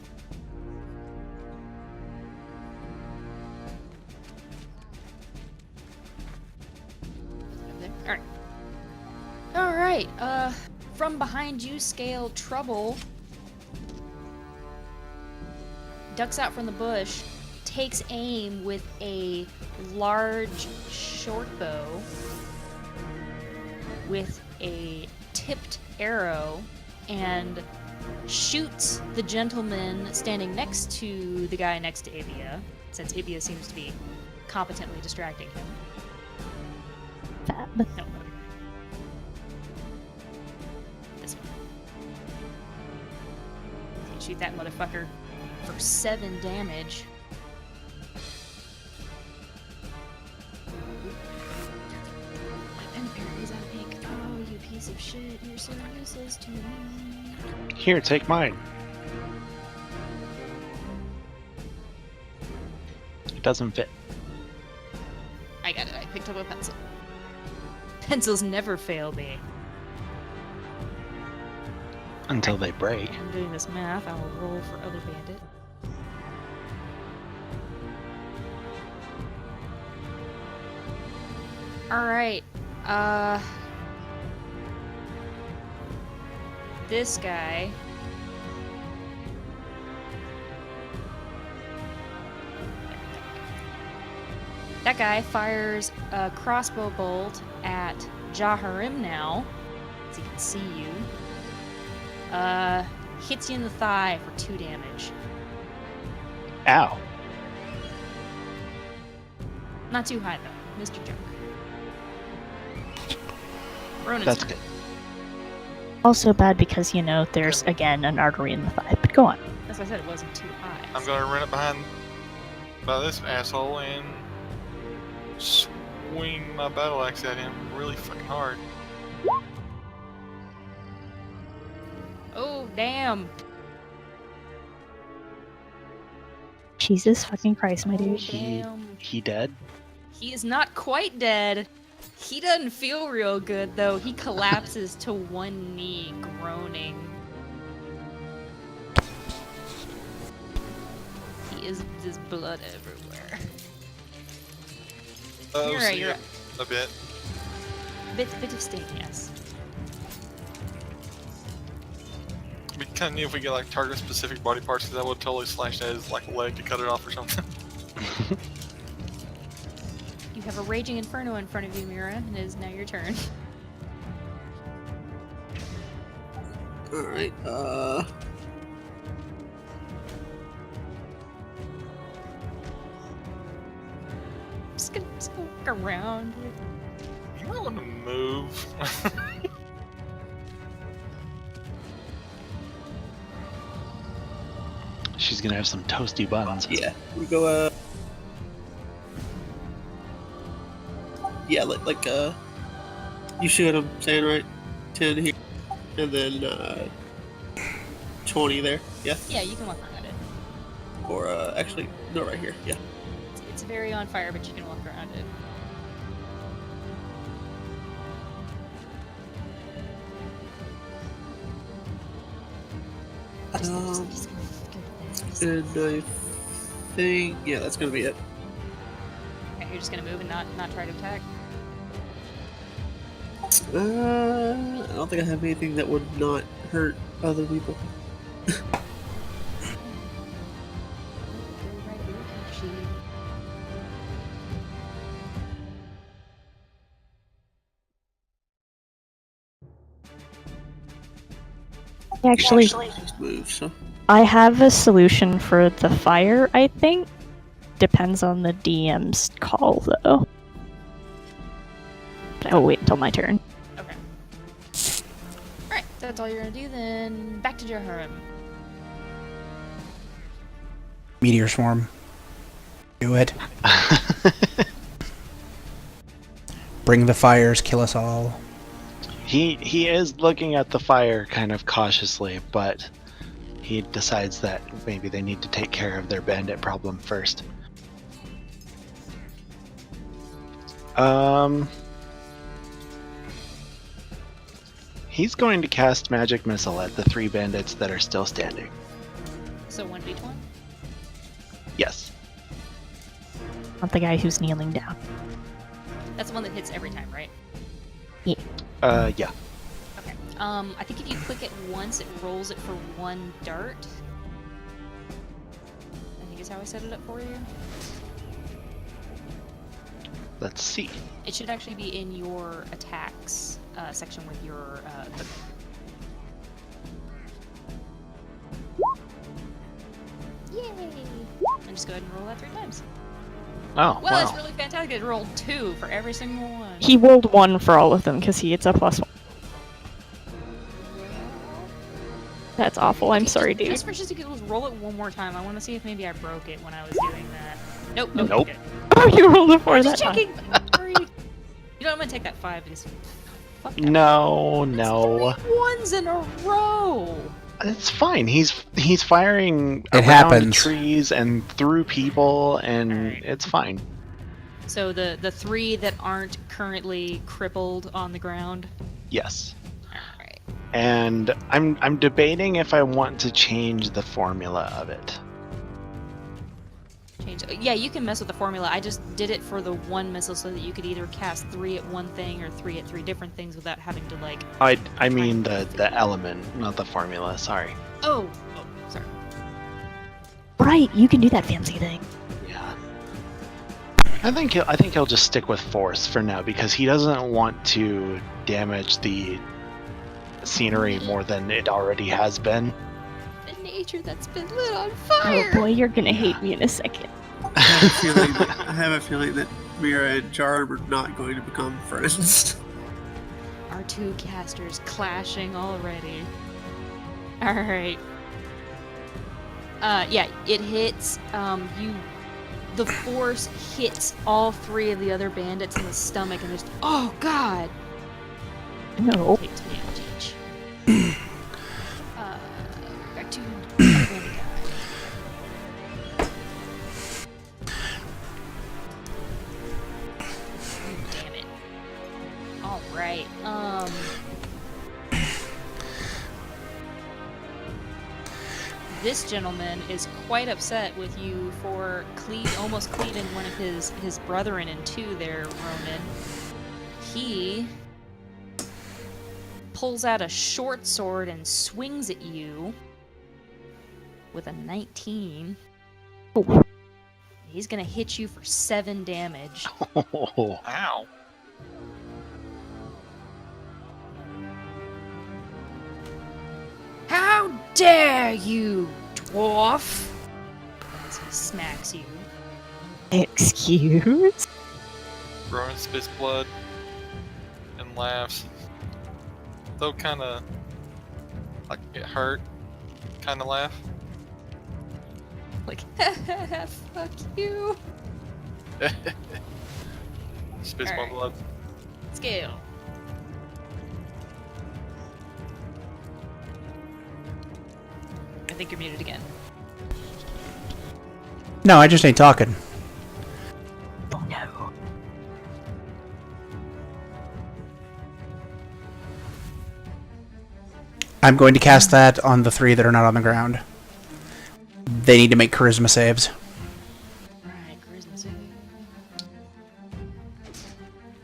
Alright. Alright, from behind you, Scale Trouble ducks out from the bush, takes aim with a large short bow with a tipped arrow and shoots the gentleman standing next to the guy next to Ibia, since Ibia seems to be competently distracting him. Fab. No, other guy. This one. Okay, shoot that motherfucker for 7 damage. My pen parry's out of ink. Oh, you piece of shit. You're so useless to me. Here, take mine. It doesn't fit. I got it. I picked up a pencil. Pencils never fail me. Until they break. I'm doing this math. I will roll for other bandit. Alright. This guy. That guy fires a crossbow bolt at Jaharim now, as he can see you. Hits you in the thigh for 2 damage. Ow. Not too high though, Mr. Junk. Ronan's That's turn. good. Also bad because, there's, again, an artery in the thigh. But go on. As I said, it wasn't too high. I'm gonna run up by this asshole and swing my battle axe at him really fucking hard. Oh, damn. Jesus fucking Christ, my dude. Damn. He dead? He is not quite dead. He doesn't feel real good, though. He collapses to one knee, groaning. There's blood everywhere. You're right, you're right. A bit. Bit of sting, yes. It'd be kind of neat if we get like target specific body parts, because I would totally slash at his like leg to cut it off or something. You have a raging inferno in front of you, Mira, and it is now your turn. Alright, Just gonna walk around. You might want to move. she's gonna have some toasty buns. Yeah. We go. Yeah, like you see what I'm saying, right? 10 here, and then 20 there. Yeah. Yeah, you can walk around it. Or actually, no, right here. Yeah. It's very on fire, but you can walk around it. And I think that's gonna be it. Okay, you're just gonna move and not try to attack. I don't think I have anything that would not hurt other people. Actually, Just move. So I have a solution for the fire, I think. Depends on the DM's call, though. But I will wait until my turn. Okay. Alright, that's all you're gonna do then. Back to Jaharim. Meteor swarm. Do it. Bring the fires, kill us all. He is looking at the fire kind of cautiously, but he decides that maybe they need to take care of their bandit problem first. He's going to cast Magic Missile at the 3 bandits that are still standing. So 1v1? Yes. Not the guy who's kneeling down. That's the one that hits every time, right? Yeah. Yeah. Okay. I think if you click it once, it rolls it for 1 dart. I think is how I set it up for you. Let's see. It should actually be in your attacks section with your equipment. Yay! And just go ahead and roll that 3 times. Oh, Well, wow. it's really fantastic. It rolled 2 for every single one. He rolled 1 for all of them because he gets a +1. That's awful. I'm sorry, dude. Just for just to roll it one more time. I want to see if maybe I broke it when I was doing that. Nope. Nope. Nope. Okay. Oh, you rolled a 4 that Just time. checking. You know, I'm gonna take that 5 because fuck that. No, That's no. 3 ones in a row. It's fine. He's firing It around happens. trees and through people, and Alright. it's fine. So the 3 that aren't currently crippled on the ground. Yes. Alright. And I'm debating if I want to change the formula of it. Change. Yeah, you can mess with the formula. I just did it for the 1 missile so that you could either cast 3 at one thing or 3 at 3 different things without having to like. I mean the element, not the formula. Sorry. Oh, sorry. Right, you can do that fancy thing. Yeah. I think he'll just stick with force for now because he doesn't want to damage the scenery more than it already has been. The nature that's been lit on fire. Oh boy, you're gonna hate me in a second. I have a feeling that Mira and Jarum are not going to become friends. Our 2 casters clashing already. Alright. Yeah, it hits, the force hits all 3 of the other bandits in the stomach and just, oh god! No. Takes damage each. Back to Kuykendahl. Damn it. Alright, this gentleman is quite upset with you for almost cleaving one of his brethren in 2 there, Ronan. He pulls out a short sword and swings at you with a 19. Ooh. He's gonna hit you for 7 damage. Oh, Ow. How dare you, dwarf! As he smacks you. Excuse? Rowan spits blood and laughs. Though kind of like it hurt, kind of laugh. Like, fuck you. Spits my Alright. blood. Scale. I think you're muted again. No, I just ain't talking. Oh no. I'm going to cast that on the 3 that are not on the ground. They need to make charisma saves. Alright, charisma save.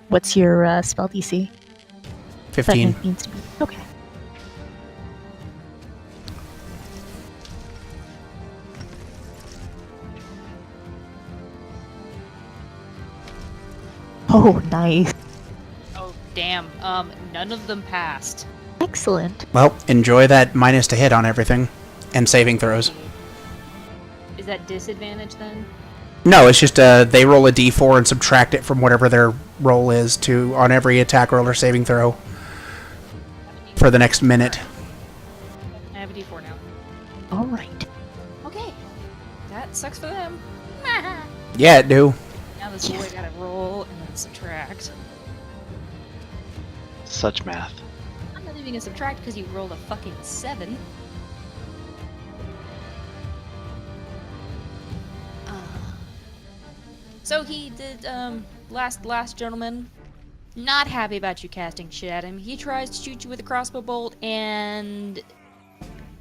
What's your spell DC? 15. That needs to be okay. Oh, nice. Oh, damn. None of them passed. Excellent. Well, enjoy that minus to hit on everything. And saving throws. Is that disadvantage then? No, it's just they roll a d4 and subtract it from whatever their roll is to on every attack roll or saving throw for the next minute. I have a d4 now. All right. Okay. That sucks for them. Yeah, it do. Now this boy gotta roll and then subtract. Such math. I'm not even gonna subtract because you rolled a fucking 7. So he did, last gentleman, not happy about you casting shit at him. He tries to shoot you with a crossbow bolt and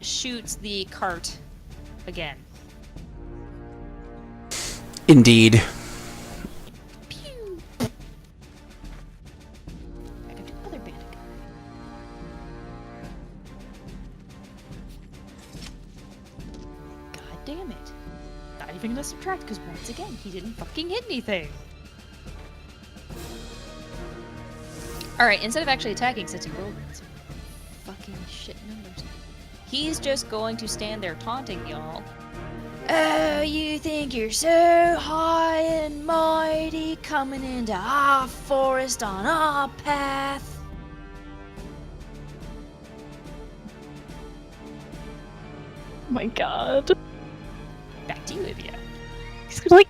shoots the cart again. Indeed. Pew! I can do other bandit. God damn it. Not even gonna subtract because once again, he didn't fucking hit anything. Alright, instead of actually attacking since he rolled some fucking shit numbers, he's just going to stand there taunting y'all. Oh, you think you're so high and mighty coming into our forest on our path? Oh my god. Back to you, Ivia. He's like,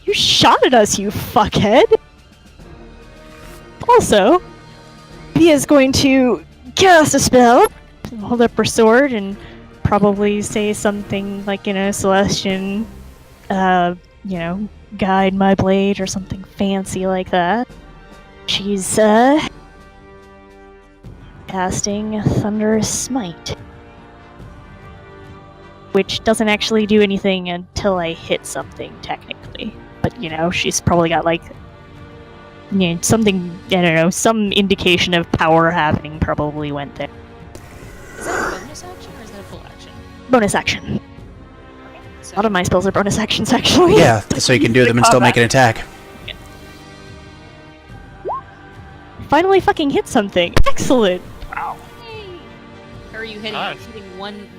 you shot at us, you fuckhead. Also, Via's going to cast a spell, hold up her sword, and probably say something like, Celestian, guide my blade or something fancy like that. She's, casting Thunderous Smite. Which doesn't actually do anything until I hit something, technically. But, she's probably got, something, I don't know, some indication of power happening probably went there. Is that a bonus action or is that a full action? Bonus action. Okay, A so lot of my spells are bonus actions, actually. Yeah, so you can do them and still make an attack. Finally fucking hit something. Excellent. Yay! Or are you hitting, Nice. hitting one...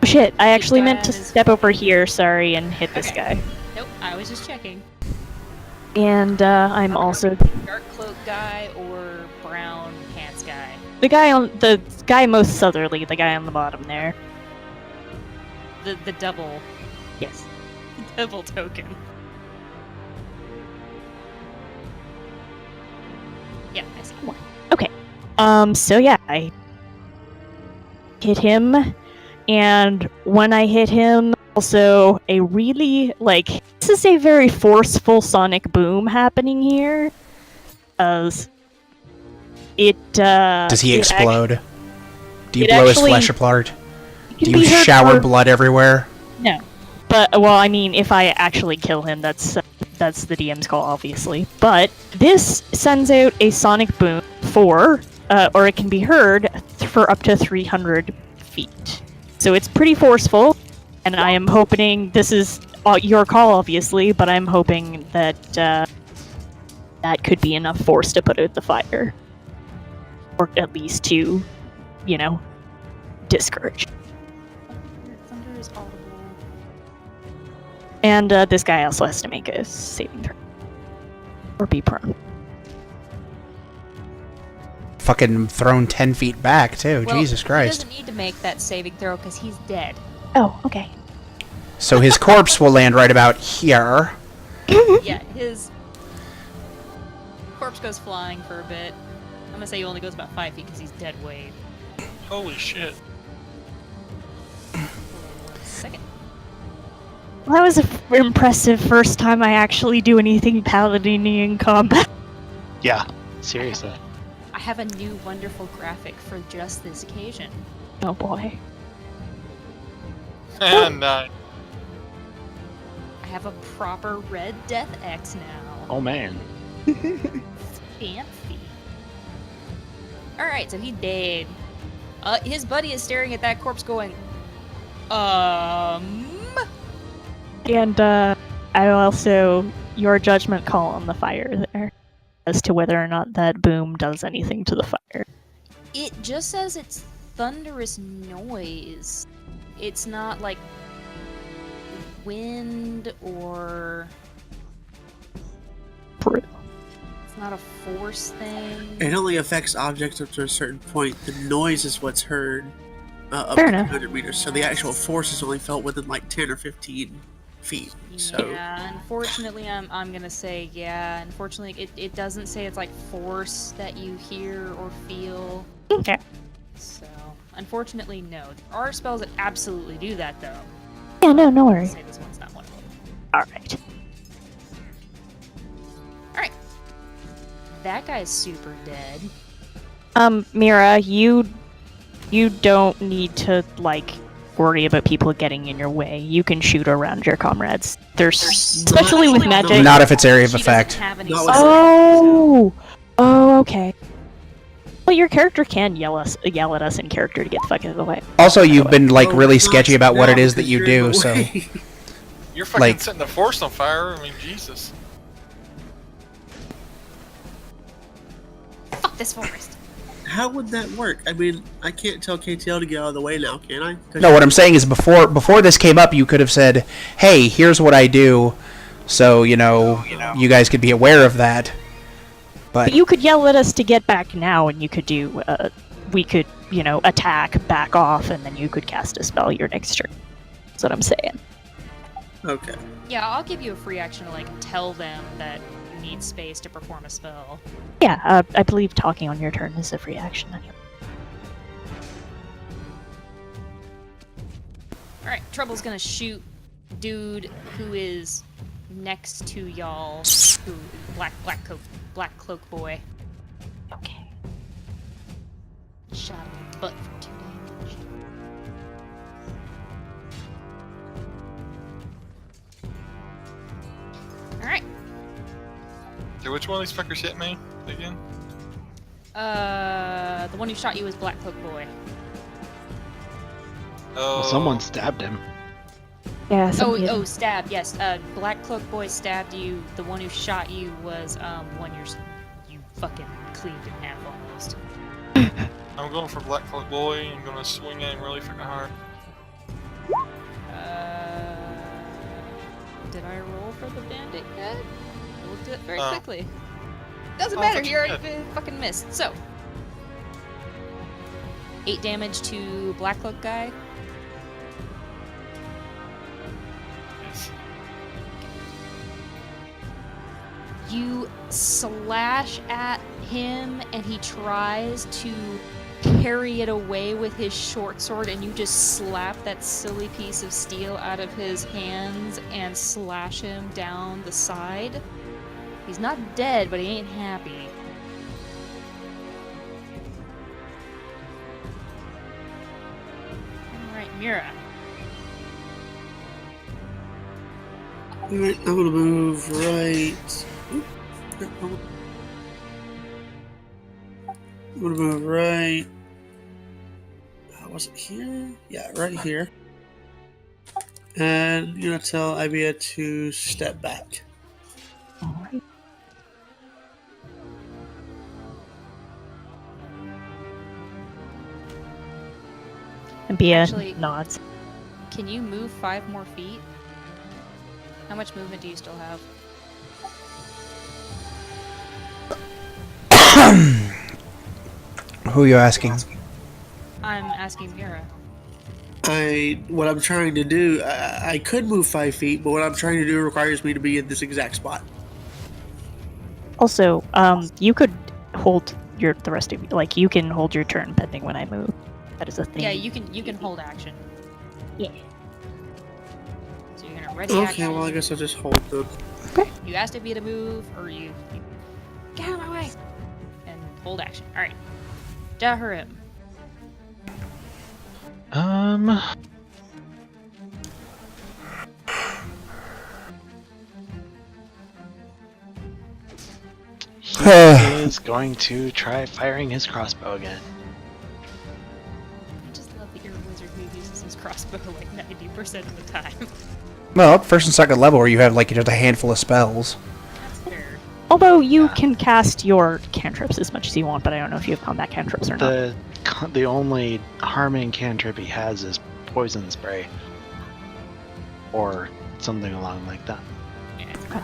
Oh, shit, I actually guy meant to is- step over here, sorry, and hit this Okay. guy. Nope, I was just checking. And I'm also Dark cloak guy or brown pants guy? the guy most southerly, the guy on the bottom there. The double Yes. double token. Yeah, I see. So yeah, I hit him, and when I hit him, also a really, this is a very forceful sonic boom happening here. As it, Does he it explode? Do you it blow his actually- flesh apart? can Do you be heard shower for- blood everywhere? No. But, well, I mean, if I actually kill him, that's the DM's call, obviously. But this sends out a sonic boom for, or it can be heard for up to 300 feet. So it's pretty forceful, and I am hoping, this is your call, obviously, but I'm hoping that that could be enough force to put out the fire. Or at least to, discourage. Thunder is audible. And this guy also has to make a saving throw. Or be prone. Fucking thrown 10 feet back, too. Well, Jesus He Christ. doesn't need to make that saving throw because he's dead. Oh, okay. So his corpse will land right about here. Yeah, his corpse goes flying for a bit. I'm gonna say he only goes about 5 feet because he's dead weight. Holy shit. Hold on 1 second. Well, that was an impressive first time I actually do anything paladin-y in combat. Yeah, seriously. I have a new wonderful graphic for just this occasion. Oh boy. And I have a proper red Death X now. Oh man. Fancy. Alright, so he dead. His buddy is staring at that corpse going, And I also your judgment call on the fire there as to whether or not that boom does anything to the fire. It just says it's thunderous noise. It's not like wind or it's not a force thing. It only affects objects up to a certain point. The noise is what's heard up Fair to enough. 200 meters. So the actual force is only felt within like 10 or 15 feet. So Yeah, unfortunately, I'm gonna say yeah. Unfortunately, it doesn't say it's like force that you hear or feel. Okay. So, unfortunately, no. There are spells that absolutely do that, though. Yeah, no I'll worries. say this one's not one of them. Alright. Alright. That guy's super dead. Mira, you don't need to, like, worry about people getting in your way. You can shoot around your comrades. There's especially with magic. Not if it's area of She doesn't effect. have any No, spells. Oh, okay. Well, your character can yell at us in character to get the fuck out of the way. Also, you've been like Oh, really not sketchy about what now, it is that because you you're in do. the So way. you're fucking Like- setting the force on fire. I mean, Jesus. Fuck this forest. How would that work? I mean, I can't tell KTL to get out of the way now, can I? 'Cause no, what I'm saying is before this came up, you could have said, "Hey, here's what I do," so you guys could be aware of that. But you could yell at us to get back now, and you could do, we could, attack, back off, and then you could cast a spell your next turn. That's what I'm saying. Okay. Yeah, I'll give you a free action to, like, tell them that you need space to perform a spell. Yeah, I believe talking on your turn is a free action anyway. Alright, Trouble's gonna shoot dude who is next to y'all, who black cloak boy. Okay. Shot him in the butt for 2 damage. Alright. Okay, which one of these fuckers hit me again? The one who shot you is Black Cloak Boy. Oh, Well, someone stabbed him. Yeah, somebody Oh, stab, yes. Black Cloak Boy stabbed you. The one who shot you was, one you fucking cleaved in half almost. I'm going for Black Cloak Boy. I'm gonna swing at him really fucking hard. Did I roll for the bandit yet? We'll do it very Oh. quickly. Doesn't Oh, matter, but he you already did. fucking missed. So, 8 damage to Black Cloak guy. Yes. You slash at him, and he tries to carry it away with his short sword, and you just slap that silly piece of steel out of his hands and slash him down the side. He's not dead, but he ain't happy. Alright, Mira. Alright, I'm gonna move right. I'm gonna move right. Was it here? Yeah, right here. And I'm gonna tell Ibia to step back. Alright. And Bia Actually- nods. Can you move 5 more feet? How much movement do you still have? who are you asking? I'm asking Mira. What I'm trying to do, I could move 5 feet, but what I'm trying to do requires me to be in this exact spot. Also, you could hold the rest of you can hold your turn pending when I move. That is a thing. Yeah, you can hold action. Yeah. So you're gonna ready Okay, action. well I guess I'll just hold the. You asked if you to move, or you get out of my way and hold action. All right, Jaharim. He is going to try firing his crossbow again. I just love that you're a wizard who uses his crossbow like 90% of the time. Well, first and second level where you have like just a handful of spells. That's fair. Although you can cast your cantrips as much as you want, but I don't know if you have combat cantrips or not. The only harming cantrip he has is poison spray, or something along like that. Yeah.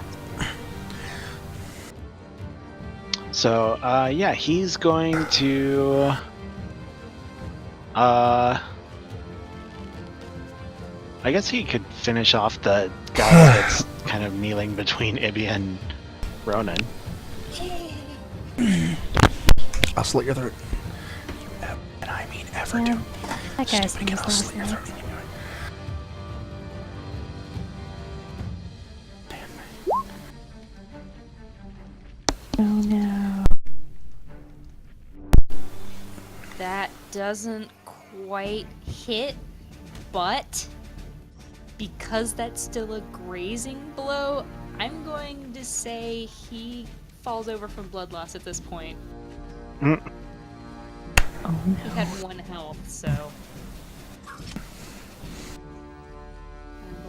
So, yeah, he's going to, I guess he could finish off the guy that's kind of kneeling between Ibby and Ronan. I'll slit your throat. And I mean ever do. That guy's Stupid kid, I'll slit your throat. Oh no. That doesn't quite hit, but because that's still a grazing blow, I'm going to say he falls over from blood loss at this point. Oh He no. had 1 health, so I'm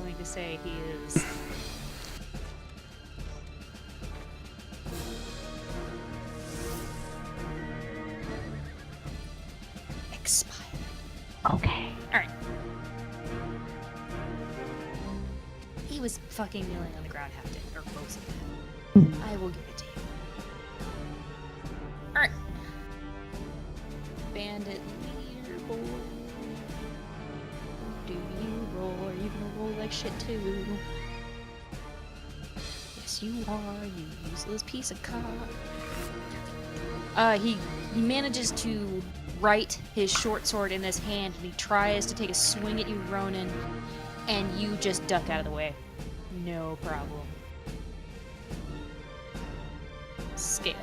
going to say he is expired. Okay. Alright. He was fucking kneeling on the ground half dead, or most of it. I will give it to you. Alright. Bandit leaderboard. Do you roll? Are you gonna roll like shit too? Yes, you are, you useless piece of cock. He manages to right his short sword in his hand, and he tries to take a swing at you, Ronan, and you just duck out of the way. No problem. Scale.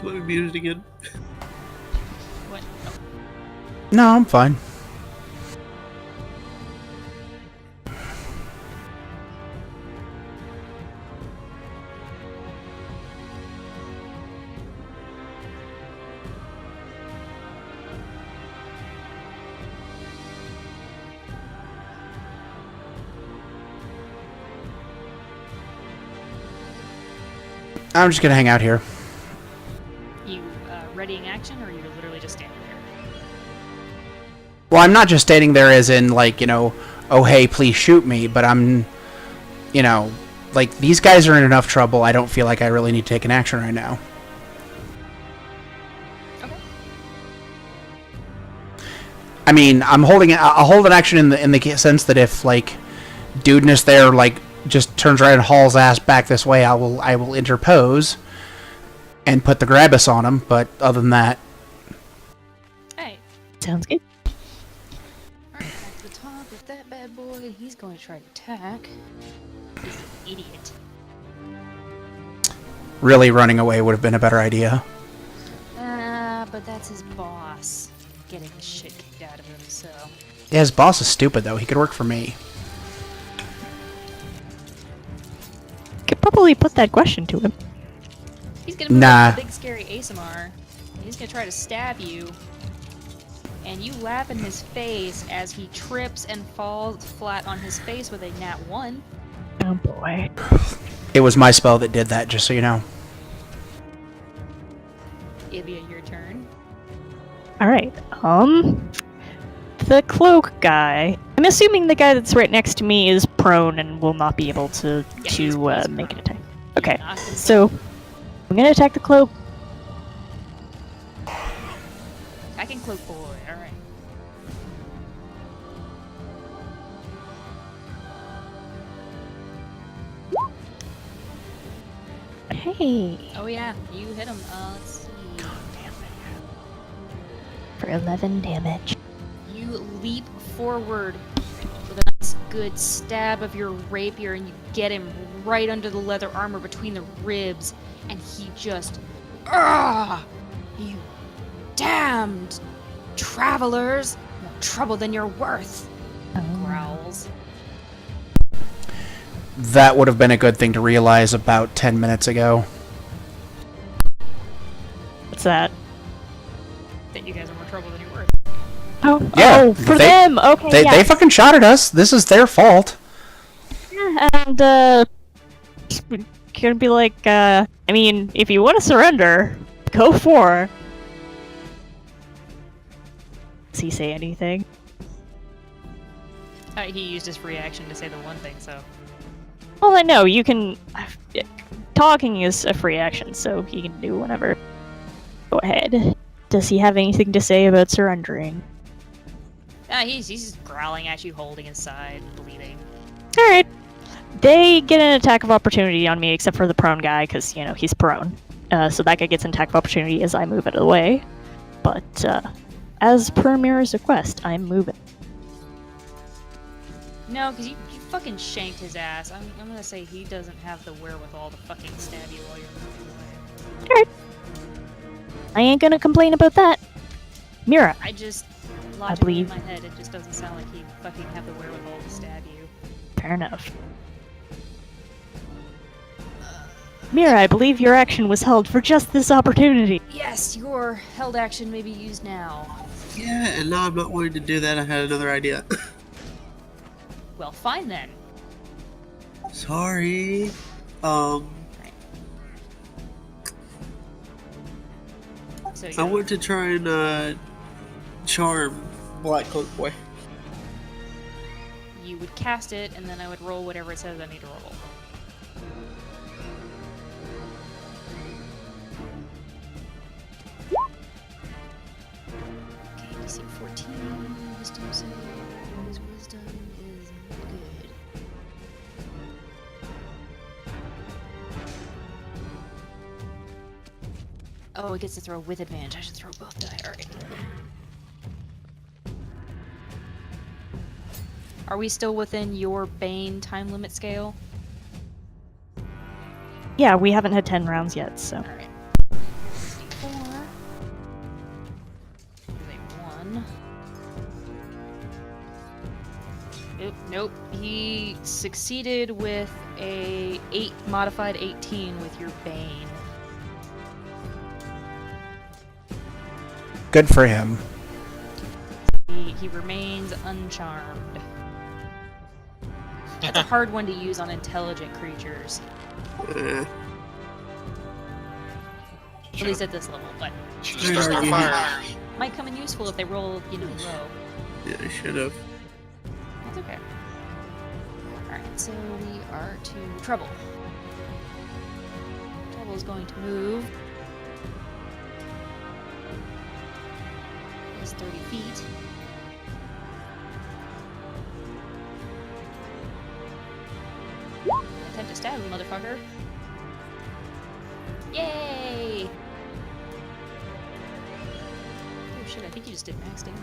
Let me mute it again. What? Oh. No, I'm fine. I'm just gonna hang out here. You readying action, or you're literally just standing there? Well, I'm not just standing there as in, like, you know, oh, hey, please shoot me, but I'm, you know, like, these guys are in enough trouble, I don't feel like I really need to take an action right now. Okay. I mean, I'll hold an action in the sense that if, like, dudeness there, like, just turns right and hauls ass back this way, I will interpose and put the Grabbus on him, but other than that... Hey. Sounds good. Alright, at the top of that bad boy, he's going to try to attack. He's an idiot. Really running away would have been a better idea. But that's his boss getting the shit kicked out of him, so... Yeah, his boss is stupid, though. He could work for me. Could probably put that question to him. He's gonna move Nah. up the big scary ASMR, and he's gonna try to stab you. And you laugh in his face as he trips and falls flat on his face with a nat 1. Oh boy. It was my spell that did that, just so you know. Ibia, your turn. Alright, the cloak guy. I'm assuming the guy that's right next to me is prone and will not be able to Yeah, he's make prone. an attack. Okay, Knocked him so I'm gonna attack the cloak. I can cloak boy. All right. Hey, Oh yeah, you hit him. Let's see. for 11 damage. You leap forward with a nice good stab of your rapier, and you get him right under the leather armor between the ribs, and he just, you damned travelers, more trouble than you're worth, growls. That would have been a good thing to realize about 10 minutes ago. What's that? That you guys are more trouble than you're worth. Oh, Yeah, oh, for they- them. Okay, They yes. fucking shot at us. This is their fault. Yeah, and gonna be like, I mean, if you want to surrender, go for. Does he say anything? He used his free action to say the one thing, so. Well, I know you can. Talking is a free action, so he can do whatever. Go ahead. Does he have anything to say about surrendering? He's just growling at you, holding his side, bleeding. All right. They get an attack of opportunity on me, except for the prone guy, because he's prone. So that guy gets an attack of opportunity as I move out of the way. But as per Mira's request, I'm moving. No, because you fucking shanked his ass. I'm gonna say he doesn't have the wherewithal to fucking stab you while you're moving away. Alright. I ain't gonna complain about that. Mira. I just, logically believe- in my head, it just doesn't sound like he'd fucking have the wherewithal to stab you. Fair enough. Mira, I believe your action was held for just this opportunity. Yes, your held action may be used now. Yeah, and now I'm not wanting to do that. I had another idea. Well, fine then. Sorry. So I went to try and charm Black Cloak Boy. you would cast it, and then I would roll whatever it says I need to roll. Okay, DC 14, wisdom save. His wisdom is good. Oh, it gets to throw with advantage. I should throw both die. Alright. Are we still within your Bane time limit scale? Yeah, we haven't had 10 rounds yet, so. Alright. D4. There's a 1. Nope. He succeeded with a modified 18 with your Bane. Good for him. He remains uncharmed. That's a hard one to use on intelligent creatures. At least at this level, but Should just start their fire. might come in useful if they roll, low. Yeah, I should have. That's okay. Alright, so we are to Trouble. Trouble is going to move. It's 30 feet. Attempt to stab him, motherfucker. Yay! Oh shit, I think you just did max damage.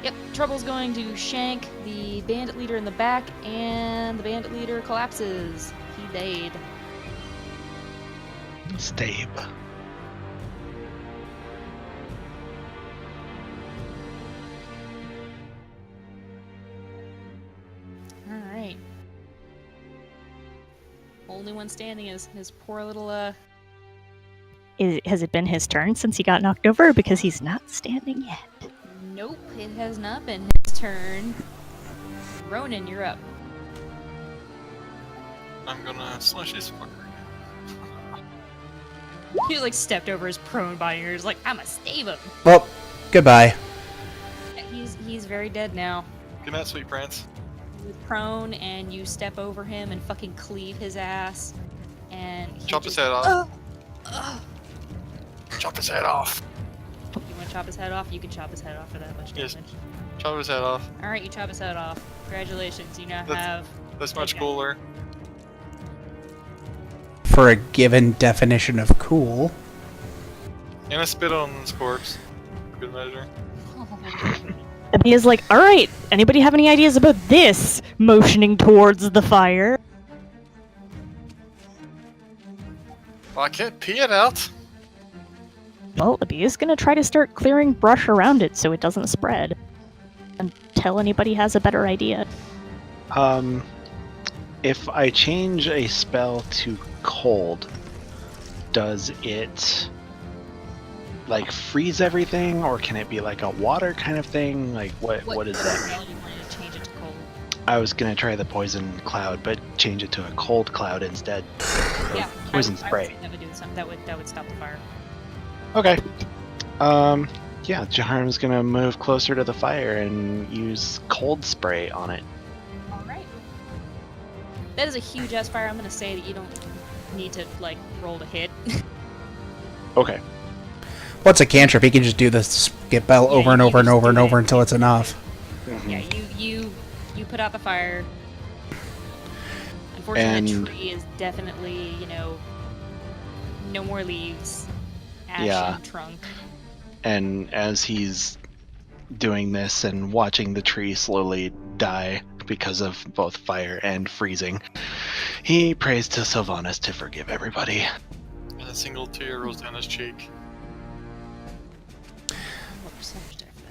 Yep, Trouble's going to shank the bandit leader in the back, and the bandit leader collapses. He died. Stabe. Alright. Only one standing is his poor little, Has it been his turn since he got knocked over? Because he's not standing yet. Nope, it has not been his turn. Ronan, you're up. I'm gonna slash this fucker. He like stepped over his prone body and was like, I'ma stave him. Well, goodbye. He's very dead now. Good night, sweet prince. He's prone, and you step over him and fucking cleave his ass, and he Chop his just- head off. Chop his head off. You want to chop his head off? You can chop his head off for that much damage. Yes. Chop his head off. All right, you chop his head off. Congratulations, you now have. That's much Okay. cooler. For a given definition of cool. And I spit on his corpse. For good measure. Abia's like, all right, anybody have any ideas about this? Motioning towards the fire. Well, I can't pee it out. Well, Abia's gonna try to start clearing brush around it so it doesn't spread. Until anybody has a better idea. If I change a spell to cold, does it like freeze everything, or can it be like a water kind of thing? Like what is that? Spell you wanted to change it to cold? I was gonna try the poison cloud, but change it to a cold cloud instead. Yeah, Poison I would spray. say that would do something. That would stop the fire. Okay. Yeah, Jaharm's gonna move closer to the fire and use cold spray on it. All right. That is a huge ass fire. I'm gonna say that you don't need to like roll to hit. Okay. What's a cantrip? He can just do the skip bell Yeah, over and you over and just over do and that. over until it's enough. Yeah, you put out the fire. Unfortunately, the And- tree is definitely, no more leaves. Ashen Yeah. trunk. And as he's doing this and watching the tree slowly die because of both fire and freezing, he prays to Sylvanas to forgive everybody. And a single tear rolls down his cheek. What percentage did I for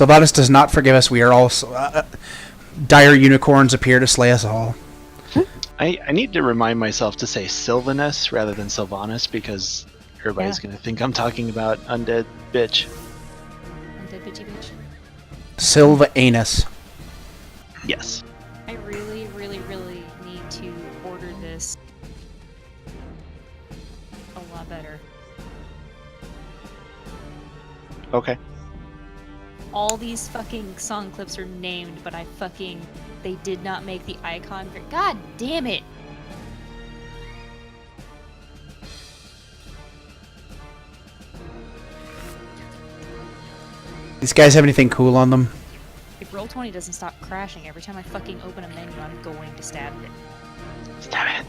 that? Sylvanas does not forgive us. We are all dire unicorns appear to slay us all. I need to remind myself to say Sylvanus rather than Sylvanas because everybody's going to think I'm talking about undead bitch. Undead bitchy bitch. Silva anus. Yes. I really, really, really need to order this a lot better. Okay. All these fucking song clips are named, but they did not make the icon. God damn it! These guys have anything cool on them? If Roll20 doesn't stop crashing every time I fucking open a menu, I'm going to stab it. Stab it.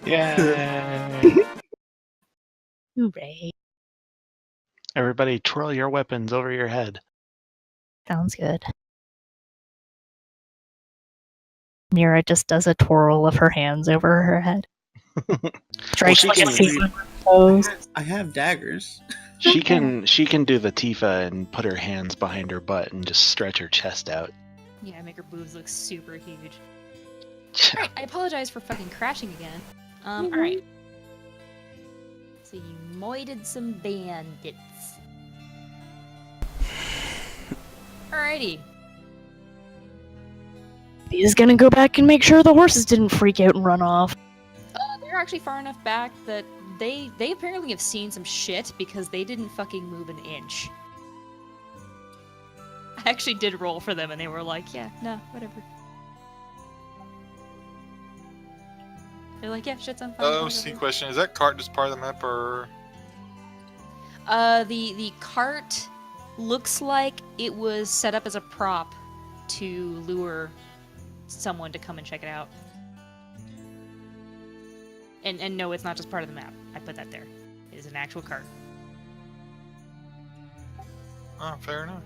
Yay! Hooray. Everybody twirl your weapons over your head. Sounds good. Mira just does a twirl of her hands over her head. Strikes she like can- a saber pose. I have daggers. She can do the Tifa and put her hands behind her butt and just stretch her chest out. Yeah, make her boobs look super huge. Alright, I apologize for fucking crashing again. Alright. So you moited some bandits. Alrighty. He's gonna go back and make sure the horses didn't freak out and run off. They're actually far enough back that they apparently have seen some shit because they didn't fucking move an inch. I actually did roll for them and they were like, yeah, no, whatever. They're like, yeah, shit's on fire. Oh, whatever." sneak question. Is that cart just part of the map, or... The cart looks like it was set up as a prop to lure someone to come and check it out. And no, it's not just part of the map. I put that there. It is an actual cart. Oh, fair enough.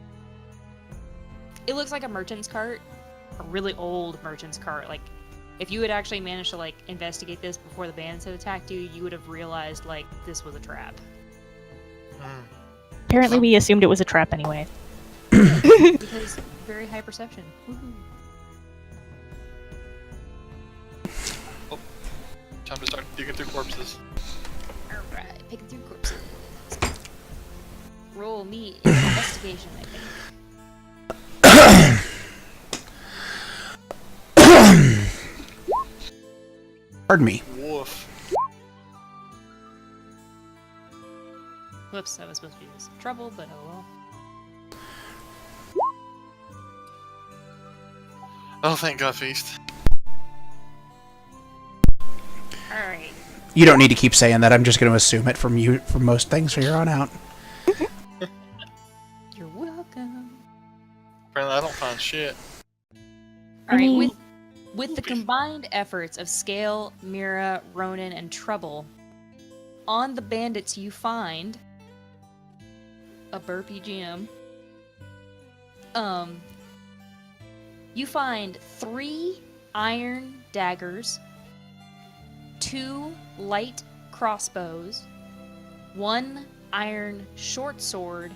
It looks like a merchant's cart, a really old merchant's cart. Like, if you had actually managed to investigate this before the bandits had attacked you, you would have realized this was a trap. Hmm. Apparently we assumed it was a trap anyway. Because very high perception. Woohoo. Time to start digging through corpses. Alright, picking through corpses. roll me investigation, I think. Pardon me. Woof. Whoops, that was supposed to be this trouble, but oh well. Oh, thank God, Feast. Alright. You don't need to keep saying that. I'm just going to assume it from you for most things from here on out. You're welcome. Apparently, I don't find shit. Alright, mean- with the combined efforts of Skail, Mira, Ronan, and Trouble, on the bandits you find a burpee GM. You find 3 iron daggers, 2 light crossbows, 1 iron short sword,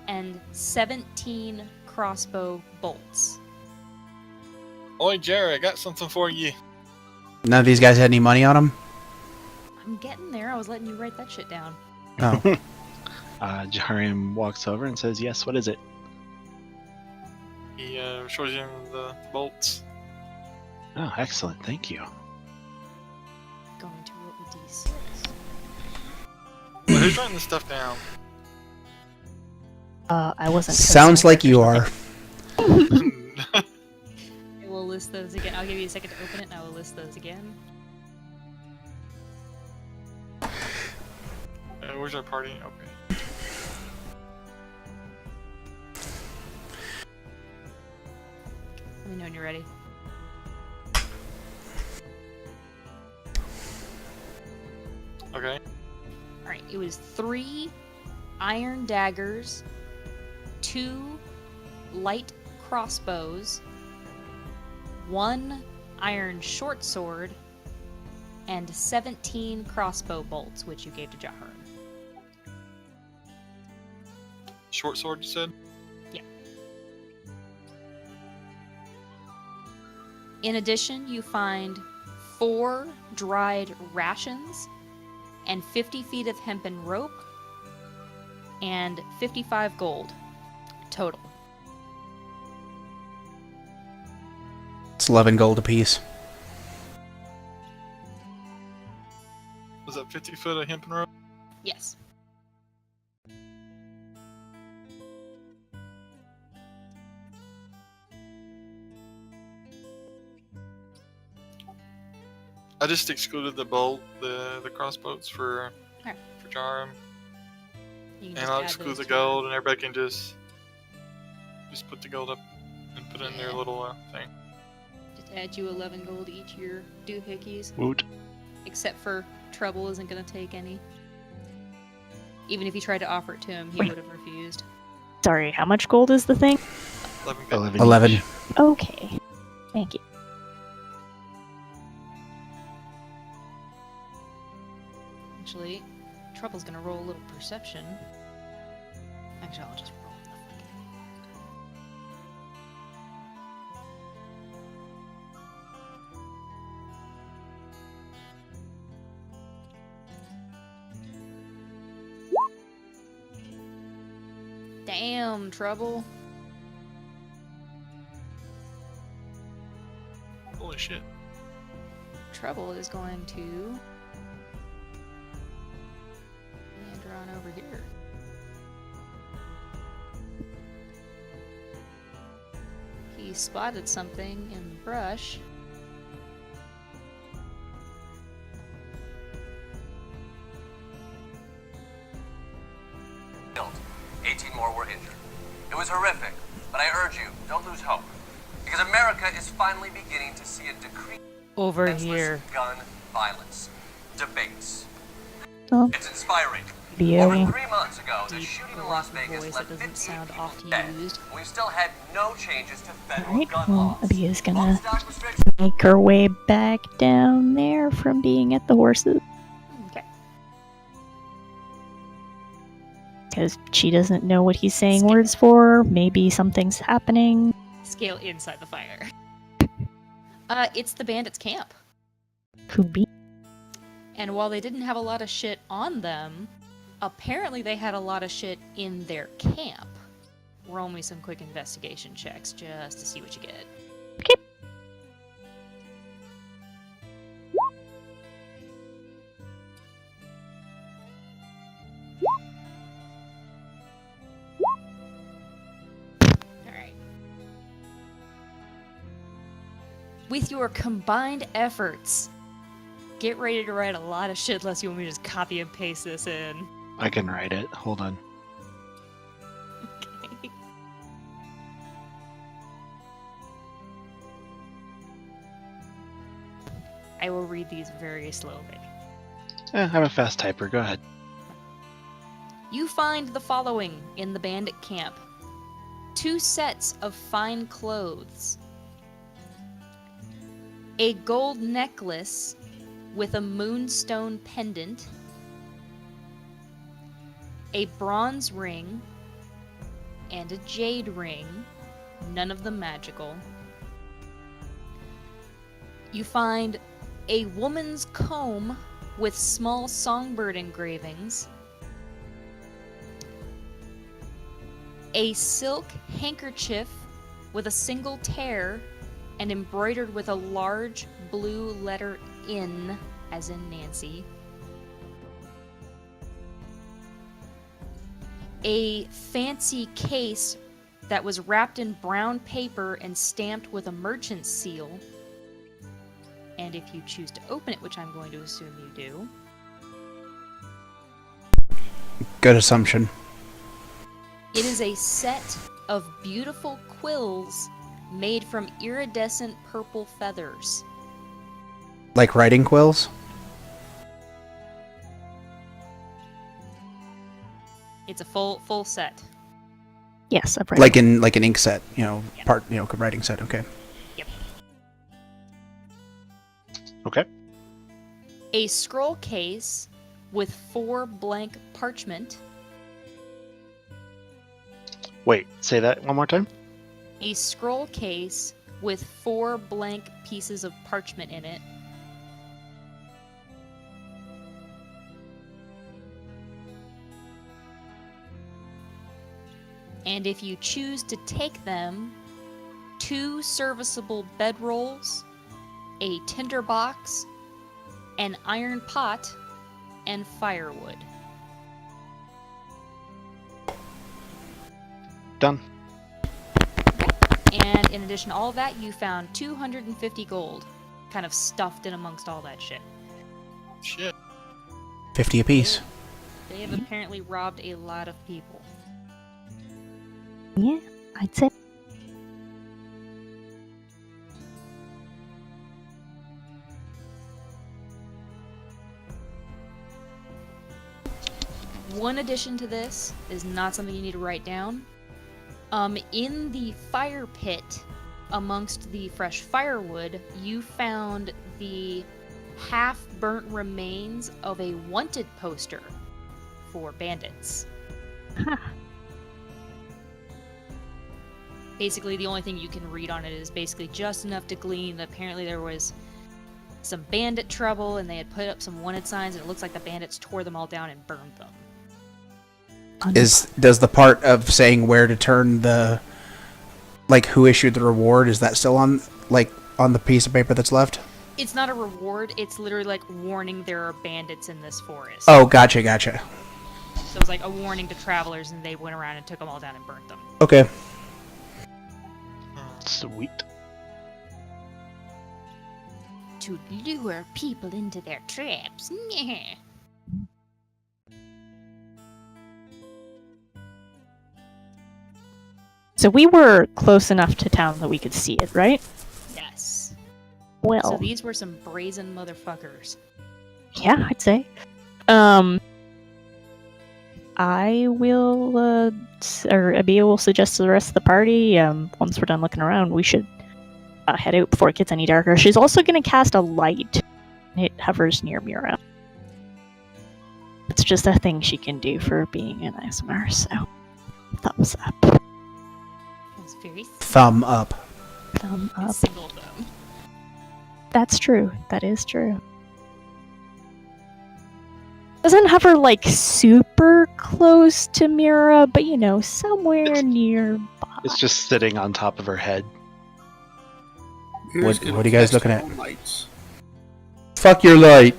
and 17 crossbow bolts. Oi, Jerry, I got something for you. None of these guys had any money on them? I'm getting there. I was letting you write that shit down. Oh. Jahariam walks over and says, "Yes, what is it?" He shows you the bolts. Oh, excellent. Thank you. Going to roll a d6. Well, who's writing this stuff down? I wasn't. Sounds like you are. I will list those again. I'll give you a second to open it, and I will list those again. Where's our party? Okay. Let me know when you're ready. Okay. Alright, it was 3 iron daggers, 2 light crossbows, 1 iron short sword, and 17 crossbow bolts, which you gave to Jahar. Short sword, you said? In addition, you find 4 dried rations, and 50 feet of hempen rope, and 55 gold total. It's 11 gold apiece. Was that 50 foot of hempen rope? Yes. I just excluded the the crossbows for Okay. Jarum, You can and just I'll add exclude those the to- gold, and everybody can just put the gold up and put it in their Yeah. little thing. Just add you 11 gold each of your doohickeys. Woot. Except for Trouble isn't going to take any. Even if you tried to offer it to him, he Wait. would have refused. Sorry, how much gold is the thing? 11 gold. 11. 11. each. Okay. Thank you. Actually, Trouble's going to roll a little perception. Actually, I'll just roll the fucking... Damn, Trouble. Holy shit. Trouble is going to wander on over here. He spotted something in the brush. Killed. 18 more were injured. It was horrific, but I urge you, don't lose hope. Because America is finally beginning to see a decrease Over in senseless gun violence. Debates. Oh, It's inspiring. video. Over 3 months ago, the Deep, shooting in Las raspy Vegas voice left that doesn't 15 sound people oft dead. used. We've still had no changes to federal Alright, gun well, laws. Abby is gonna Lockstock restrictions. make her way back down there from being at the horses. Okay. Because she doesn't know what he's saying words for. Maybe something's happening. Scale inside the fire. It's the bandits' camp. Could be. And while they didn't have a lot of shit on them, Apparently they had a lot of shit in their camp. Roll me some quick investigation checks just to see what you get. Okay. Alright. With your combined efforts, get ready to write a lot of shit unless you want me to just copy and paste this in. I can write it. Hold on. Okay. I will read these very slowly. I'm a fast typer. Go ahead. You find the following in the bandit camp: 2 sets of fine clothes, a gold necklace with a moonstone pendant, a bronze ring, and a jade ring, none of them magical. You find a woman's comb with small songbird engravings, a silk handkerchief with a single tear and embroidered with a large blue letter N, as in Nancy, a fancy case that was wrapped in brown paper and stamped with a merchant's seal, and if you choose to open it, which I'm going to assume you do, Good assumption. it is a set of beautiful quills made from iridescent purple feathers. Like writing quills? It's a full set. Yes, I've read Like an ink set, Yeah. writing set, okay. Yep. Okay. A scroll case with 4 blank parchment. Wait, say that one more time. A scroll case with 4 blank pieces of parchment in it. And if you choose to take them, 2 serviceable bedrolls, a tinder box, an iron pot, and firewood. Done. And in addition to all of that, you found 250 gold, kind of stuffed in amongst all that shit. Shit. 50 apiece. They have apparently robbed a lot of people. Yeah, I'd say. One addition to this is not something you need to write down. In the fire pit, amongst the fresh firewood, you found the half-burnt remains of a wanted poster for bandits. Huh. Basically, the only thing you can read on it is basically just enough to glean that apparently there was some bandit trouble and they had put up some wanted signs, and it looks like the bandits tore them all down and burned them. Does the part of saying where to turn the, like, who issued the reward, is that still on the piece of paper that's left? It's not a reward, it's literally like warning there are bandits in this forest. Oh, gotcha. So it was like a warning to travelers, and they went around and took them all down and burnt them. Okay. Sweet. To lure people into their traps. Nyeh. So we were close enough to town that we could see it, right? Yes. Well, So these were some brazen motherfuckers. yeah, I'd say. I will, or Abia will suggest to the rest of the party, once we're done looking around, we should head out before it gets any darker. She's also going to cast a light. It hovers near Mira. It's just a thing she can do for being an ASMR, so thumbs up. It was very Thumb up. Thumb up. single thumb. That's true. That is true. Doesn't hover like super close to Mira, but somewhere nearby. It's just sitting on top of her head. Mira's What gonna are you guys cast looking her at? own lights. Fuck your light.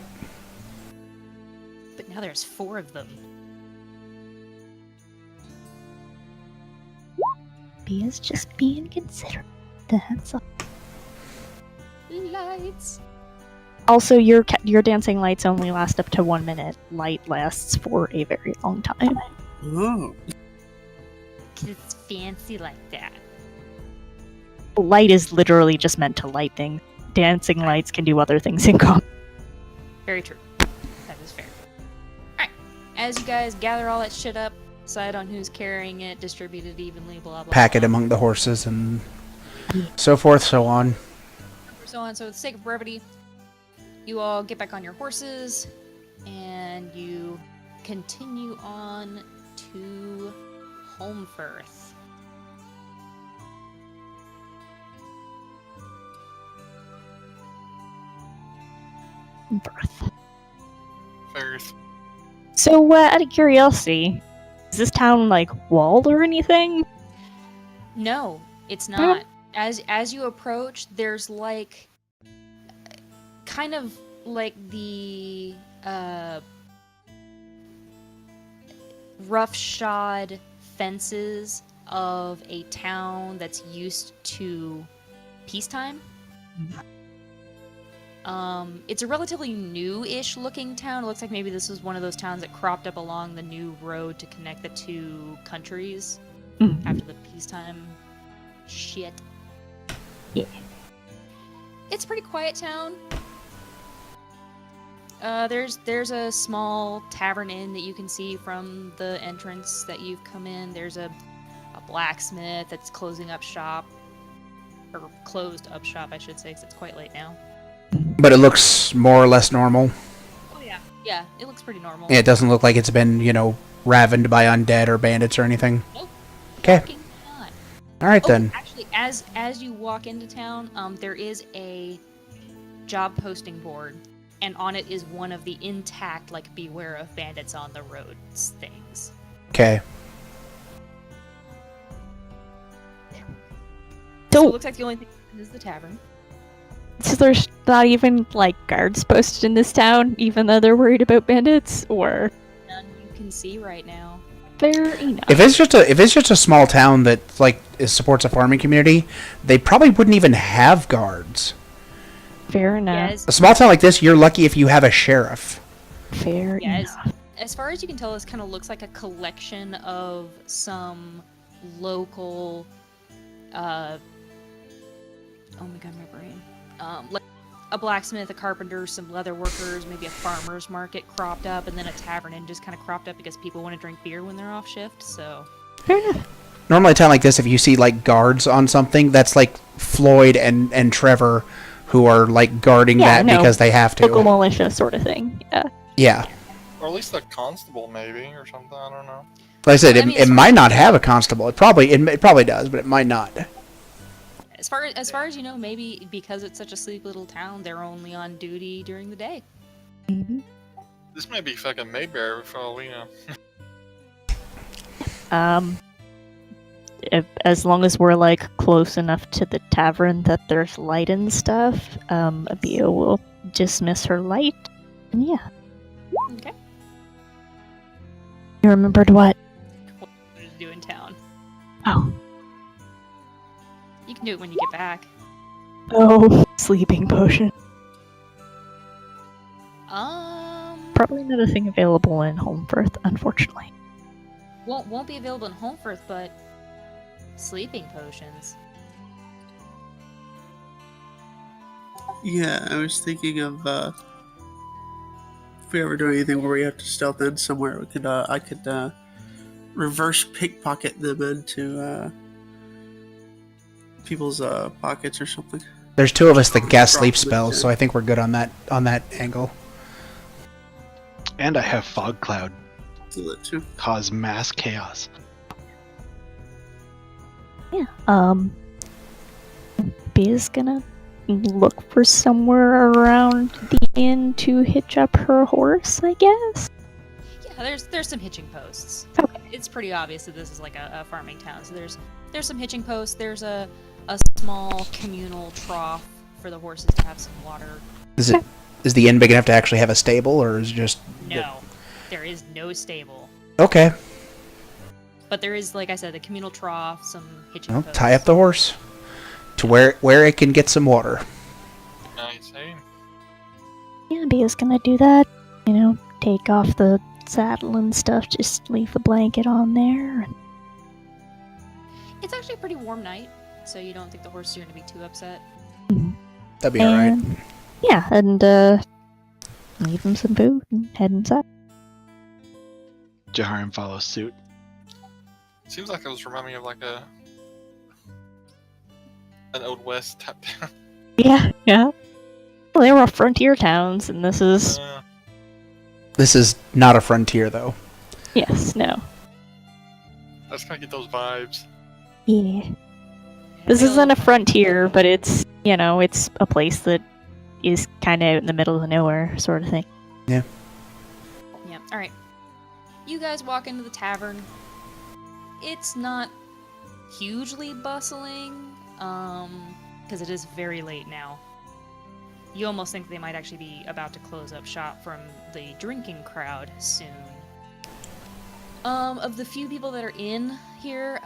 But now there's 4 of them. Bia's just being considerate. That's all. Lights. Also, your dancing lights only last up to 1 minute. Light lasts for a very long time. Oh. 'Cause it's fancy like that. Light is literally just meant to light things. Dancing lights can do other things in common. Very true. That is fair. Alright. As you guys gather all that shit up, decide on who's carrying it, distribute it evenly, blah blah Pack it blah. among the horses and so forth, so on. So on. So for the sake of brevity, you all get back on your horses and you continue on to Holmfirth. Birth. First. So, out of curiosity, is this town walled or anything? No, it's not. As you approach, there's kind of like the roughshod fences of a town that's used to peacetime. It's a relatively new-ish looking town. It looks like maybe this was one of those towns that cropped up along the new road to connect the 2 countries after the peacetime shit. Yeah. It's a pretty quiet town. There's a small tavern inn that you can see from the entrance that you've come in. There's a blacksmith that's closing up shop. Or closed up shop, I should say, because it's quite late now. But it looks more or less normal. Oh, yeah. Yeah, it looks pretty normal. It doesn't look like it's been, ravened by undead or bandits or anything. Nope. Okay. Fucking not. Alright then. Actually, as you walk into town, there is a job posting board, and on it is one of the intact, beware of bandits on the roads things. Okay. So it looks like the only thing is the tavern. So there's not even guards posted in this town, even though they're worried about bandits, or None you can see right now. fair enough. If it's just a small town that supports a farming community, they probably wouldn't even have guards. Fair enough. Yes. A small town like this, you're lucky if you have a sheriff. Fair Yes. enough. As far as you can tell, this kind of looks like a collection of some local, oh my god, my brain. Like a blacksmith, a carpenter, some leather workers, maybe a farmer's market cropped up, and then a tavern inn just kind of cropped up because people want to drink beer when they're off shift, so... Fair enough. Normally, a town like this, if you see guards on something, that's Floyd and Trevor, who are guarding that no. because they have to. Local militia sort of thing. Yeah. Yeah. Or at least a constable, maybe, or something. I don't know. Like I said, I mean, it might not have a constable. It probably does, but it might not. As far as you know, maybe because it's such a sleepy little town, they're only on duty during the day. This may be fucking Mayberry for all we know. As long as we're close enough to the tavern that there's light and stuff, Abia will dismiss her light. And yeah. Okay. You remembered what? What to do in town. Oh. You can do it when you get back. Oh, sleeping potion. Probably Probably not a thing available in Holmfirth, unfortunately. won't be available in Holmfirth, but sleeping potions. Yeah, I was thinking of if we ever do anything where we have to stealth in somewhere, we could I could reverse pickpocket them into people's pockets or something. There's 2 of us that cast sleep spells, so I think we're good on that angle. And I have Fog Cloud. Do that too. Cause mass chaos. Yeah. Bia's gonna look for somewhere around the inn to hitch up her horse, I guess. Yeah, there's some hitching posts. Okay. It's pretty obvious that this is like a farming town. So there's some hitching posts. There's a small communal trough for the horses to have some water. Is the inn big enough to actually have a stable, or is it just... No, there is no stable. Okay. But there is, like I said, a communal trough, some hitching Well, posts. tie up the horse to where it can get some water. Nice. Hey. Yeah, Bia's gonna do that. You know, take off the saddle and stuff, just leave the blanket on there. It's actually a pretty warm night, so you don't think the horses are going to be too upset. That'd be alright. And, yeah, and leave them some food and head inside. Jaharim follows suit. Seems like it was reminding me of like an old west type town. Yeah, yeah. Well, they were frontier towns, and this is... This is not a frontier, though. Yes, no. I just kind of get those vibes. Yeah. This isn't a frontier, but it's, you know, it's a place that is kind of out in the middle of nowhere, sort of thing. Yeah, alright. You guys walk into the tavern. It's not hugely bustling, because it is very late now. You almost think they might actually be about to close up shop from the drinking crowd soon. Of the few people that are in here,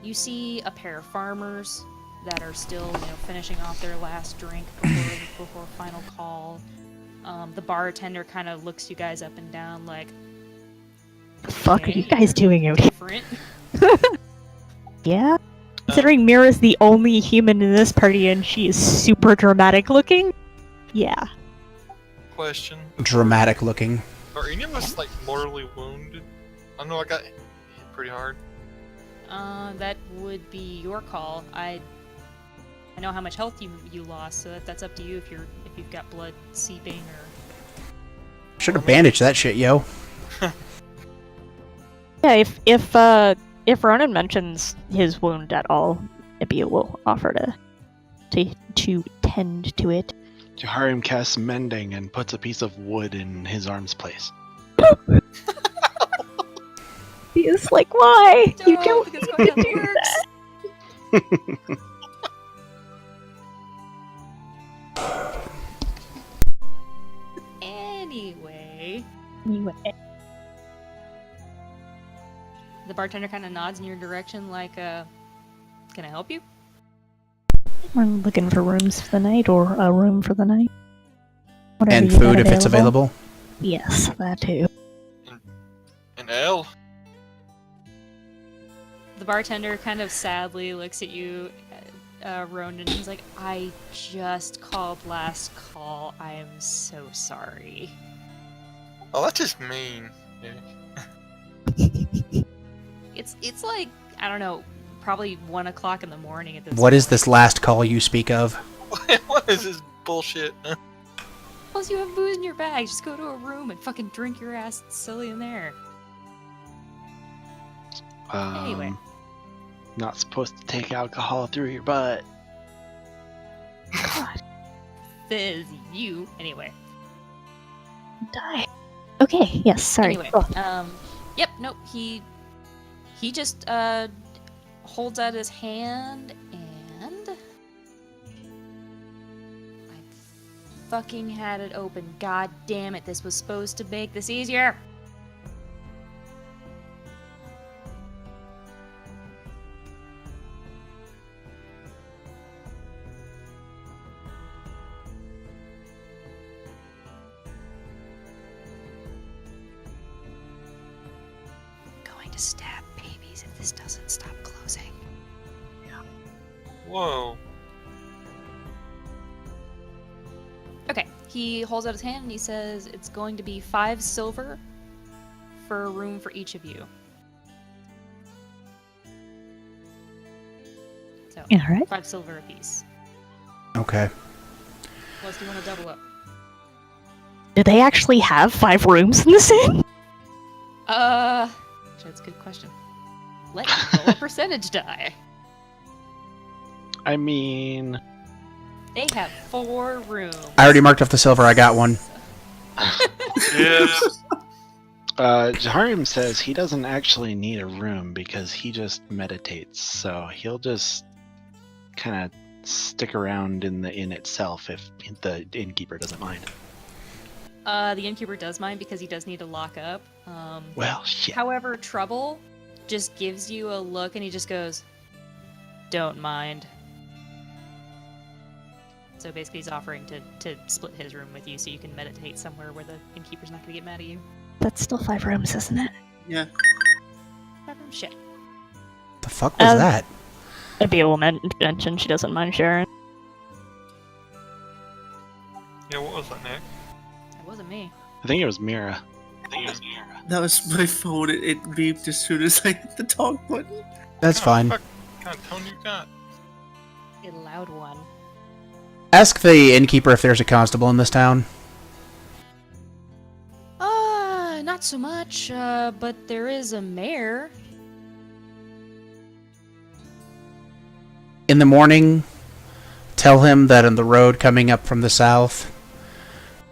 you see a pair of farmers that are still, finishing off their last drink before final call. The bartender kind of looks you guys up and down like, The fuck are you "Okay, guys doing out here? different." Yeah? Considering Mira's the only human in this party and she is super dramatic looking? Yeah. Question. Dramatic looking. Are any of us like mortally wounded? I know I got hit pretty hard. That would be your call. I know how much health you lost, so that's up to you if you've got blood seeping or. Should have bandaged that shit, yo. Yeah, if Ronan mentions his wound at all, Ibia will offer to tend to it. Jaharim casts mending and puts a piece of wood in his arm's place. He is like, why? You No, don't because need to Kuykendahl do works. that. Anyway, Anyway, the bartender kind of nods in your direction, like, "Can I help you?" we're looking for rooms for the night, or a room for the night. Whatever And you got food if it's available. Yes, that too. An L. The bartender kind of sadly looks at you, Ronan. He's like, "I just called last call. I am so sorry." Oh, that's just mean. Yeah. It's like, I don't know, probably 1 o'clock in the morning at this. What is this last call you speak of? What is this bullshit? Plus, you have booze in your bag. Just go to a room and fucking drink your ass silly in there. Anyway. Not supposed to take alcohol through your butt. God, Says you. Anyway. die. Okay, yes, sorry. Anyway. Oh, Yep. Nope. He just holds out his hand and I fucking had it open. God damn it! This was supposed to make this easier. Going to stab babies if this doesn't stop closing. Whoa. Okay, he holds out his hand and he says it's going to be 5 silver for a room for each of you. So, alright. 5 silver apiece. Okay. Unless you want to double up. Do they actually have 5 rooms in this inn? That's a good question. Let me roll a percentage die. I mean, They have 4 rooms. I already marked off the silver. I got one. Yes. Jaharium says he doesn't actually need a room because he just meditates, so he'll just kind of stick around in the inn itself if the innkeeper doesn't mind. The innkeeper does mind because he does need to lock up. Well, shit. However, Trouble just gives you a look and he just goes, "Don't mind." So basically he's offering to split his room with you so you can meditate somewhere where the innkeeper's not going to get mad at you. That's still 5 rooms, isn't it? Yeah. Shit. The fuck was that? Abia will mention she doesn't mind sharing. Yeah, what was that, Nick? That wasn't me. I think it was Mira. That was my phone. It beeped as soon as I hit the talk button. That's fine. What kind of tone you got? A loud one. Ask the innkeeper if there's a constable in this town. Not so much, but there is a mayor. In the morning, tell him that on the road coming up from the south,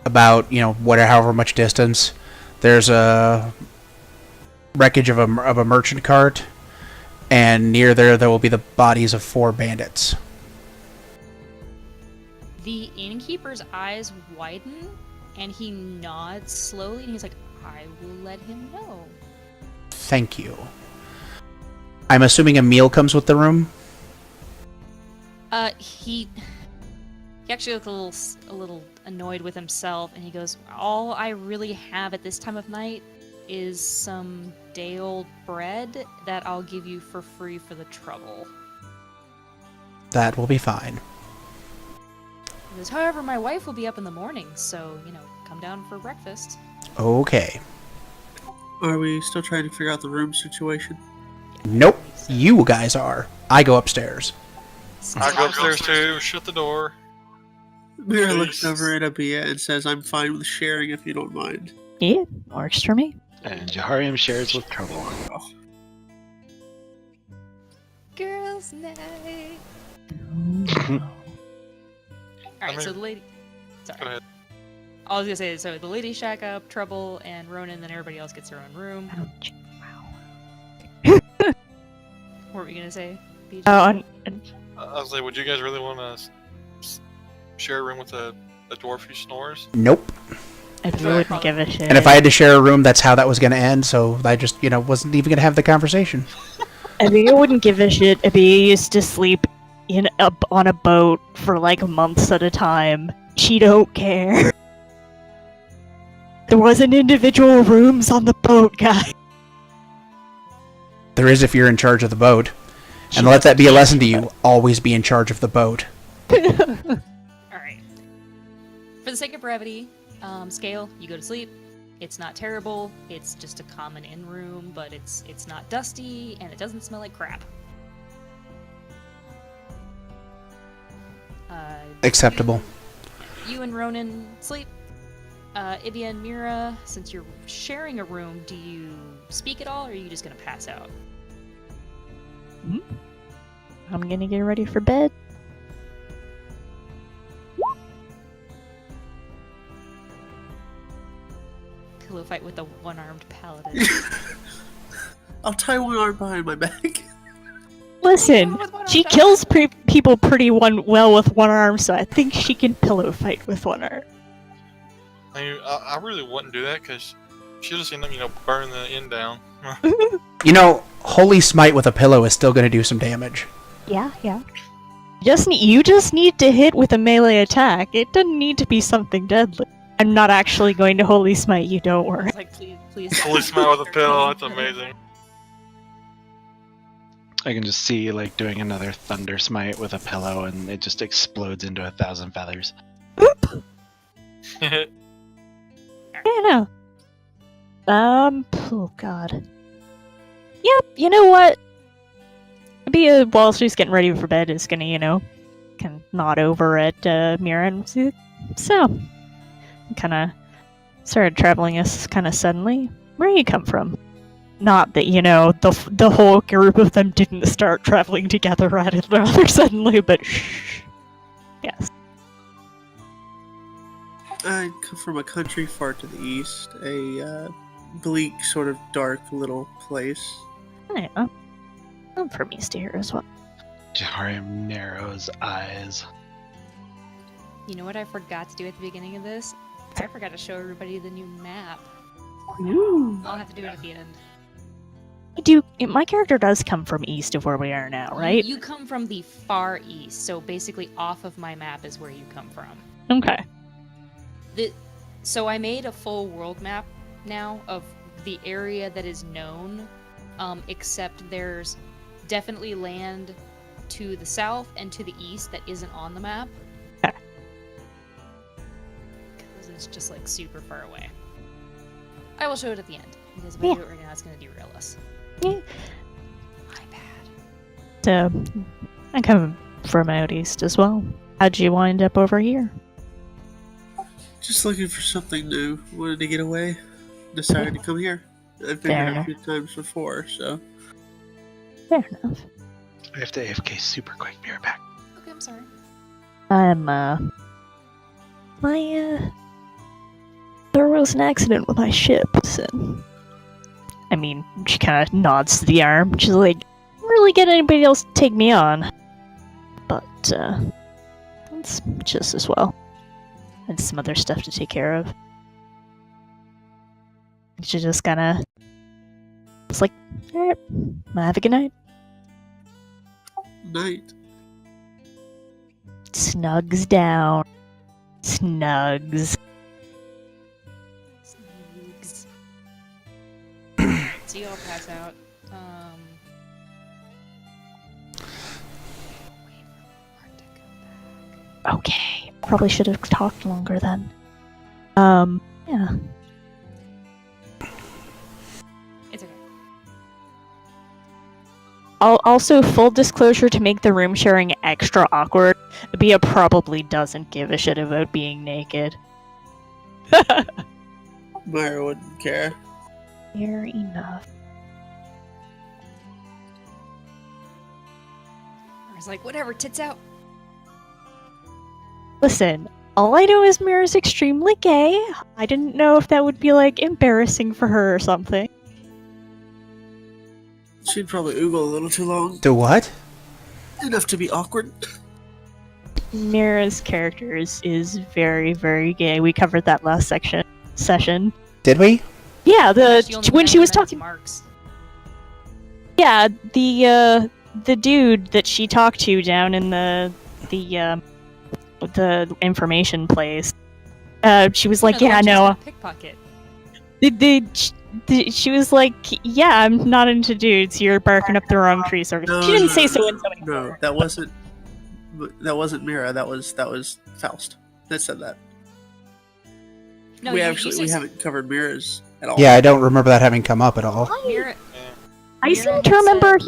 about, however much distance, there's a wreckage of a merchant cart, and near there will be the bodies of 4 bandits. The innkeeper's eyes widen, and he nods slowly, and he's like, "I will let him know." Thank you. I'm assuming a meal comes with the room? He actually looks a little annoyed with himself, and he goes, "All I really have at this time of night is some day-old bread that I'll give you for free for the trouble." That will be fine. He goes, "However, my wife will be up in the morning, so, come down for breakfast." Okay. Are we still trying to figure out the room situation? Nope. You guys are. I go upstairs. I go upstairs too, shut the door. Mira looks over at Abia and says, "I'm fine with sharing if you don't mind." Yeah, works for me. And Jaharium shares with Trouble. Girls' night. Alright, so the lady... Sorry. Go ahead. I was gonna say, so the lady shack up, Trouble, and Ronan, then everybody else gets their own room. Ouch. What were we gonna say? BJ? I was like, would you guys really want to share a room with a dwarf who snores? Nope. I really wouldn't give a shit. And if I had to share a room, that's how that was going to end, so I just, wasn't even going to have the conversation. Abia wouldn't give a shit. Abia used to sleep on a boat for like months at a time. She don't care. There wasn't individual rooms on the boat, guys. There is if you're in charge of the boat. And let that be a lesson to you. Always be in charge of the boat. Alright. For the sake of brevity, Skail, you go to sleep. It's not terrible. It's just a common inn room, but it's not dusty, and it doesn't smell like crap. Acceptable. You and Ronan sleep. Ibia and Mira, since you're sharing a room, do you speak at all, or are you just gonna pass out? I'm gonna get ready for bed. Pillow fight with the one-armed paladin. I'll tie one arm behind my back. Listen, she kills people pretty well with one arm, so I think she can pillow fight with one arm. I mean, I really wouldn't do that because she'll just end up, burning the inn down. Holy Smite with a pillow is still going to do some damage. Yeah. You just need to hit with a melee attack. It doesn't need to be something deadly. I'm not actually going to Holy Smite you, don't worry. It's like, please. Holy smell with a pillow, that's amazing. I can just see doing another Thunder Smite with a pillow, and it just explodes into 1,000 feathers. Yeah, no. Oh god. Yep, you know what? While she's getting ready for bed, is gonna, kind of nod over at Mira and say, "So, kind of started traveling us kind of suddenly. Where you come from?" Not that, the whole group of them didn't start traveling together rather suddenly, but shh. Yes. I come from a country far to the east, a bleak, sort of dark little place. Yeah. I'm from East here as well. Jaharim narrows eyes. You know what I forgot to do at the beginning of this? I forgot to show everybody the new map. Ooh. I'll have to do it at the end. My character does come from east of where we are now, right? You come from the far east, so basically off of my map is where you come from. Okay. So I made a full world map now of the area that is known, except there's definitely land to the south and to the east that isn't on the map. Okay. Because it's just like super far away. I will show it at the end, because if I do it right now, it's going to derail us. Yeah. My bad. So, I come from out east as well. How'd you wind up over here? Just looking for something new. Wanted to get away. Decided to come here. I've been Fair here enough. a few times before, so. Fair enough. I have to AFK super quick. Be right back. Okay, I'm sorry. There was an accident with my ship, so. I mean, she kind of nods to the arm. She's like, really get anybody else to take me on. But, it's just as well. And some other stuff to take care of. She just kinda. It's like, alright, have a good night. Night. Snugs down. Snugs. Snugs. So you all pass out. Wait for Mark to come back. Okay. Probably should have talked longer then. Yeah. It's okay. Also, full disclosure to make the room sharing extra awkward, Bia probably doesn't give a shit about being naked. Myra wouldn't care. Fair enough. I was like, whatever, tits out. Listen, all I know is Mira's extremely gay. I didn't know if that would be, like, embarrassing for her or something. She'd probably oogle a little too long. The what? Enough to be awkward. Mira's character is very, very gay. We covered that last session. Did we? Yeah, She only when she was recognized talking. Marks. Yeah, the dude that she talked to down in the information place. She was like, the yeah, one no. just got pickpocket. She was like, yeah, I'm not into dudes. You're barking up the wrong tree, sort of. No, She didn't no, say no, so in no, so many No, words. that wasn't Mira. That was Faust that said that. No, we you we haven't covered Mira's at all. Yeah, I don't remember that having come up at all. Mira, I Mira seem had to remember said-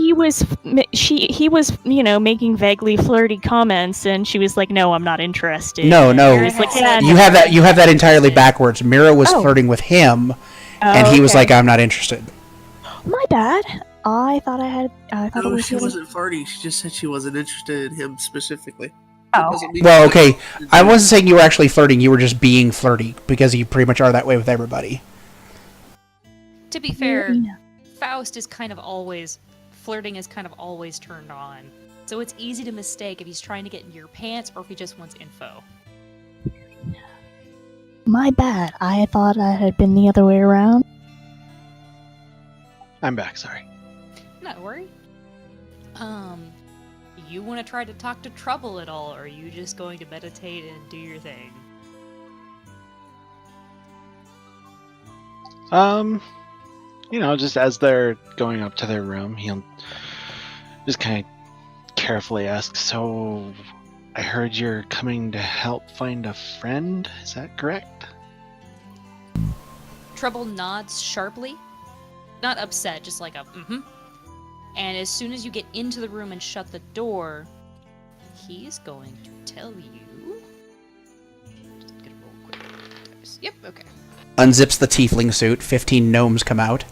he was making vaguely flirty comments, and she was like, "No, I'm not interested." No, And no. Mira was like, yeah, You no. have that entirely backwards. Mira was Oh. flirting with him, Oh, and he was okay. like, "I'm not interested." My bad. I thought it No, was she really- wasn't farting. She just said she wasn't interested in him specifically. Oh. That doesn't mean Well, she okay. wasn't I wasn't saying you were actually flirting. You were just being flirty because you pretty much are that way with everybody. to be fair, Yeah. Faust is kind of always flirting is kind of always turned on. So it's easy to mistake if he's trying to get in your pants or if he just wants info. My bad. I thought I had been the other way around. I'm back. Sorry. Not worry. You want to try to talk to Trouble at all, or are you just going to meditate and do your thing? Just as they're going up to their room, he'll just kind of carefully ask, "So, I heard you're coming to help find a friend, is that correct?" Trouble nods sharply, not upset, just like a mm-hmm. And as soon as you get into the room and shut the door, he's going to tell you. Just gonna roll quick. Yep, okay. Unzips the tiefling suit. 15 gnomes come out.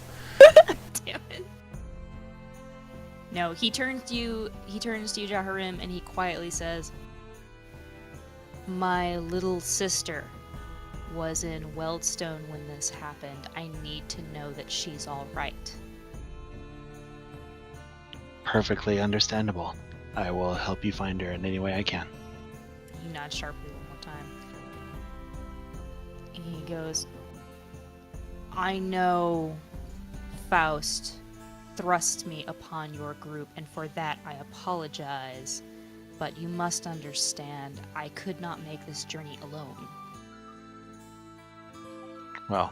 Damn it. No, he turns to you, Jaharim, and he quietly says, "My little sister was in Weldstone when this happened. I need to know that she's all right. Perfectly understandable. I will help you find her in any way I can. He nods sharply one more time. And he goes, I know Faust thrust me upon your group, and for that I apologize. But you must understand, I could not make this journey alone. Well,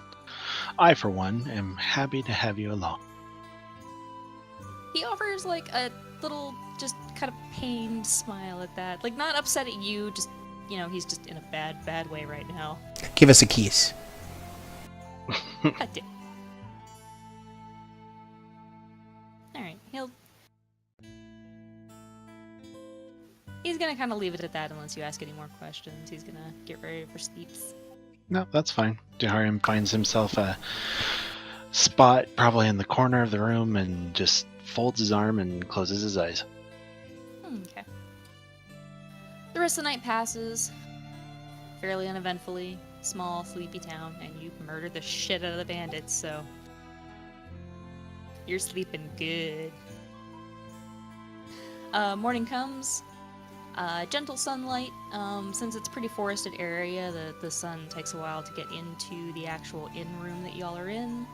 I, for one, am happy to have you along. He offers like a little, just kind of pained smile at that. Like, not upset at you, just, he's just in a bad way right now. Give us a kiss. God damn. Alright, he's gonna kind of leave it at that unless you ask any more questions. He's gonna get ready for sleeps. No, that's fine. Jahariam finds himself a spot probably in the corner of the room and just folds his arm and closes his eyes. Okay. The rest of the night passes fairly uneventfully. Small, sleepy town, and you've murdered the shit out of the bandits, so you're sleeping good. Morning comes. Gentle sunlight. Since it's a pretty forested area, the sun takes a while to get into the actual inn room that y'all are in.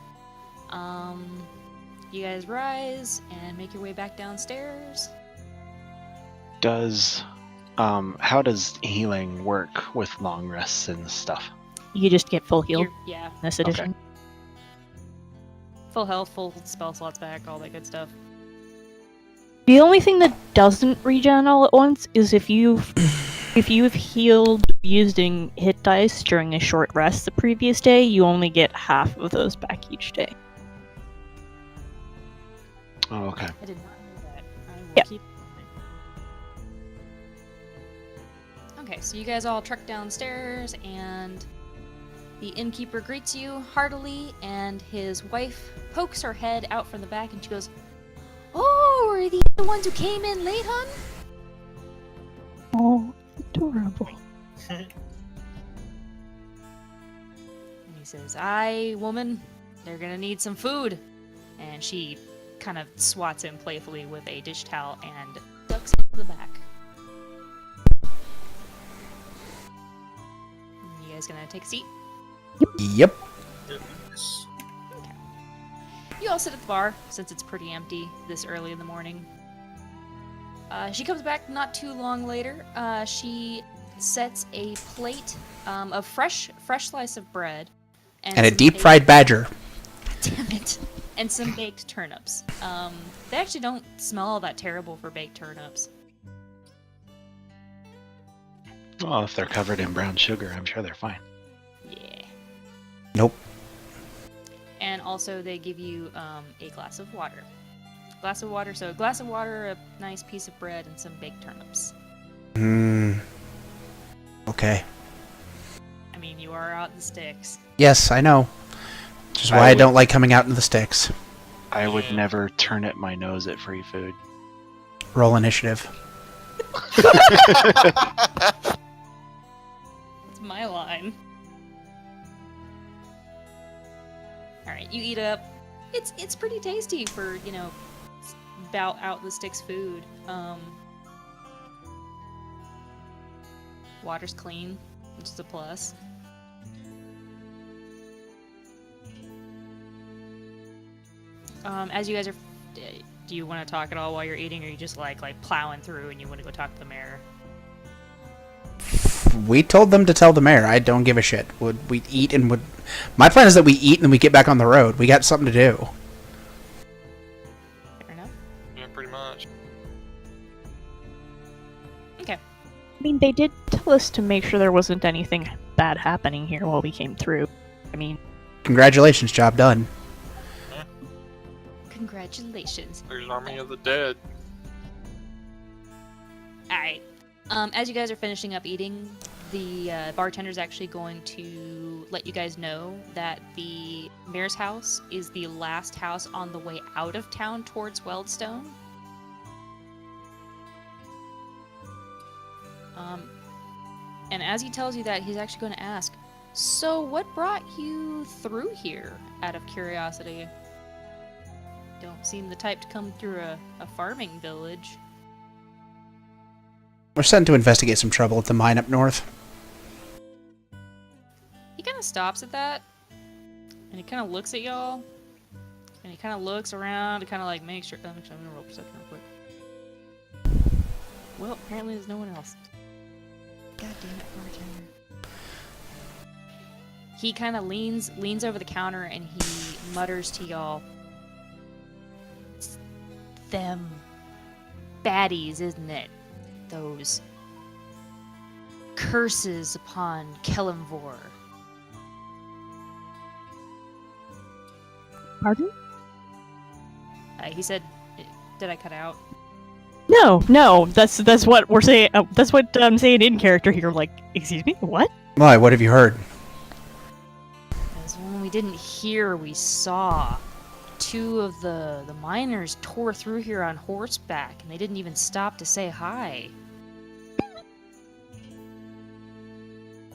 You guys rise and make your way back downstairs. How does healing work with long rests and stuff? You just get full healed Yeah, in this edition. full health, full spell slots back, all that good stuff. The only thing that doesn't regen all at once is if you've healed using hit dice during a short rest the previous day, you only get half of those back each day. Oh, okay. I did not know that. I will Yep. keep. Okay, so you guys all trek downstairs, and the innkeeper greets you heartily, and his wife pokes her head out from the back, and she goes, "Oh, are these the ones who came in late, hon?" Oh, adorable. And he says, "Aye, woman, they're gonna need some food." And she kind of swats him playfully with a dish towel and ducks into the back. You guys gonna take a seat? Yep. Yes. You all sit at the bar, since it's pretty empty this early in the morning. She comes back not too long later. She sets a plate of fresh slice of bread. And a some deep baked- fried badger. Damn it. And some baked turnips. They actually don't smell all that terrible for baked turnips. Well, if they're covered in brown sugar, I'm sure they're fine. Yeah. Nope. And also they give you a glass of water. So a glass of water, a nice piece of bread, and some baked turnips. Okay. I mean, you are out in the sticks. Yes, I know. Which is why I don't like coming out into the sticks. I would never turn at my nose at free food. Roll initiative. That's my line. Alright, you eat up. It's pretty tasty for, about out the sticks food. Water's clean, which is a plus. As you guys are, do you want to talk at all while you're eating, or are you just like plowing through and you want to go talk to the mayor? We told them to tell the mayor. I don't give a shit. Would we eat and would... My plan is that we eat and then we get back on the road. We got something to do. Fair enough. Yeah, pretty much. Okay. I mean, they did tell us to make sure there wasn't anything bad happening here while we came through. I mean, Congratulations, job done. Congratulations. There's Army of the Dead. Alright. As you guys are finishing up eating, the bartender's actually going to let you guys know that the mayor's house is the last house on the way out of town towards Weldstone. And as he tells you that, he's actually going to ask, So, what brought you through here, out of curiosity? Don't seem the type to come through a farming village. We're sent to investigate some trouble at the mine up north. He kind of stops at that, and he kind of looks at y'all, and he kind of looks around to kind of like make sure. I'm gonna roll perception real quick. Well, apparently there's no one else. God damn it, bartender. He kind of leans over the counter and he mutters to y'all, "It's them baddies, isn't it? Those curses upon Kellamvor." Pardon? He said, "Did I cut out?" No. That's what we're saying. That's what I'm saying in character here. Like, excuse me, what? Why? What have you heard? Because when we didn't hear, we saw. Two of the miners tore through here on horseback, and they didn't even stop to say hi.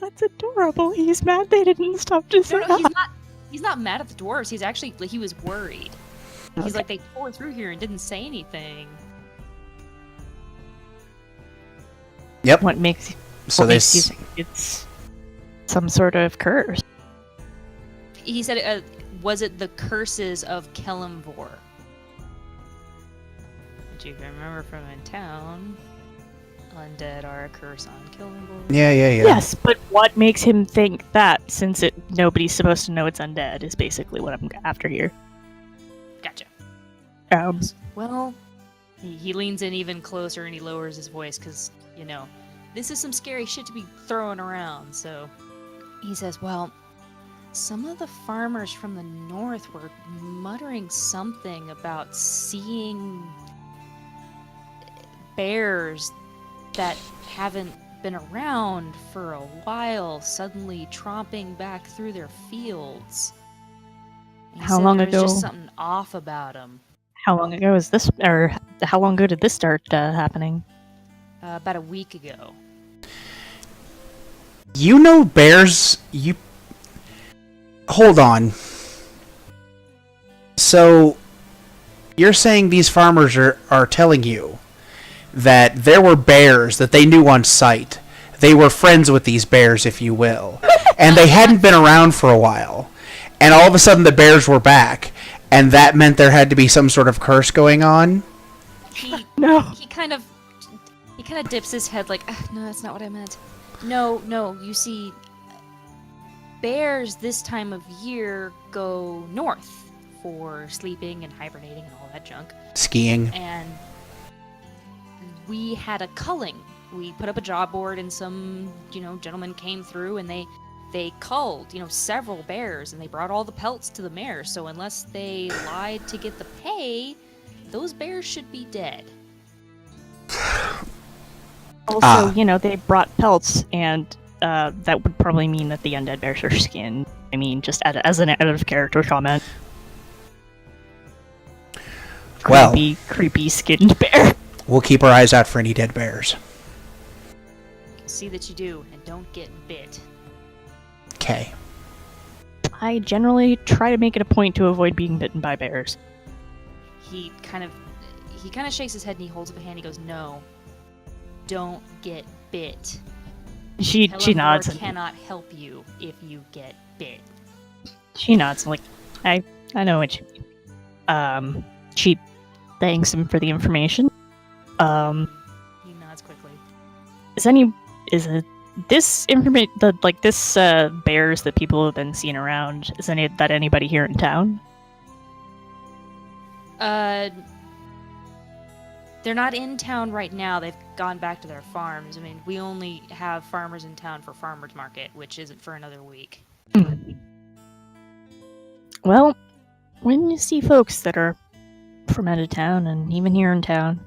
That's adorable. He's mad they didn't stop to say No, hi. he's not mad at the dwarves. He's actually, he was worried. He's Okay. like, they tore through here and didn't say anything. Yep. What makes you think it's some sort of curse? He said, was it the curses of Kellamvor? Which you can remember from in town. Undead are a curse on Kellamvor. Yeah. Yes, but what makes him think that? Since nobody's supposed to know it's undead is basically what I'm after here. Gotcha. Well, He leans in even closer and he lowers his voice because, this is some scary shit to be throwing around. So he says, well, some of the farmers from the north were muttering something about seeing bears that haven't been around for a while suddenly tromping back through their fields. And he How said long there was ago? just something off about them. how long ago is this, or how long ago did this start happening? About a week ago. You know bears, Hold on. So, you're saying these farmers are telling you that there were bears that they knew on sight. They were friends with these bears, if you will. And they hadn't been around for a while. And all of a sudden the bears were back. And that meant there had to be some sort of curse going on? No. He kind of dips his head like, no, that's not what I meant. No, you see, bears this time of year go north for sleeping and hibernating and all that junk. Skiing. And we had a culling. We put up a job board and some, gentlemen came through and they culled, several bears and they brought all the pelts to the mayor. So unless they lied to get the pay, those bears should be dead. Also, they brought pelts, and that would probably mean that the undead bears are skinned. I mean, just as an out-of-character comment. Well, Creepy skinned bear. we'll keep our eyes out for any dead bears. See that you do, and don't get bit. Okay. I generally try to make it a point to avoid being bitten by bears. He kind of shakes his head and he holds up a hand. He goes, "No, don't get bit. She Kellamvor nods and cannot help you if you get bit." she nods and like, I know what you mean. She thanks him for the information. He nods quickly. This information, this bears that people have been seeing around, is that anybody here in town? They're not in town right now. They've gone back to their farms. I mean, we only have farmers in town for farmers market, which isn't for another week. Well, when you see folks that are from out of town and even here in town,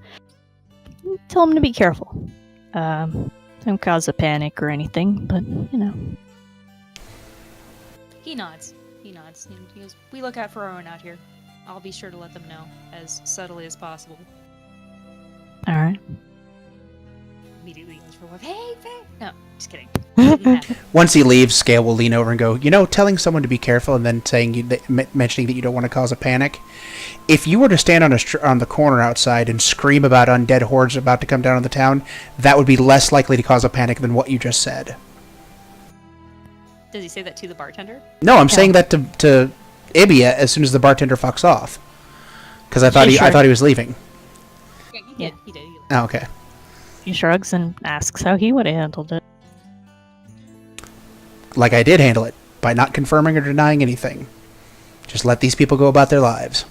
tell them to be careful. Don't cause a panic or anything, but He nods. He goes, "We look out for our own out here. I'll be sure to let them know as subtly as possible." All right. immediately goes for a whiff. Hey, hey! No, just kidding. Didn't happen. Once he leaves, Scale will lean over and go, telling someone to be careful and then mentioning that you don't want to cause a panic. If you were to stand on the corner outside and scream about undead hordes about to come down on the town, that would be less likely to cause a panic than what you just said. Does he say that to the bartender? No, I'm saying that to Ibia as soon as the bartender fucks off. Because I thought he was leaving. Yeah, he did. Oh, okay. He shrugs and asks how he would have handled it. Like I did handle it, by not confirming or denying anything. Just let these people go about their lives.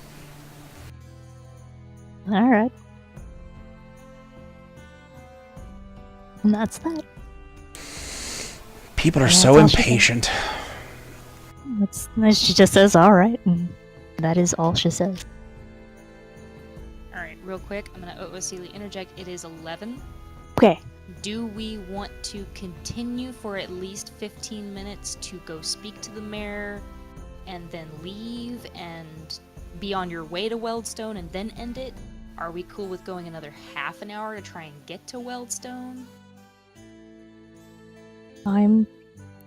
Alright. And that's that. People are Yeah, so that's all she impatient. She just says, alright, and that is all she says. Alright, real quick, I'm gonna OOCly interject. It is 11. Okay. Do we want to continue for at least 15 minutes to go speak to the mayor and then leave and be on your way to Weldstone and then end it? Are we cool with going another half an hour to try and get to Weldstone? I'm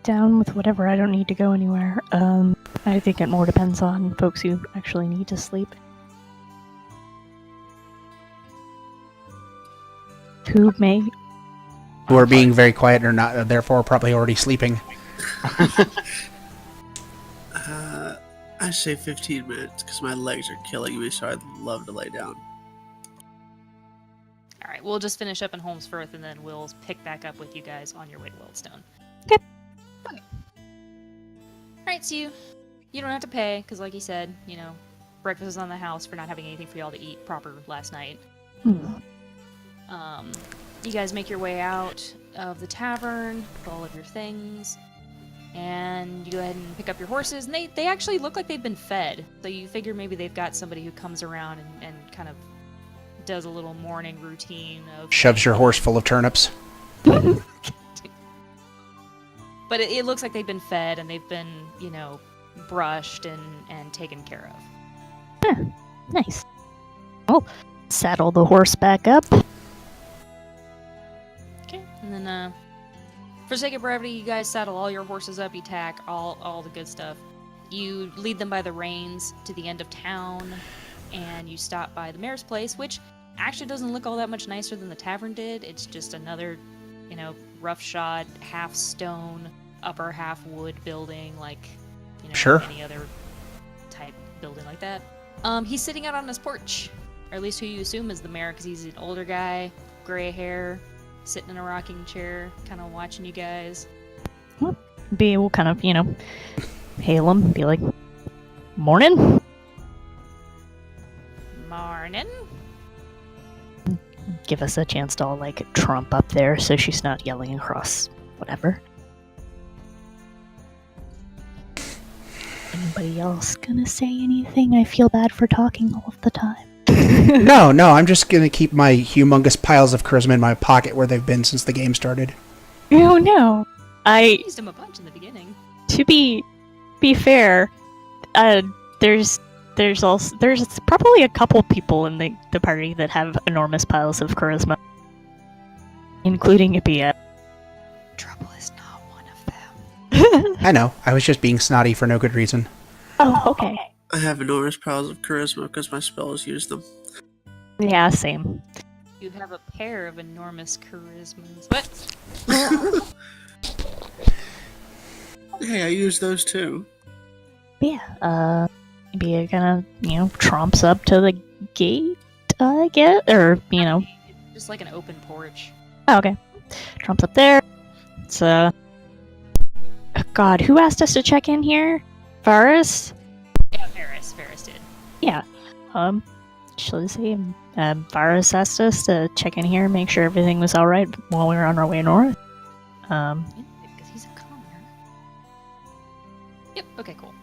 down with whatever. I don't need to go anywhere. I think it more depends on folks who actually need to sleep. Who may... Who are being very quiet or not, therefore probably already sleeping. I say 15 minutes because my legs are killing me, so I'd love to lay down. Alright, we'll just finish up in Holmesfirth and then we'll pick back up with you guys on your way to Weldstone. Okay. Alright, so you don't have to pay, because like you said, breakfast is on the house for not having anything for y'all to eat proper last night. You guys make your way out of the tavern with all of your things, and you go ahead and pick up your horses, and they actually look like they've been fed. So you figure maybe they've got somebody who comes around and kind of does a little morning routine of... Shoves your horse full of turnips. But it looks like they've been fed, and they've been, brushed and taken care of. Huh, nice. Oh, saddle the horse back up. Okay, and then, for sake of brevity, you guys saddle all your horses up, you tack, all the good stuff. You lead them by the reins to the end of town, and you stop by the mayor's place, which actually doesn't look all that much nicer than the tavern did. It's just another, roughshod, half stone, upper half wood building, like, Sure. any other type building like that. He's sitting out on his porch, or at least who you assume is the mayor, because he's an older guy, gray hair, sitting in a rocking chair, kind of watching you guys. B will kind of, hail him, be like, morning. Morning. Give us a chance to all, trump up there so she's not yelling across whatever. Anybody else gonna say anything? I feel bad for talking all of the time. No, I'm just gonna keep my humongous piles of charisma in my pocket where they've been since the game started. Oh no. I used him a bunch in the beginning. To be fair, there's probably a couple people in the party that have enormous piles of charisma, including Ibia. Trouble is not one of them. I know, I was just being snotty for no good reason. Oh, okay. I have enormous piles of charisma because my spells use them. Yeah, same. You have a pair of enormous charismas. But Hey, I use those too. Yeah, Ibia kind of, tromps up to the gate, I guess, or, just like an open porch. Oh, okay. Tromps up there. It's, God, who asked us to check in here? Varus? Yeah, Varus did. Yeah. Shall I say, Varus asked us to check in here, make sure everything was alright while we were on our way north. Because he's a commoner. Yep, okay, cool.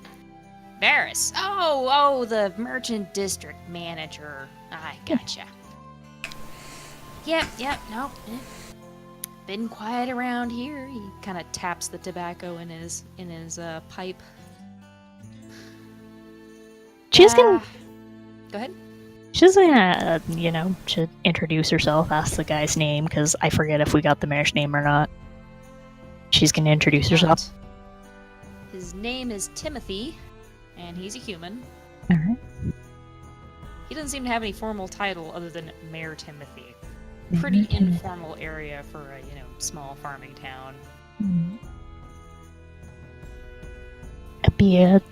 Varus. Oh, the merchant district manager. I gotcha. Yep, no. Been quiet around here. He kind of taps the tobacco in his pipe. She's gonna Go ahead. She's gonna, should introduce herself, ask the guy's name, because I forget if we got the mayor's name or not. She's gonna introduce herself. His name is Timothy, and he's a human. Alright. He doesn't seem to have any formal title other than Mayor Timothy. Pretty informal area for a, small farming town. Abia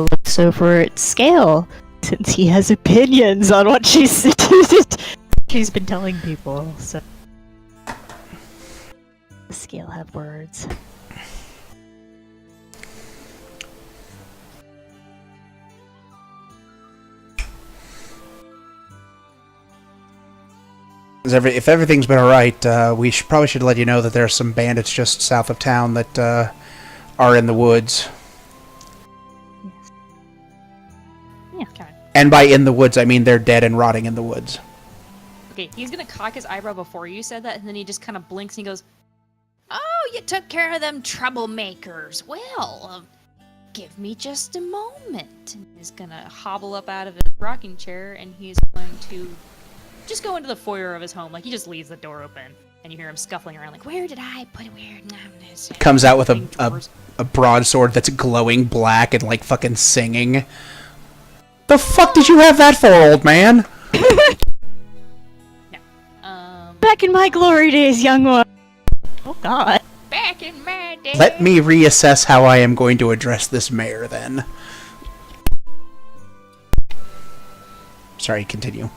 looks over at Skail, since he has opinions on what she's been telling people, so... Skail have words. If everything's been alright, we probably should let you know that there are some bandits just south of town that are in the woods. Yeah. Okay. And by in the woods, I mean they're dead and rotting in the woods. Okay, he's gonna cock his eyebrow before you said that, and then he just kind of blinks and he goes, "Oh, you took care of them troublemakers. Well, give me just a moment." And he's gonna hobble up out of his rocking chair, and he's going to just go into the foyer of his home. Like, he just leaves the door open, and you hear him scuffling around, like, "Where did I put it?" Comes out with a broadsword that's glowing black and, like, fucking singing. The fuck did you have that for, old man? Back in my glory days, young one. Oh god. Back in my day. Let me reassess how I am going to address this mayor, then. Sorry, continue.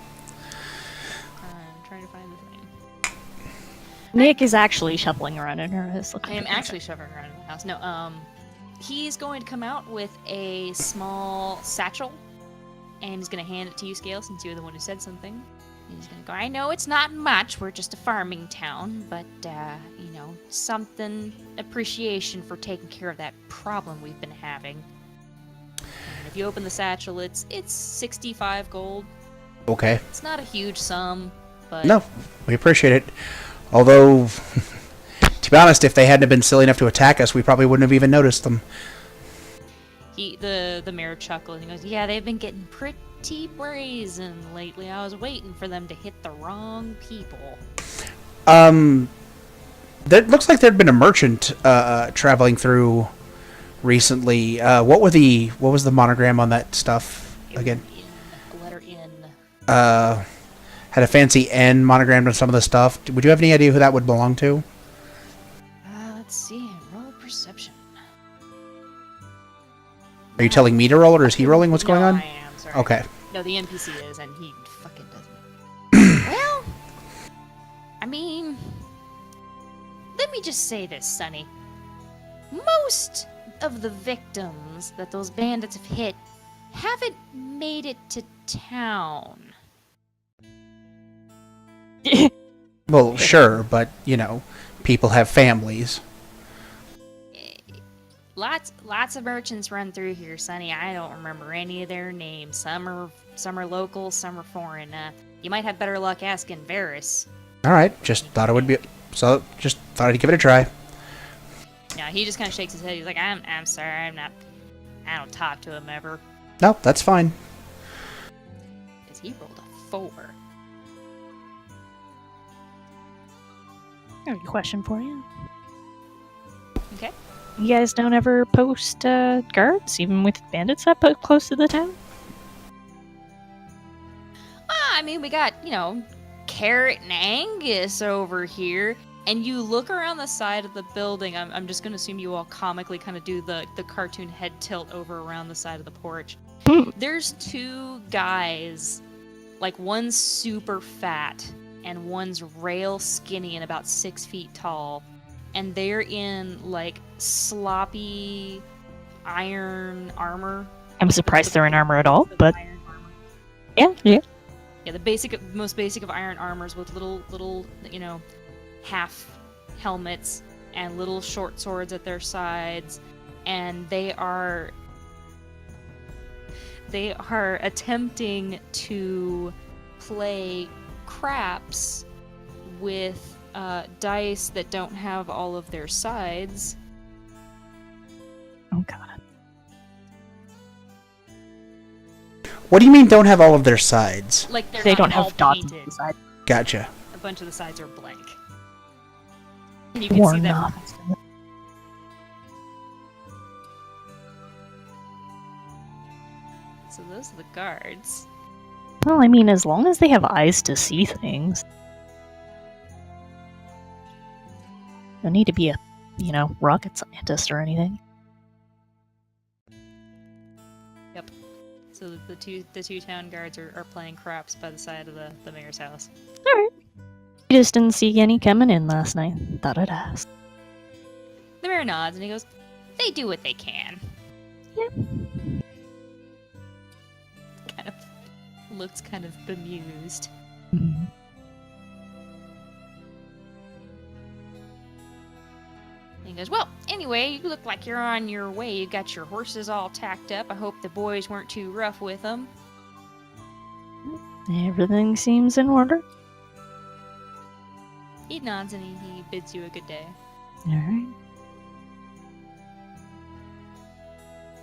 I'm trying to find the thing. Nick is actually shuffling around in her house. I am actually shoving around in the house. No, he's going to come out with a small satchel, and he's going to hand it to you, Scale, since you were the one who said something. He's going to go, "I know it's not much, we're just a farming town, but, something, appreciation for taking care of that problem we've been having." And if you open the satchel, it's 65 gold. Okay. It's not a huge sum, but... No, we appreciate it. Although, to be honest, if they hadn't been silly enough to attack us, we probably wouldn't have even noticed them. The mayor chuckled and he goes, "Yeah, they've been getting pretty brazen lately. I was waiting for them to hit the wrong people." There looks like there'd been a merchant traveling through recently. What was the monogram on that stuff again? A letter N. Had a fancy N monogrammed on some of the stuff. Would you have any idea who that would belong to? Let's see. Roll perception. Are you telling me to roll, or is he rolling? What's going on? I am. Sorry. Okay. No, the NPC is, and he fucking doesn't. Well, I mean, let me just say this, Sonny. Most of the victims that those bandits have hit haven't made it to town. Well, sure, but, people have families. Lots of merchants run through here, Sonny. I don't remember any of their names. Some are local, some are foreign. You might have better luck asking Varys. Alright, just thought I'd give it a try. No, he just kind of shakes his head. He's like, I'm sorry, I don't talk to him ever. No, that's fine. Because he rolled a 4. I have a question for you. Okay. You guys don't ever post guards, even with bandits that put close to the town? I mean, we got, Carrot and Angus over here. And you look around the side of the building. I'm just going to assume you all comically kind of do the cartoon head tilt over around the side of the porch. There's 2 guys, like one's super fat and one's rail skinny and about 6 feet tall. And they're in, like, sloppy iron armor. I'm surprised they're in armor at all, but... Iron armor. Yeah. Yeah, the most basic of iron armors with little, half helmets and little short swords at their sides. And they are attempting to play craps with dice that don't have all of their sides. Oh god. What do you mean don't have all of their sides? Like they're They not don't all have dots on painted. the side. Gotcha. A bunch of the sides are blank. And you can Or see that. not. So those are the guards. Well, I mean, as long as they have eyes to see things. Don't need to be a, rocket scientist or anything. So the two town guards are playing craps by the side of the mayor's house. Alright. You just didn't see any coming in last night. Thought I'd ask. The mayor nods and he goes, "They do what they can." Yeah. Kind of looks kind of bemused. Mhm. And he goes, "Well, anyway, you look like you're on your way. You got your horses all tacked up. I hope the boys weren't too rough with them." Everything seems in order. He nods and he bids you a good day. Alright.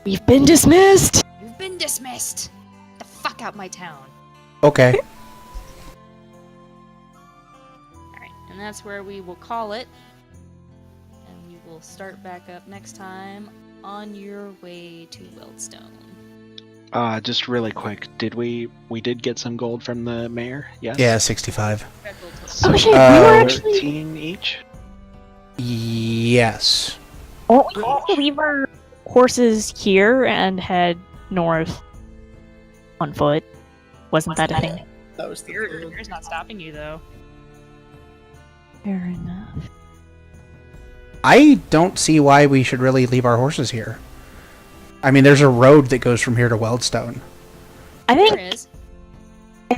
We've been dismissed! You've been dismissed. Get the fuck out my town. Okay. Alright, and that's where we will call it. And we will start back up next time on your way to Weldstone. Just really quick, we did get some gold from the mayor? Yes? Yeah, 65. Oh shit, we were actually... 13 each? Yes. Won't we have to leave our horses here and head north on foot? Wasn't that a thing? That was the plan. Mayor's not stopping you, though. Fair enough. I don't see why we should really leave our horses here. I mean, there's a road that goes from here to Weldstone. I There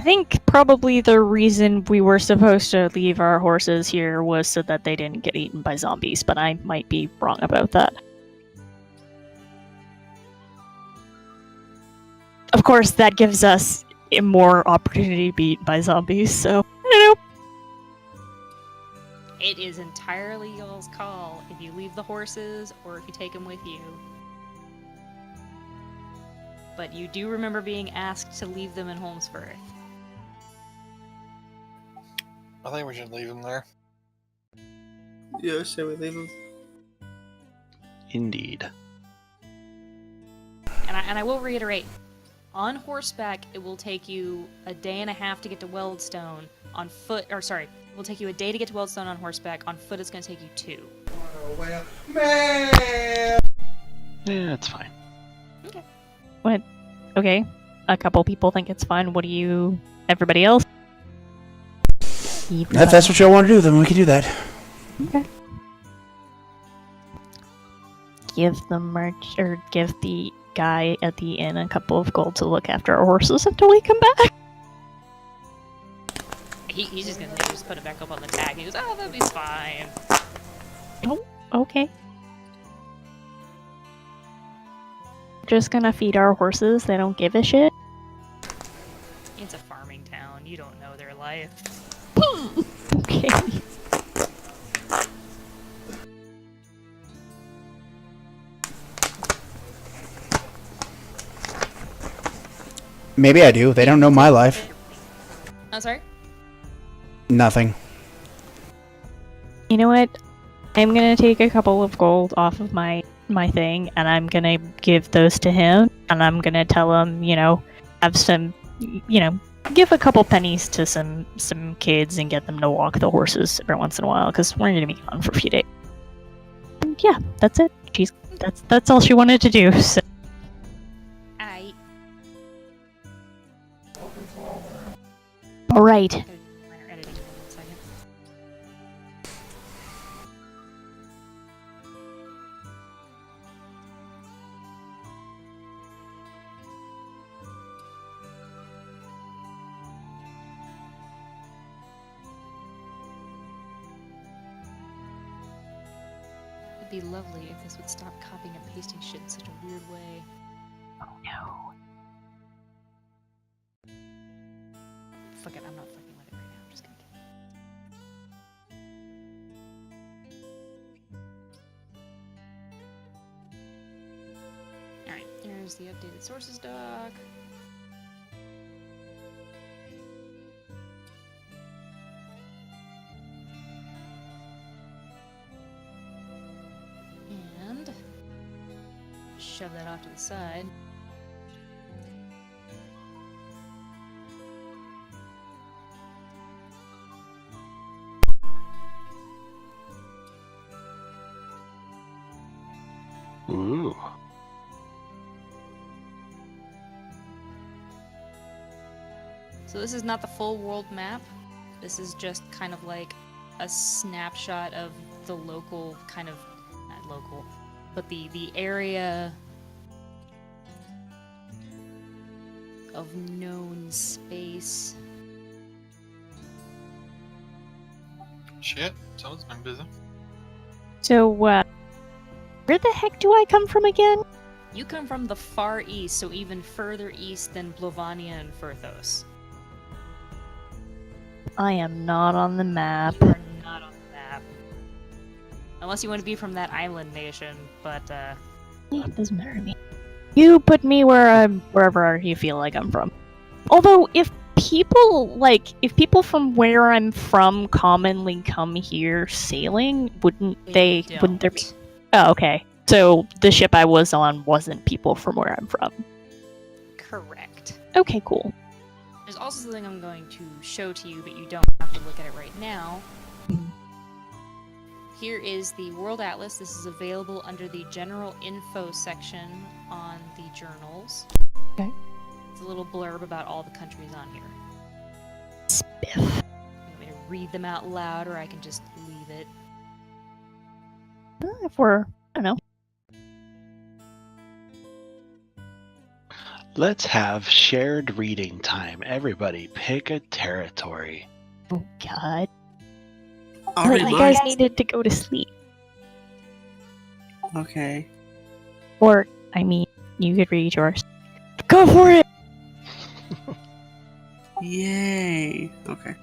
think is. probably the reason we were supposed to leave our horses here was so that they didn't get eaten by zombies, but I might be wrong about that. Of course, that gives us more opportunity to be eaten by zombies, so I don't know. It is entirely y'all's call if you leave the horses or if you take them with you. But you do remember being asked to leave them in Holmesfirth. I think we should leave him there. Yeah, say we leave him. Indeed. And I will reiterate, on horseback it will take you a day and a half to get to Weldstone. On foot, or sorry, it will take you a day to get to Weldstone on horseback. On foot it's going to take you 2. Oh, well, man! Yeah, that's fine. Okay. What? Okay. A couple people think it's fine. What do you... Everybody else? If that's what y'all want to do, then we can do that. Okay. Give the merch, or give the guy at the inn a couple of gold to look after our horses until we come back. He's just going to just put it back up on the tag. He goes, "Oh, that'll be fine." Okay. Just gonna feed our horses. They don't give a shit. It's a farming town. You don't know their life. Okay. Maybe I do. They don't know my life. Oh, sorry? Nothing. You know what? I'm gonna take a couple of gold off of my thing, and I'm gonna give those to him, and I'm gonna tell him, have some, give a couple pennies to some kids and get them to walk the horses every once in a while, because we're gonna be gone for a few days. And yeah, that's it. That's all she wanted to do. So. All right. Minor editing in 1 second. It'd be lovely if this would stop copying and pasting shit in such a weird way. Oh no. Fuck it, I'm not fucking with it right now. I'm just gonna keep it. Alright, there's the updated sources doc. shove that off to the side. Ooh. So this is not the full world map. This is just kind of like a snapshot of the local kind of, not local, but the area of known space. Shit, someone's been busy. So, where the heck do I come from again? You come from the far east, so even further east than Blovania and Furthos. I am not on the map. You are not on the map. Unless you want to be from that island nation, but It doesn't matter to me. You put me wherever you feel like I'm from. Although, if people from where I'm from commonly come here sailing, wouldn't there be? Oh, okay. So the ship I was on wasn't people from where I'm from. Correct. Okay, cool. There's also something I'm going to show to you, but you don't have to look at it right now. Here is the World Atlas. This is available under the General Info section on the journals. Okay. It's a little blurb about all the countries on here. Spiff. You want me to read them out loud, or I can just leave it? If we're, I don't know. Let's have shared reading time. Everybody pick a territory. Oh God. I'll read You mine. guys needed to go to sleep. Okay. Or, I mean, you could read yours. Go for it! Yay. Okay.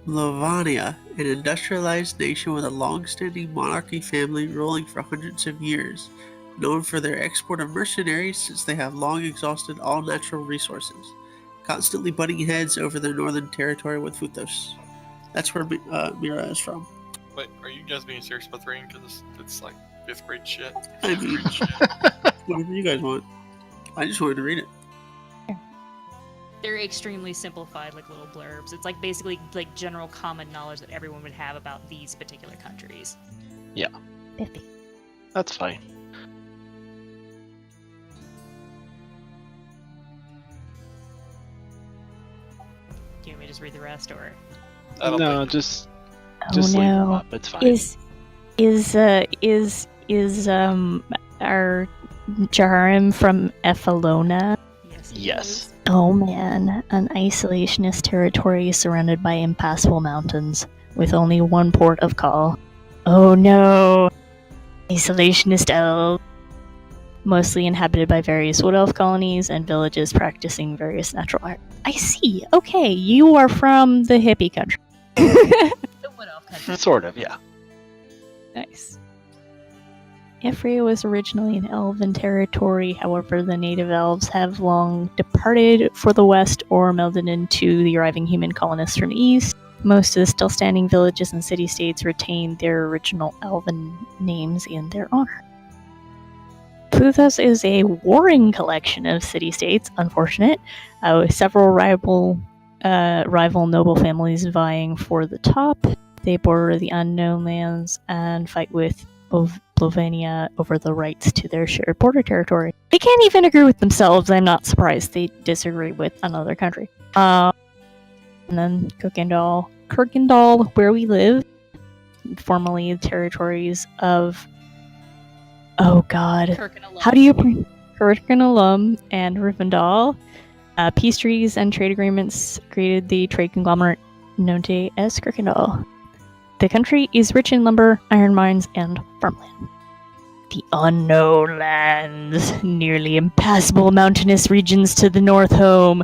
Lovania, an industrialized nation with a long-standing monarchy family ruling for hundreds of years, known for their export of mercenaries since they have long exhausted all natural resources, constantly butting heads over their northern territory with Futhos. That's where Mira is from. Wait, are you guys being serious about the reading? Because it's like 5th grade shit. I mean, whatever you guys want. I just wanted to read it. They're extremely simplified, like little blurbs. It's like basically like general common knowledge that everyone would have about these particular countries. Yeah. Biffy. That's fine. Do you want me to just read the rest, or? I don't No, think- just Oh leave them no. up. It's fine. Is our Jaharim from Ephelona? Yes. Yes. Oh man, an isolationist territory surrounded by impassable mountains, with only one port of call. Oh no! Isolationist elves. Mostly inhabited by various wood elf colonies and villages practicing various natural art. I see. Okay, you are from the hippie country. The Wood Elf country. Sort of, yeah. Nice. Ephria was originally an elven territory, however, the native elves have long departed for the west or melded into the arriving human colonists from the east. Most of the still standing villages and city-states retain their original elven names in their honor. Pluthos is a warring collection of city-states, unfortunate, with several rival noble families vying for the top. They border the unknown lands and fight with Blovania over the rights to their shared border territory. They can't even agree with themselves. I'm not surprised they disagree with another country. And then Kuykendahl, where we live, formerly the territories of... Oh god. Kuykendahl. How do you... Kuykendahl and Rivendell. Peace treaties and trade agreements created the trade conglomerate known today as Kuykendahl. The country is rich in lumber, iron mines, and farmland. The unknown lands, nearly impassable mountainous regions to the north, home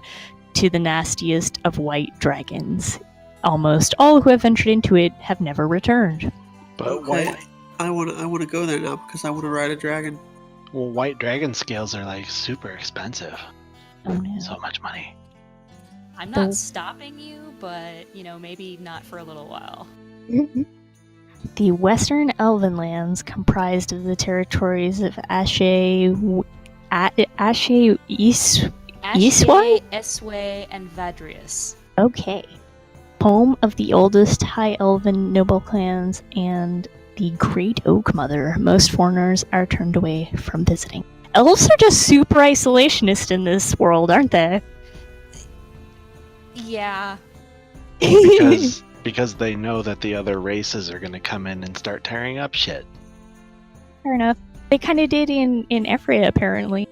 to the nastiest of white dragons. Almost all who have ventured into it have never returned. But Okay. I want to go there now because I want to ride a dragon. white dragon scales are like super expensive. Oh no. So much money. I'm not stopping you, but maybe not for a little while. The Western Elven lands comprised of the territories of Ashe, East. Eastway? Ashe, Esway, and Vadrius. Okay. Home of the oldest High Elven noble clans and the Great Oak Mother. Most foreigners are turned away from visiting. Elves are just super isolationist in this world, aren't they? Yeah. Because they know that the other races are going to come in and start tearing up shit. Fair enough. They kind of did in Ephria, apparently.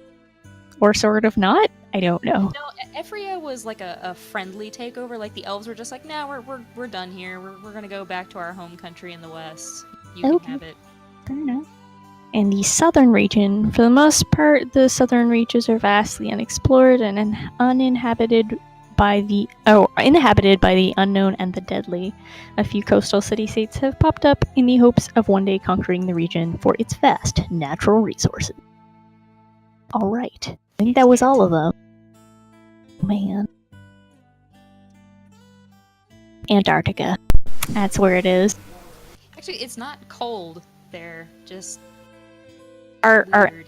Or sort of not? I don't know. No, Ephria was like a friendly takeover. Like the elves were just like, nah, we're done here. We're gonna go back to our home country in the west. You Okay. can have it. Fair enough. And the southern region, for the most part, the southern reaches are vastly unexplored and inhabited by the unknown and the deadly. A few coastal city-states have popped up in the hopes of one day conquering the region for its vast natural resources. Alright. I think that was all of them. Man. Antarctica. That's where it is. Actually, it's not cold there. Just Are weird.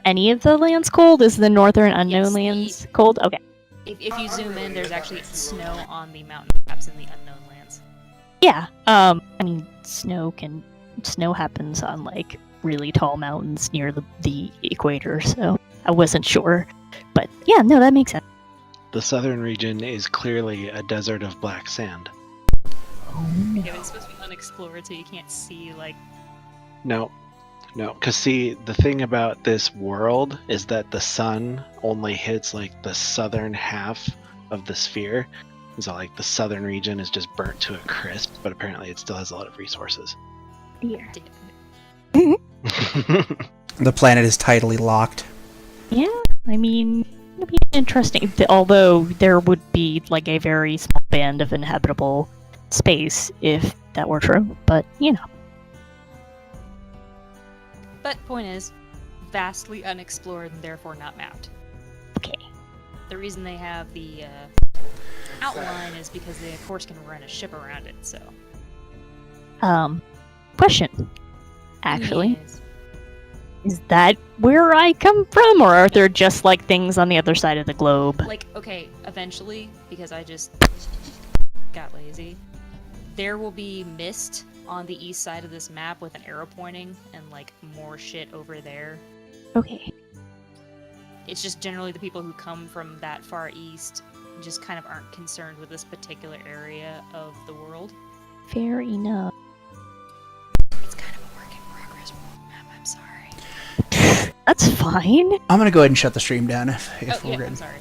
any of the lands cold? Is the northern unknown Yes, lands cold? Okay. If you zoom in, there's actually snow on the mountain caps in the unknown lands. Yeah. I mean, snow happens on like really tall mountains near the equator, so I wasn't sure. But yeah, no, that makes sense. The southern region is clearly a desert of black sand. Yeah, but it's supposed to be unexplored, so you can't see like. No, because see, the thing about this world is that the sun only hits like the southern half of the sphere. So like the southern region is just burnt to a crisp, but apparently it still has a lot of resources. Yeah. The planet is tidally locked. Yeah, I mean, it'd be interesting. Although there would be like a very small band of inhabitable space if that were true, but you know. But point is, vastly unexplored and therefore not mapped. Okay. The reason they have the outline is because they of course can run a ship around it. So. Question. Actually, Yes. is that where I come from, or are there just like things on the other side of the globe? Like, okay, eventually, because I just got lazy, there will be mist on the east side of this map with an arrow pointing and like more shit over there. Okay. It's just generally the people who come from that far east just kind of aren't concerned with this particular area of the world. Fair enough. It's kind of a work in progress world map, I'm sorry. That's fine. I'm gonna go ahead and shut the stream down if Oh, we're yeah, good. I'm sorry.